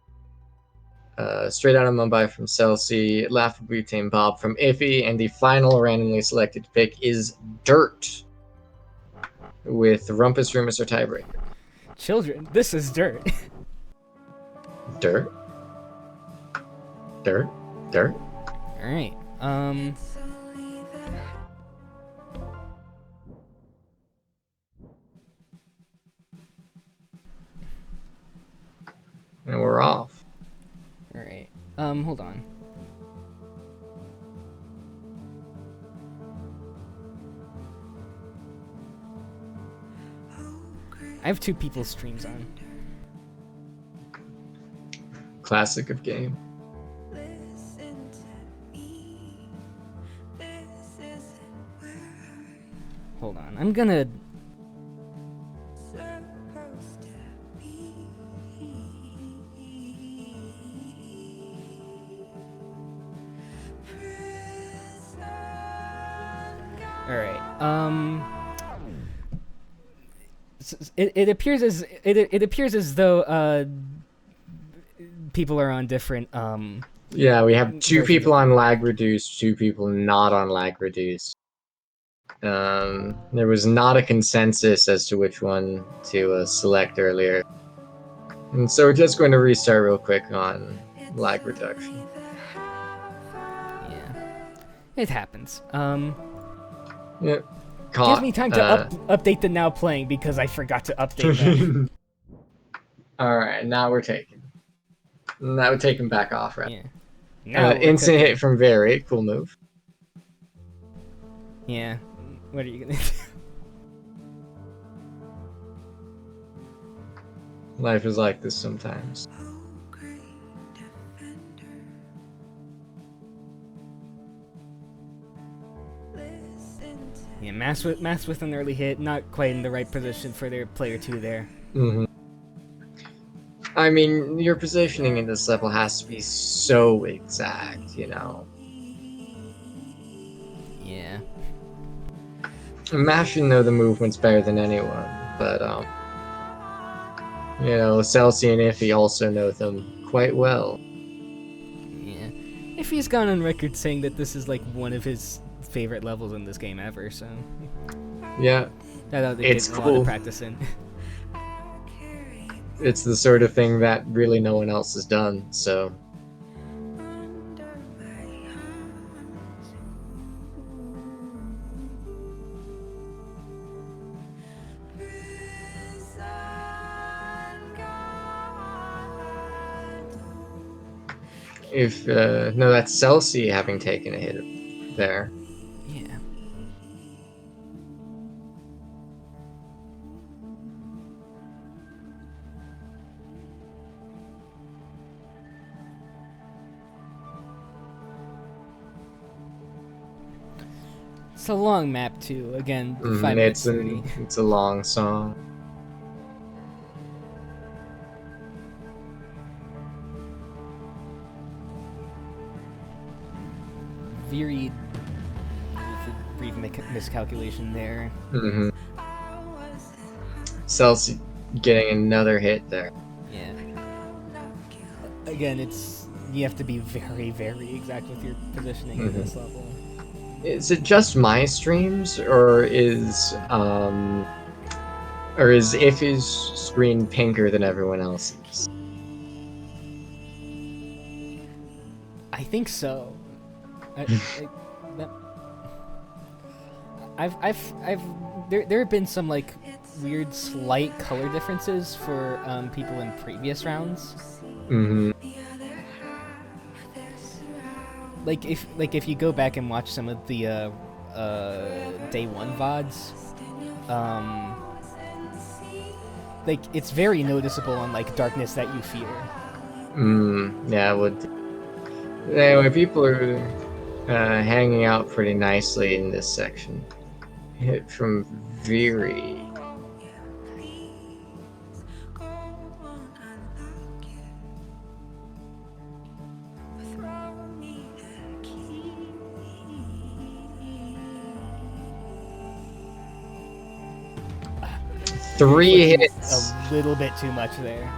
Speaker 5: Straight Out of Mumbai from Celsi. Laughably Tame Bob from Iffy. And the final randomly selected pick is Dirt, with Rumpus, Rumus, or Tiebreaker.
Speaker 2: Children, this is dirt.
Speaker 5: Dirt? Dirt? Dirt?
Speaker 2: All right.
Speaker 5: And we're off.
Speaker 2: All right. Hold on. I have 2 people's streams on.
Speaker 5: Classic of game.
Speaker 1: Listen to me. This isn't where
Speaker 2: Hold on. I'm gonna.
Speaker 1: I'm supposed to be.
Speaker 2: All right. It appears as though people are on different
Speaker 5: Yeah, we have 2
Speaker 2: versions
Speaker 5: people
Speaker 2: of
Speaker 5: on lag reduced, 2 people not on lag reduced. There was not a consensus as to which one to select earlier. And so we're just going to restart real quick on lag reduction.
Speaker 2: Yeah. It happens.
Speaker 5: Yep.
Speaker 2: Gives me time to update the now playing because I forgot to update that.
Speaker 5: Alright, now we're taking. Now we're taking back off, right?
Speaker 2: Yeah. Now we're
Speaker 5: Instant
Speaker 2: cooking.
Speaker 5: hit from Very, cool move.
Speaker 2: Yeah. What are you gonna do?
Speaker 5: Life is like this sometimes.
Speaker 2: Yeah, Mass with an early hit, not quite in the right position for their player 2 there.
Speaker 5: Mm-hmm. I mean, your positioning in this level has to be so exact, you know.
Speaker 2: Yeah.
Speaker 5: Mash should know the movements better than anyone, but you know, Celsi and Iffy also know them quite well.
Speaker 2: Yeah. If he's gone on record saying that this is like one of his favorite levels in this game ever, so
Speaker 5: Yeah,
Speaker 2: I thought they
Speaker 5: it's
Speaker 2: did a lot of
Speaker 5: cool.
Speaker 2: practice in.
Speaker 5: It's the sort of thing that really no one else has done, so. If, no, that's Celsi having taken a hit there.
Speaker 2: Yeah. It's a long map too. Again, 5 minutes 30.
Speaker 5: It's a long song.
Speaker 2: very brief miscalculation there.
Speaker 5: Mm-hmm. Cell's getting another hit there.
Speaker 2: Yeah. Again, you have to be very, very exact with your positioning in this level.
Speaker 5: Is it just my streams, or is Iffy's screen pinker than everyone else's?
Speaker 2: I think so. There have been some like weird slight color differences for people in previous rounds.
Speaker 5: Mm-hmm.
Speaker 2: Like if you go back and watch some of the day one VODs, like it's very noticeable on like Darkness That You Fear.
Speaker 5: Yeah, it would. Anyway, people are hanging out pretty nicely in this section. Hit from Veery. Three hits.
Speaker 2: A little bit too much there.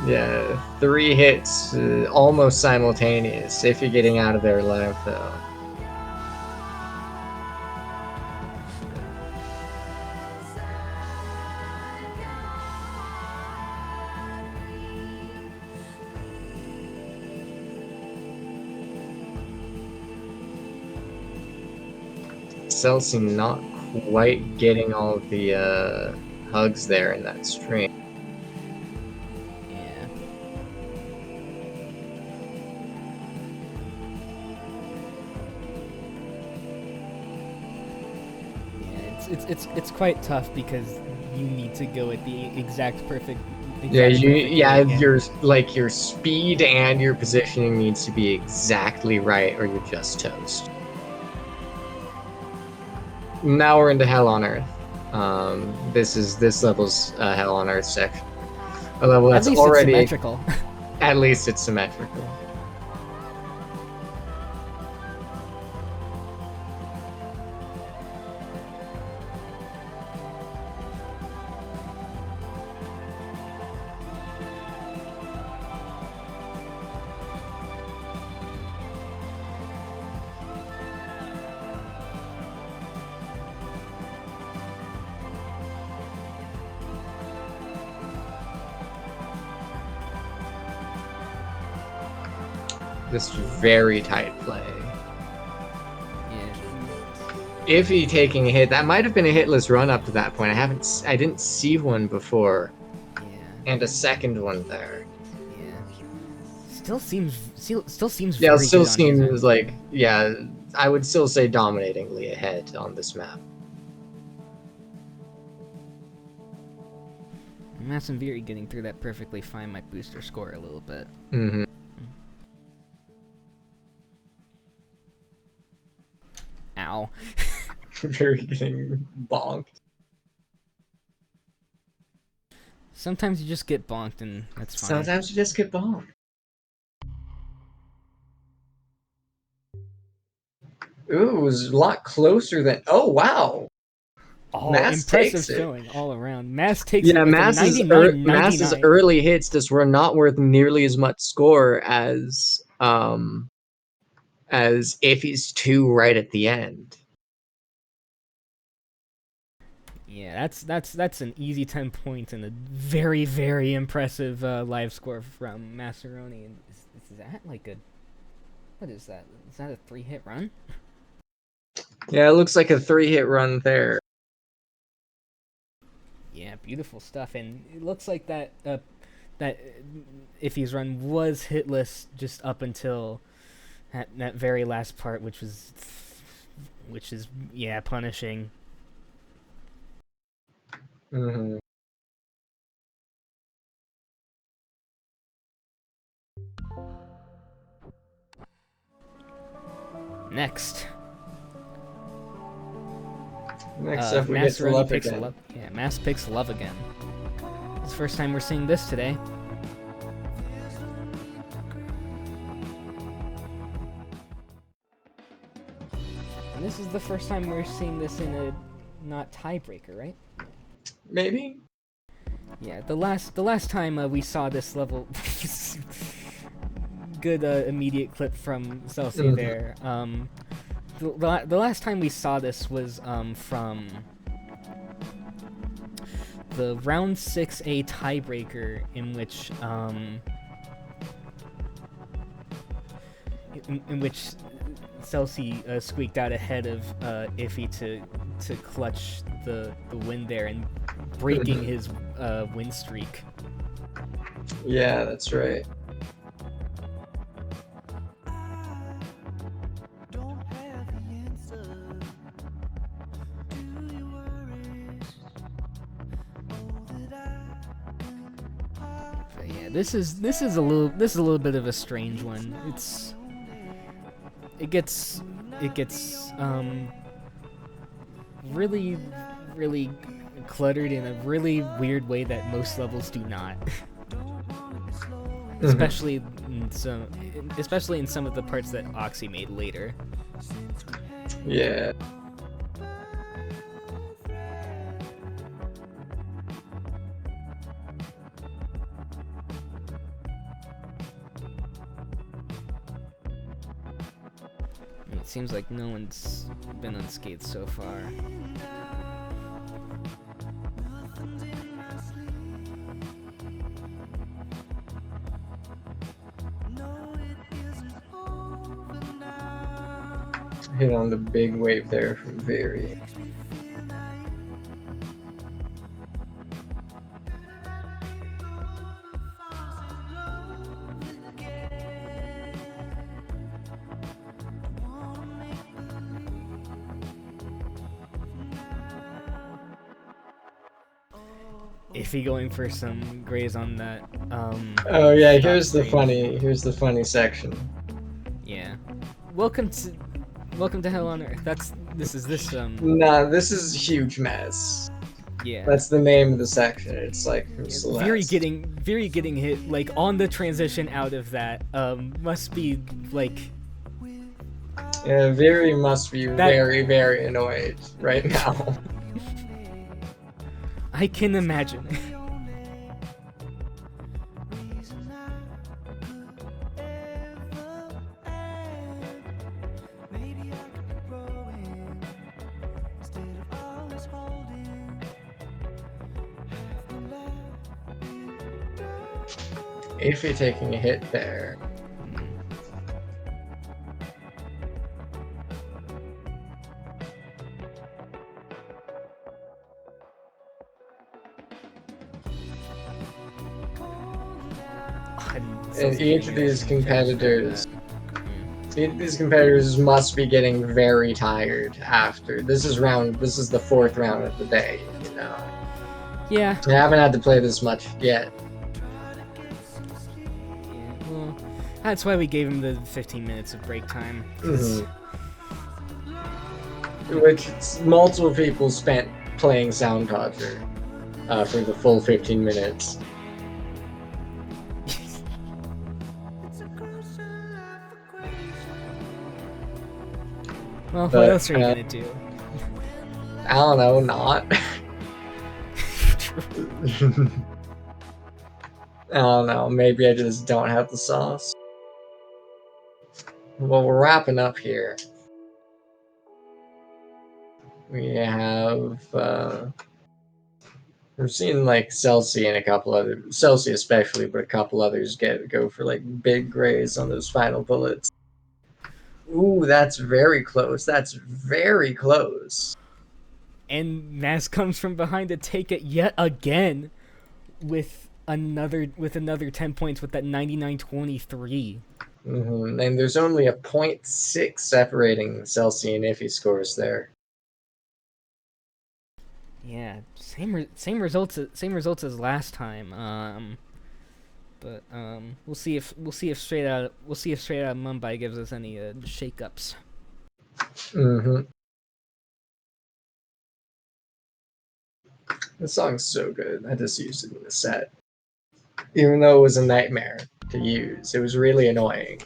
Speaker 5: Yeah, 3 hits, almost simultaneous. If you're getting out of there alive, though. Celsi not quite getting all of the hugs there in that stream.
Speaker 2: Yeah. Yeah, it's quite tough because you need to go at the exact perfect.
Speaker 5: Your speed and your positioning needs to be exactly right, or you're just toast. Now we're into Hell on Earth. This level's Hell on Earth section. A level that's
Speaker 2: at least
Speaker 5: already
Speaker 2: it's symmetrical.
Speaker 5: At least it's symmetrical. This very tight play.
Speaker 2: Yeah.
Speaker 5: Iffy taking a hit. That might have been a hitless run up to that point. I didn't see one before.
Speaker 2: Yeah.
Speaker 5: And a second one there.
Speaker 2: Yeah. Still seems.
Speaker 5: Yeah,
Speaker 2: Very
Speaker 5: it still
Speaker 2: good on his end.
Speaker 5: seems like, yeah, I would still say dominatingly ahead on this map.
Speaker 2: Mass and Veery getting through that perfectly fine might boost her score a little bit.
Speaker 5: Mm-hmm.
Speaker 2: Ow.
Speaker 5: Very getting bonked.
Speaker 2: Sometimes you just get bonked and that's fine.
Speaker 5: Sometimes you just get bonked. Ooh, it was a lot closer than. Oh wow!
Speaker 2: Oh,
Speaker 5: Mass
Speaker 2: impressive
Speaker 5: takes it.
Speaker 2: showing all around. Mass takes it with
Speaker 5: Mass's
Speaker 2: a 99,
Speaker 5: Mass's
Speaker 2: 99.
Speaker 5: early hits just were not worth nearly as much score as Iffy's 2 right at the end.
Speaker 2: Yeah, that's an easy 10 points and a very, very impressive live score from Macaroni. Is that like a... What is that? Is that a 3-hit run?
Speaker 5: Yeah, it looks like a 3-hit run there.
Speaker 2: Yeah, beautiful stuff. And it looks like that Iffy's run was hitless just up until that very last part, which is, yeah, punishing.
Speaker 5: Mm-hmm.
Speaker 2: Next
Speaker 5: up, we get to Love
Speaker 2: picks
Speaker 5: again.
Speaker 2: Mass picks Love Again. It's the first time we're seeing this today. And this is the first time we're seeing this in a not tiebreaker, right?
Speaker 5: Maybe?
Speaker 2: Yeah, the last time we saw this level, good immediate clip from Celsi there. The last time we saw this was from the round 6A tiebreaker, in which Celsi squeaked out ahead of Iffy to clutch the win there and breaking his win streak.
Speaker 5: Yeah, that's right.
Speaker 2: But yeah, this is a little bit of a strange one. It gets really cluttered in a really weird way that most levels do not. especially in some of the parts that Oxy made later.
Speaker 5: Yeah.
Speaker 2: It seems like no one's been unscathed so far.
Speaker 5: Hit on the big wave there from Very.
Speaker 2: Iffy going for some graze on that.
Speaker 5: Oh yeah,
Speaker 2: top
Speaker 5: here's the
Speaker 2: frame.
Speaker 5: funny section.
Speaker 2: Yeah. Welcome to Hell on Earth. This is.
Speaker 5: Nah, this is a huge mess.
Speaker 2: Yeah.
Speaker 5: That's the name of the section. It's like from Celeste.
Speaker 2: Very getting hit like on the transition out of that. Must be like.
Speaker 5: Yeah, Very must be very annoyed right now.
Speaker 2: I can imagine.
Speaker 5: Iffy taking a hit there. And each of these competitors must be getting very tired after. This is the fourth round of the day, you know.
Speaker 2: Yeah.
Speaker 5: I haven't had to play this much yet.
Speaker 2: Well, that's why we gave him the 15 minutes of break time.
Speaker 5: Which multiple people spent playing Soundodger for the full 15 minutes.
Speaker 2: Well,
Speaker 5: But,
Speaker 2: what else are you gonna do?
Speaker 5: I don't know, not. I don't know, maybe I just don't have the sauce. Well, we're wrapping up here. We have, we're seeing like Celsi and a couple other, Celsi especially, but a couple others go for like big grays on those final bullets. Ooh, that's very close. That's very close.
Speaker 2: And Nas comes from behind to take it yet again with another 10 points with that 99-23.
Speaker 5: And there's only a 0.6 separating Celsi and Iffy scores there.
Speaker 2: Yeah, same results as last time. But we'll see if straight out Mumbai gives us any shakeups.
Speaker 5: This song's so good. I just used it in the set. Even though it was a nightmare to use, it was really annoying.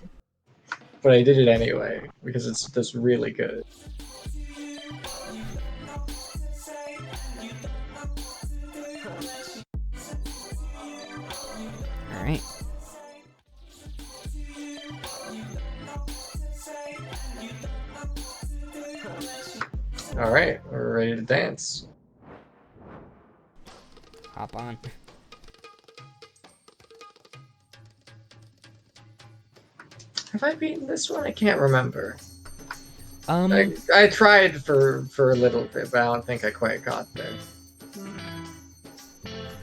Speaker 5: But I did it anyway because it's just really good.
Speaker 2: right.
Speaker 5: All right, we're ready to dance.
Speaker 2: Hop on.
Speaker 5: Have I beaten this one? I can't remember.
Speaker 2: Um,
Speaker 5: I tried for a little bit, but I don't think I quite got there.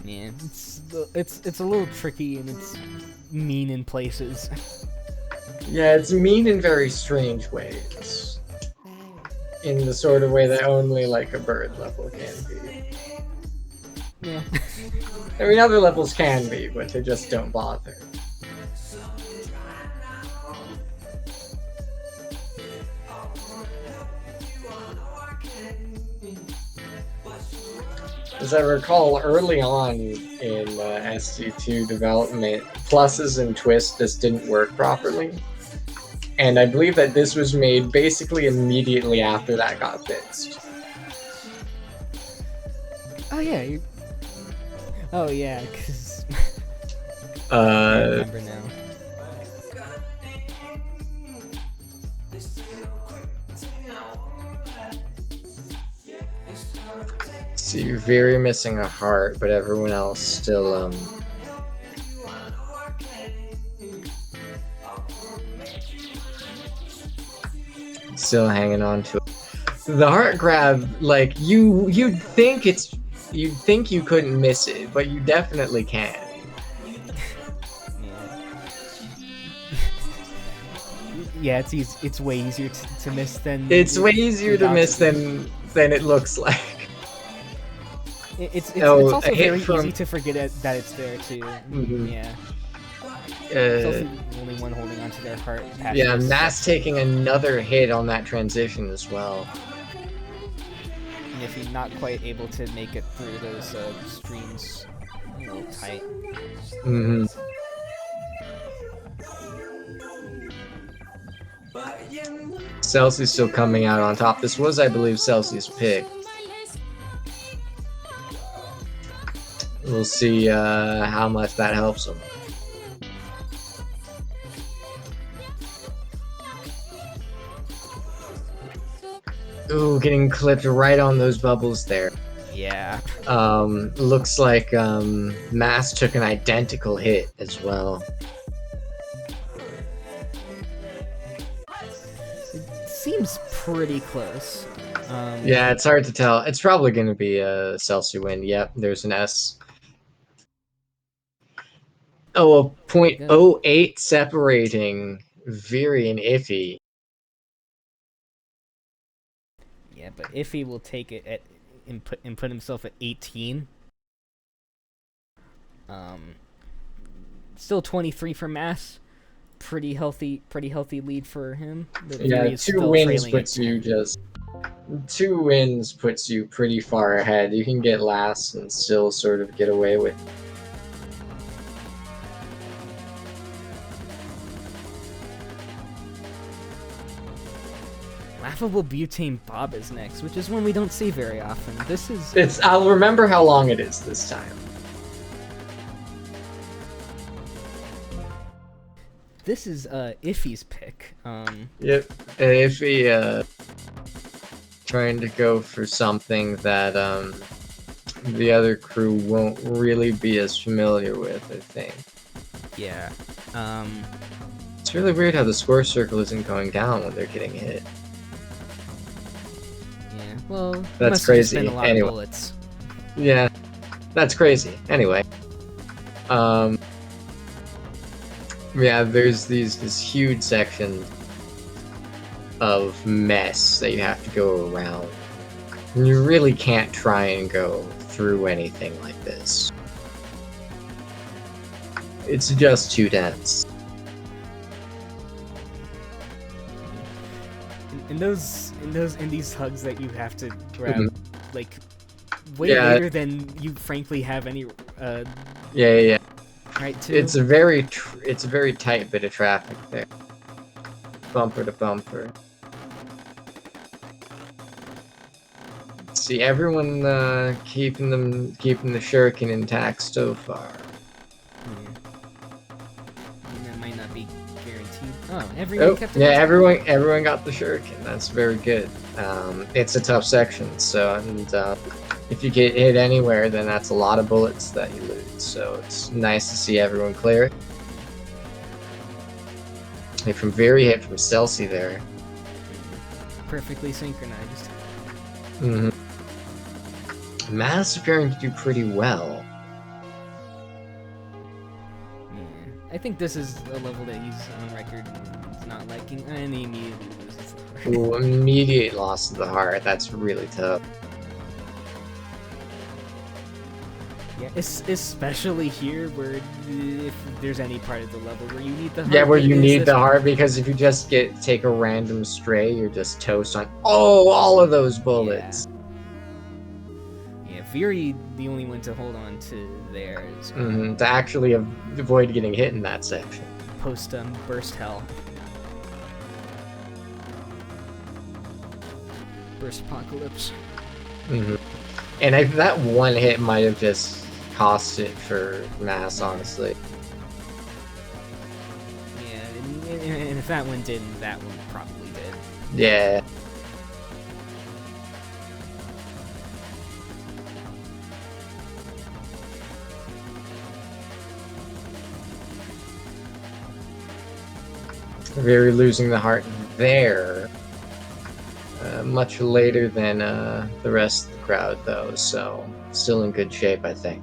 Speaker 2: yeah, it's a little tricky and it's mean in places.
Speaker 5: Yeah, it's mean in very strange ways. In the sort of way that only like a bird level can be.
Speaker 2: Yeah.
Speaker 5: I mean, other levels can be, but they just don't bother. As I recall, early on in SC2 development, pluses and twists just didn't work properly. And I believe that this was made basically immediately after that got fixed.
Speaker 2: Oh yeah. Oh yeah, because I
Speaker 5: Uh,
Speaker 2: remember now.
Speaker 5: so you're very missing a heart, but everyone else still still hanging on to it. The heart grab, like you'd think you couldn't miss it, but you definitely can.
Speaker 2: Yeah, it's way easier to miss than.
Speaker 5: It's way easier to
Speaker 2: without
Speaker 5: miss
Speaker 2: it.
Speaker 5: than it looks like.
Speaker 2: It's
Speaker 5: Oh,
Speaker 2: also
Speaker 5: a hit
Speaker 2: very
Speaker 5: from-
Speaker 2: easy to forget that it's there too.
Speaker 5: Mhm.
Speaker 2: Yeah. It's also
Speaker 5: Uh,
Speaker 2: the only one holding onto their heart. past
Speaker 5: yeah,
Speaker 2: this
Speaker 5: Mass
Speaker 2: section.
Speaker 5: taking another hit on that transition as well.
Speaker 2: And if you're not quite able to make it through those streams, a little tight.
Speaker 5: Mm-hmm. Celsius still coming out on top. This was, I believe, Celsius' pick. We'll see how much that helps him. Ooh, getting clipped right on those bubbles there.
Speaker 2: Yeah.
Speaker 5: Looks like Mass took an identical hit as well.
Speaker 2: It seems pretty close.
Speaker 5: Yeah, it's hard to tell. It's probably going to be a Celsius win. Yep, there's an S. Oh, a .08 separating Veer and Iffy.
Speaker 2: Yeah, but Iffy will take it at and put himself at 18. Still 23 for Mass. Pretty healthy lead for him. The Veer
Speaker 5: Yeah,
Speaker 2: is
Speaker 5: two
Speaker 2: still
Speaker 5: wins
Speaker 2: trailing at
Speaker 5: puts you
Speaker 2: 10.
Speaker 5: just... 2 wins puts you pretty far ahead. You can get last and still sort of get away with.
Speaker 2: Laughable Butane Bob is next, which is one we don't see very often. This is
Speaker 5: I'll remember how long it is this time.
Speaker 2: Iffy's pick.
Speaker 5: Yep. Iffy trying to go for something that the other crew won't really be as familiar with, I think.
Speaker 2: Yeah.
Speaker 5: It's really weird how the score circle isn't going down when they're getting hit.
Speaker 2: Yeah. Well, it
Speaker 5: That's
Speaker 2: must have just
Speaker 5: crazy.
Speaker 2: been a lot
Speaker 5: Anyway.
Speaker 2: of bullets.
Speaker 5: Yeah, that's crazy. Anyway, yeah, there's this huge section of mess that you have to go around. And you really can't try and go through anything like this. It's just too dense.
Speaker 2: In these hugs that you have to grab,
Speaker 5: Mhm.
Speaker 2: like way
Speaker 5: Yeah.
Speaker 2: later than you frankly have any
Speaker 5: Yeah.
Speaker 2: right to.
Speaker 5: It's a very tight bit of traffic there. Bumper to bumper. See, everyone keeping the shuriken intact so far.
Speaker 2: Oh, everyone
Speaker 5: Oh,
Speaker 2: kept it.
Speaker 5: yeah, everyone got the shuriken. That's very good. It's a tough section, so and if you get hit anywhere, then that's a lot of bullets that you lose. So it's nice to see everyone clear it. Hit from Celsi there.
Speaker 2: Perfectly synchronized.
Speaker 5: Mass appearing to do pretty well.
Speaker 2: Yeah. I think this is a level that he's on record not liking, and he immediately loses the heart.
Speaker 5: Ooh, immediate loss of the heart. That's really tough.
Speaker 2: Yeah, especially here, where if there's any part of the level where you need the heart.
Speaker 5: Yeah, where
Speaker 2: it
Speaker 5: you
Speaker 2: is
Speaker 5: need
Speaker 2: this
Speaker 5: the
Speaker 2: one.
Speaker 5: heart, because if you just take a random stray, you're just toast on all of those bullets.
Speaker 2: Yeah, Fury, the only one to hold on to there is
Speaker 5: To actually avoid getting hit in that section.
Speaker 2: post burst hell. Burst apocalypse.
Speaker 5: And that one hit might have just cost it for Mass, honestly.
Speaker 2: Yeah, and if that one didn't, that one probably did.
Speaker 5: Yeah. Very losing the heart there. Much later than the rest of the crowd, though, so still in good shape, I think.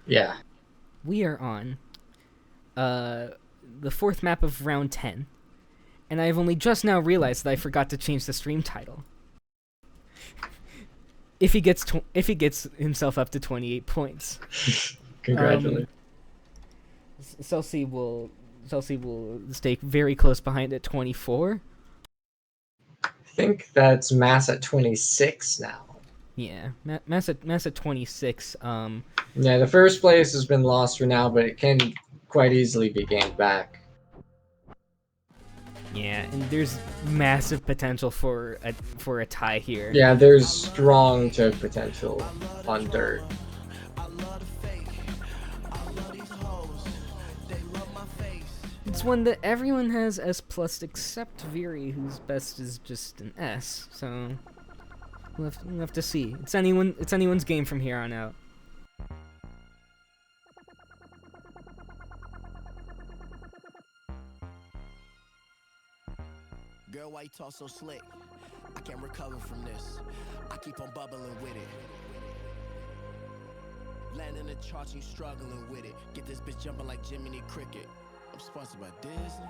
Speaker 5: Yeah.
Speaker 2: We are on the fourth map of round 10, and I've only just now realized that I forgot to change the stream title. If he gets himself up to 28 points,
Speaker 5: Congratulations.
Speaker 2: Celsi will stay very close behind at 24.
Speaker 5: I think that's Mass at 26 now.
Speaker 2: Yeah, Mass at 26.
Speaker 5: Yeah, the first place has been lost for now, but it can quite easily be gained back.
Speaker 2: Yeah, and there's massive potential for a tie here.
Speaker 5: Yeah, there's strong choke potential on dirt.
Speaker 2: It's one that everyone has S+ except Viri, whose best is just an S. So we'll have to see. It's anyone's game from here on out.
Speaker 7: Girl, why you talk so slick? I can't recover from this. I keep on bubbling with it. Landing the charts, you struggling with it. Get this bitch jumping like Jiminy Cricket. I'm sponsored by Disney.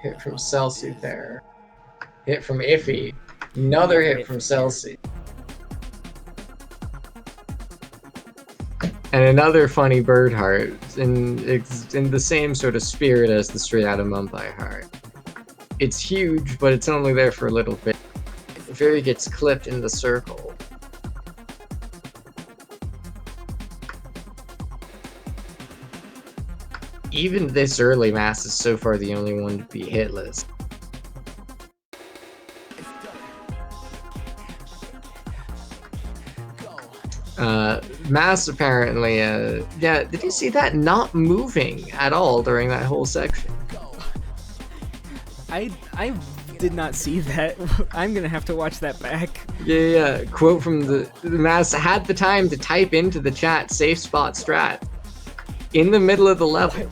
Speaker 5: Hit from Celsi there. Hit from Iffy. Another hit from Celsi. And another funny bird heart in the same sort of spirit as the straight out of Mumbai heart. It's huge, but it's only there for a little bit. Very gets clipped in the circle. Even this early, Mass is so far the only one to be hitless. Mass apparently, yeah, did you see that? Not moving at all during that whole section.
Speaker 2: I did not see that. I'm gonna have to watch that back.
Speaker 5: Yeah. Quote from the Mass had the time to type into the chat safe spot strat in the middle of the level.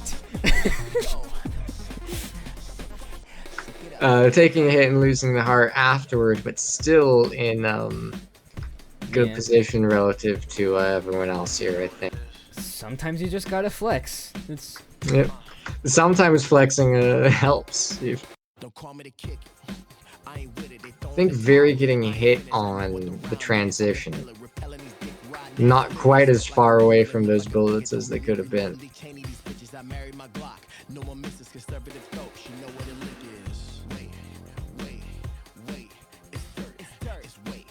Speaker 5: Taking a hit and losing the heart afterward, but still in good position relative to everyone else here, I think.
Speaker 2: Sometimes you just gotta flex. It's
Speaker 5: Yep. Sometimes flexing helps.
Speaker 7: Don't call me to kick. I ain't with it.
Speaker 5: I think Very getting hit on the transition. Not quite as far away from those bullets as they could have been.
Speaker 7: No one misses conservative dope. She know what a lick is. Wait. It's dirt. It's wait.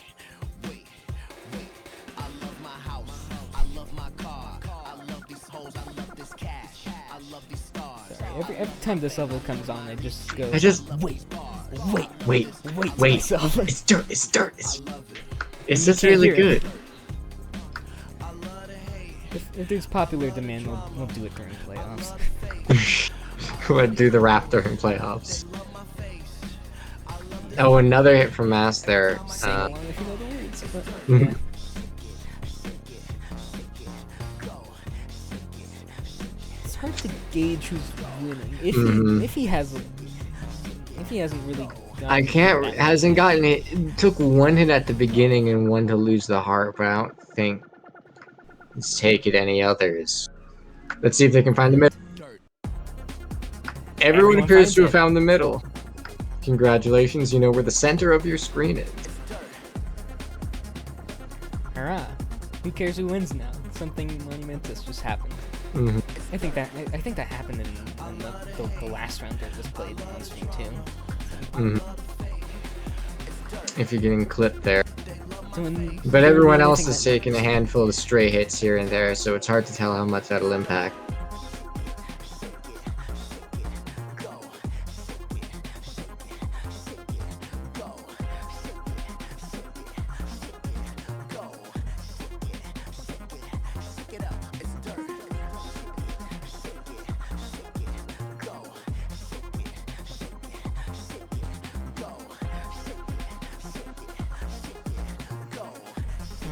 Speaker 7: I love my house. I love my car. I love these hoes. I love this cash. I love these stars.
Speaker 2: every time this level comes on, I just go.
Speaker 5: I just
Speaker 2: wait.
Speaker 5: wait.
Speaker 2: Myself.
Speaker 5: It's dirt. It's
Speaker 2: You
Speaker 5: just
Speaker 2: can't
Speaker 5: really
Speaker 2: hear it.
Speaker 5: good.
Speaker 2: If there's popular demand, we'll do it during playoffs.
Speaker 5: Would do the rap during playoffs. Oh, another hit from Mass there.
Speaker 2: Sing along if you know the words. But,
Speaker 5: Mhm.
Speaker 2: yeah. It's hard to gauge who's winning. If he hasn't really
Speaker 5: Mm-hmm. I can't.
Speaker 2: that
Speaker 5: Hasn't gotten it. It took one hit at the beginning and one to lose the heart, but I don't think he's taken any others. Let's see if they can find the middle. Everyone appears
Speaker 2: finds
Speaker 5: to have
Speaker 2: it.
Speaker 5: found the middle. Congratulations, you know where the center of your screen is.
Speaker 2: Hurrah! Who cares who wins now? Something monumentous just happened.
Speaker 5: Mhm.
Speaker 2: I think that happened in the last round that was played on stream too.
Speaker 5: Mhm. If you're getting clipped there.
Speaker 2: Doing,
Speaker 5: But
Speaker 2: doing
Speaker 5: everyone
Speaker 2: the only
Speaker 5: else
Speaker 2: thing
Speaker 5: has
Speaker 2: that
Speaker 5: taken a handful of stray hits here and there, so it's hard to tell how much that'll impact.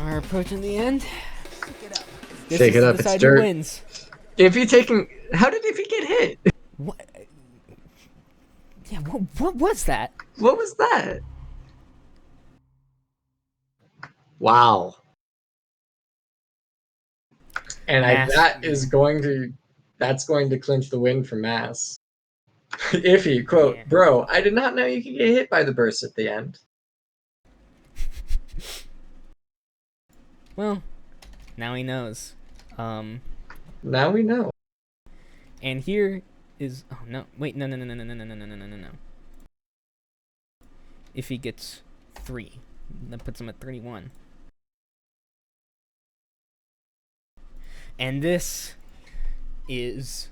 Speaker 2: We're approaching the end. This
Speaker 5: Shake
Speaker 2: is
Speaker 5: it
Speaker 2: to
Speaker 5: up, it's
Speaker 2: decide who
Speaker 5: dirt.
Speaker 2: wins.
Speaker 5: If you taking, how did if he get hit?
Speaker 2: What? Yeah, what was that?
Speaker 5: What was that? Wow. And
Speaker 2: Mass.
Speaker 5: that's going to clinch the win for Mass. Iffy, quote,
Speaker 2: Yeah.
Speaker 5: bro, I did not know you could get hit by the burst at the end.
Speaker 2: Well, now he knows.
Speaker 5: Now we know.
Speaker 2: And here is. Oh no! Wait, no. If he gets 3, that puts him at 31. And this is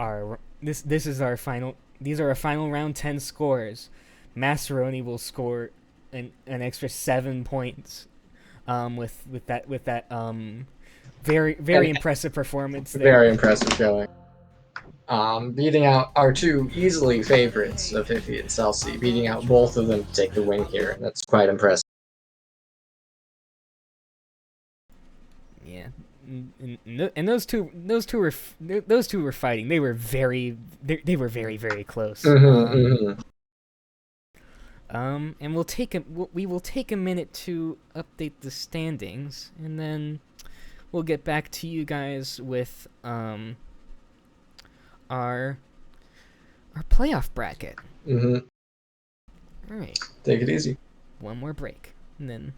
Speaker 2: our this is our final. These are our final round 10 scores. Masseroni will score an extra 7 points. With that very impressive performance there.
Speaker 5: Very impressive showing. Beating out our two easily favorites of Iffy and Celsi, beating out both of them to take the win here, and that's quite impressive.
Speaker 2: Yeah, and those two were fighting. They were very close.
Speaker 5: Mm-hmm.
Speaker 2: And we will take a minute to update the standings, and then we'll get back to you guys with our playoff bracket.
Speaker 5: Mm-hmm.
Speaker 2: All right,
Speaker 5: Take it easy.
Speaker 2: one more break, and then.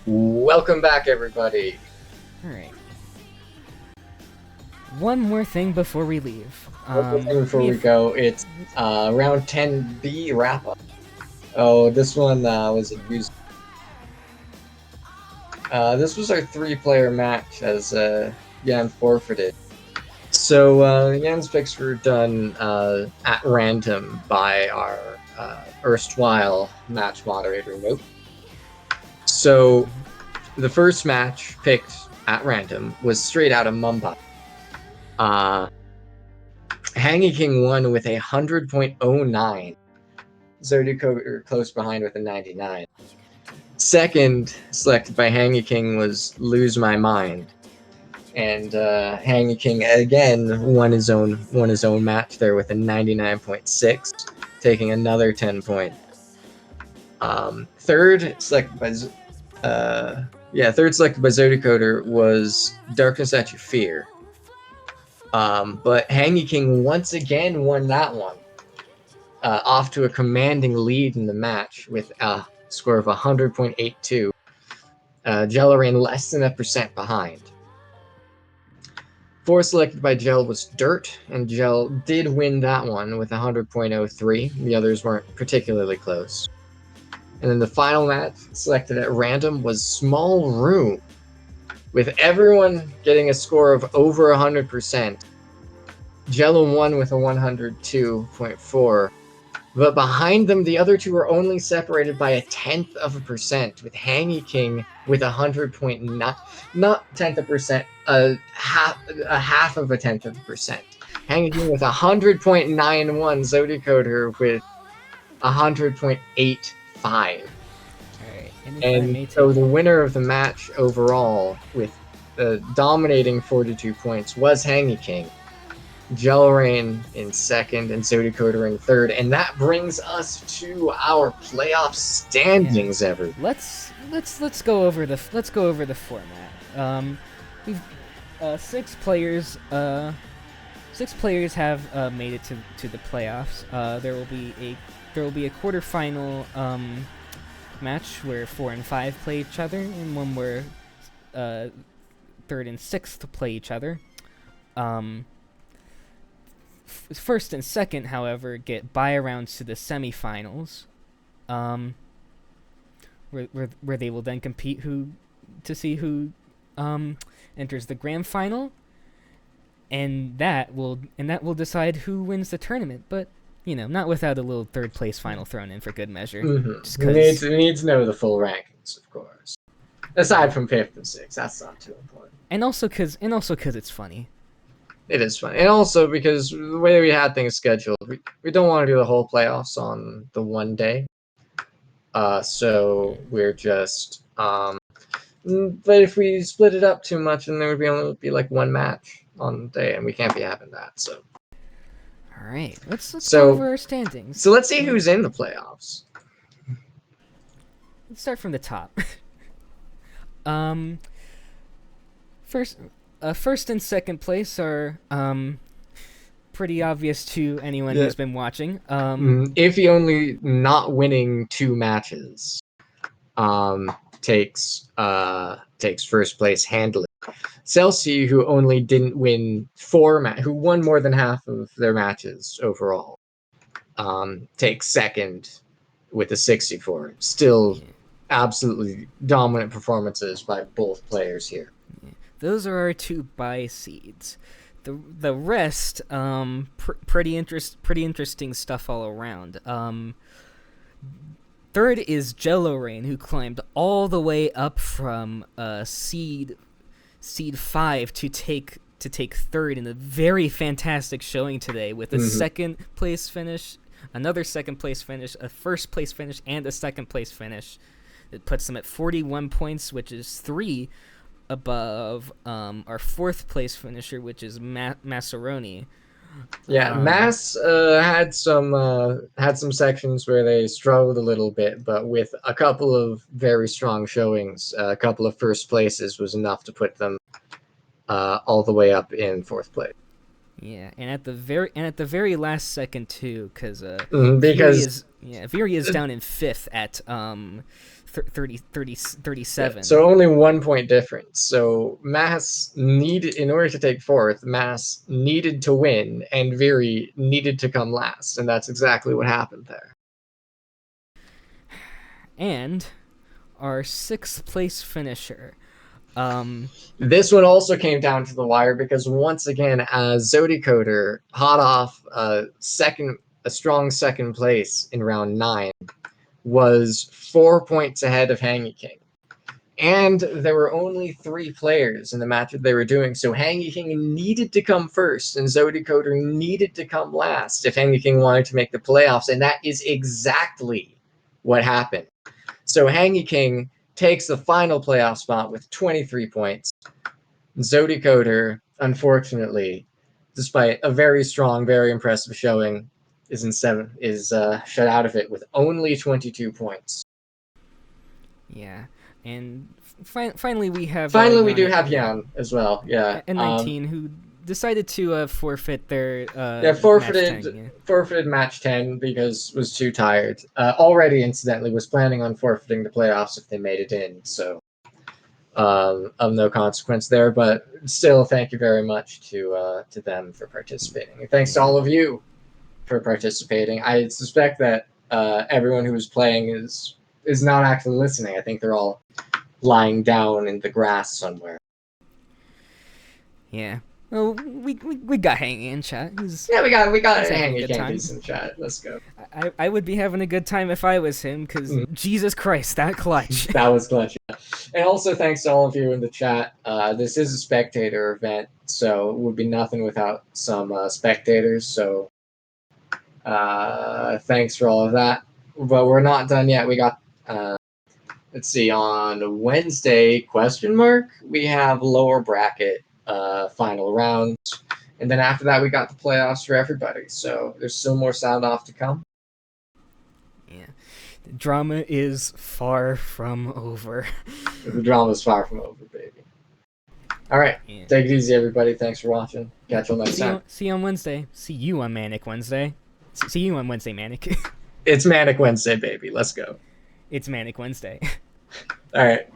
Speaker 5: Welcome back, everybody.
Speaker 2: Alright. One more thing before we leave.
Speaker 5: One more thing before we go, it's round 10B wrap up. Oh, this one was a use. This was our 3-player match as Yan forfeited. So Yan's picks were done at random by our erstwhile match moderator, Nope. So the first match picked at random was straight out of Mumbai. Hangy King won with a 100.09. Zodiac close behind with a 99. Second selected by Hangy King was Lose My Mind. And Hangy King again won his own match there with a 99.6, taking another 10 points. Third selected by Zodiacoder was Darkness That You Fear. But Hangy King once again won that one, off to a commanding lead in the match with a score of 100.82. Jello ran less than a percent behind. Fourth selected by Gel was Dirt, and Gel did win that one with 100.03. The others weren't particularly close. And then the final match selected at random was Small Room, with everyone getting a score of over 100%. Jello won with a 102.4, but behind them, the other two were only separated by 0.1%, with Hangy King with 100.9, not 0.1%, a half of a 0.1%. Hangy King with 100.91, Zodiacoder with 100.85.
Speaker 2: Alright,
Speaker 5: And so the winner of the match overall, with dominating 42 points, was Hangy King. Jelrain in second and Zodiacoder in third, and that brings us to our playoff standings.
Speaker 2: Let's go over the format. We've 6 players. 6 players have made it to the playoffs. There will be a quarterfinal match where 4 and 5 play each other, and one where 3rd and 6th play each other. First and second, however, get bye rounds to the semifinals, where they will then compete to see who enters the grand final, and that will decide who wins the tournament. But not without a little 3rd place final thrown in for good measure.
Speaker 5: Mm-hmm. We need to know the full rankings, of course. Aside from 5th and 6th, that's not too important.
Speaker 2: And also because it's funny.
Speaker 5: It is fun. And also because the way we had things scheduled, we don't want to do the whole playoffs on the one day. So we're just... but if we split it up too much, then there would only be like one match on the day, and we can't be having that, so...
Speaker 2: Alright, let's go over our standings.
Speaker 5: So let's see who's in the playoffs.
Speaker 2: Let's start from the top. First and second place are pretty obvious to anyone who's been watching.
Speaker 5: Ify only not winning 2 matches takes first place handily. Celsi, who only didn't win 4 who won more than half of their matches overall, takes second with a 64. Still absolutely dominant performances by both players here.
Speaker 2: Those are our 2 bye seeds. The rest, pretty interesting stuff all around. 3rd is Jello Rain, who climbed all the way up from seed 5 to take 3rd in a very fantastic showing today, with a 2nd place finish, another 2nd place finish, a 1st place finish, and a 2nd place finish. It puts them at 41 points, which is 3 above our 4th place finisher, which is Massaroni.
Speaker 5: Yeah, Mass had some sections where they struggled a little bit, but with a couple of very strong showings, a couple of first places was enough to put them all the way up in 4th place.
Speaker 2: Yeah, and at the very last second too, because
Speaker 5: Because
Speaker 2: Viri is down in fifth at 37.
Speaker 5: so only 1 point difference. So Mass needed, in order to take fourth, Mass needed to win, and Viri needed to come last, and that's exactly what happened there.
Speaker 2: And our sixth place finisher.
Speaker 5: This one also came down to the wire because once again, Zodicoder, hot off a strong second place in round 9, was 4 points ahead of Hangy King. And there were only 3 players in the match that they were doing, so Hangy King needed to come first, and Zodicoder needed to come last if Hangy King wanted to make the playoffs, and that is exactly what happened. So Hangy King takes the final playoff spot with 23 points. Zodicoder, unfortunately, despite a very strong, very impressive showing, is shut out of it with only 22 points.
Speaker 2: Yeah, and finally we have
Speaker 5: Finally, we do
Speaker 2: Jan
Speaker 5: have Jan as well. Yeah,
Speaker 2: at 19 who decided to forfeit their
Speaker 5: forfeited
Speaker 2: match 10,
Speaker 5: forfeited match 10 because was too tired. Already, incidentally, was planning on forfeiting the playoffs if they made it in. So. Of no consequence there, but still, thank you very much to them for participating. And thanks to all of you for participating. I suspect that everyone who was playing is not actually listening. I think they're all lying down in the grass somewhere.
Speaker 2: Yeah. Well, we got Hangy in chat.
Speaker 5: Yeah, we got
Speaker 2: he's having a
Speaker 5: Hangy
Speaker 2: good
Speaker 5: Candies
Speaker 2: time.
Speaker 5: in chat. Let's go.
Speaker 2: I would be having a good time if I was him, because Jesus Christ, that clutch.
Speaker 5: That was clutch. Yeah. And also thanks to all of you in the chat. This is a spectator event, so it would be nothing without some spectators. So thanks for all of that. But we're not done yet. We got, let's see, on Wednesday, we have lower bracket final rounds. And then after that, we got the playoffs for everybody. So there's still more sound off to come.
Speaker 2: Yeah. The drama is far from over.
Speaker 5: The drama's far from over, baby. All right.
Speaker 2: Yeah.
Speaker 5: Take it easy, everybody. Thanks for watching. Catch you next time.
Speaker 2: See you on Wednesday. See you on Manic Wednesday. See you on Wednesday, Manic.
Speaker 5: It's Manic Wednesday, baby. Let's go.
Speaker 2: It's Manic Wednesday.
Speaker 5: All right.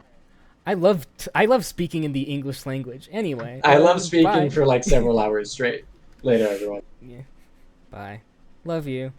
Speaker 2: I love speaking in the English language. Anyway.
Speaker 5: I love speaking
Speaker 2: bye.
Speaker 5: for like several hours straight. Later, everyone.
Speaker 2: Yeah. Bye. Love you.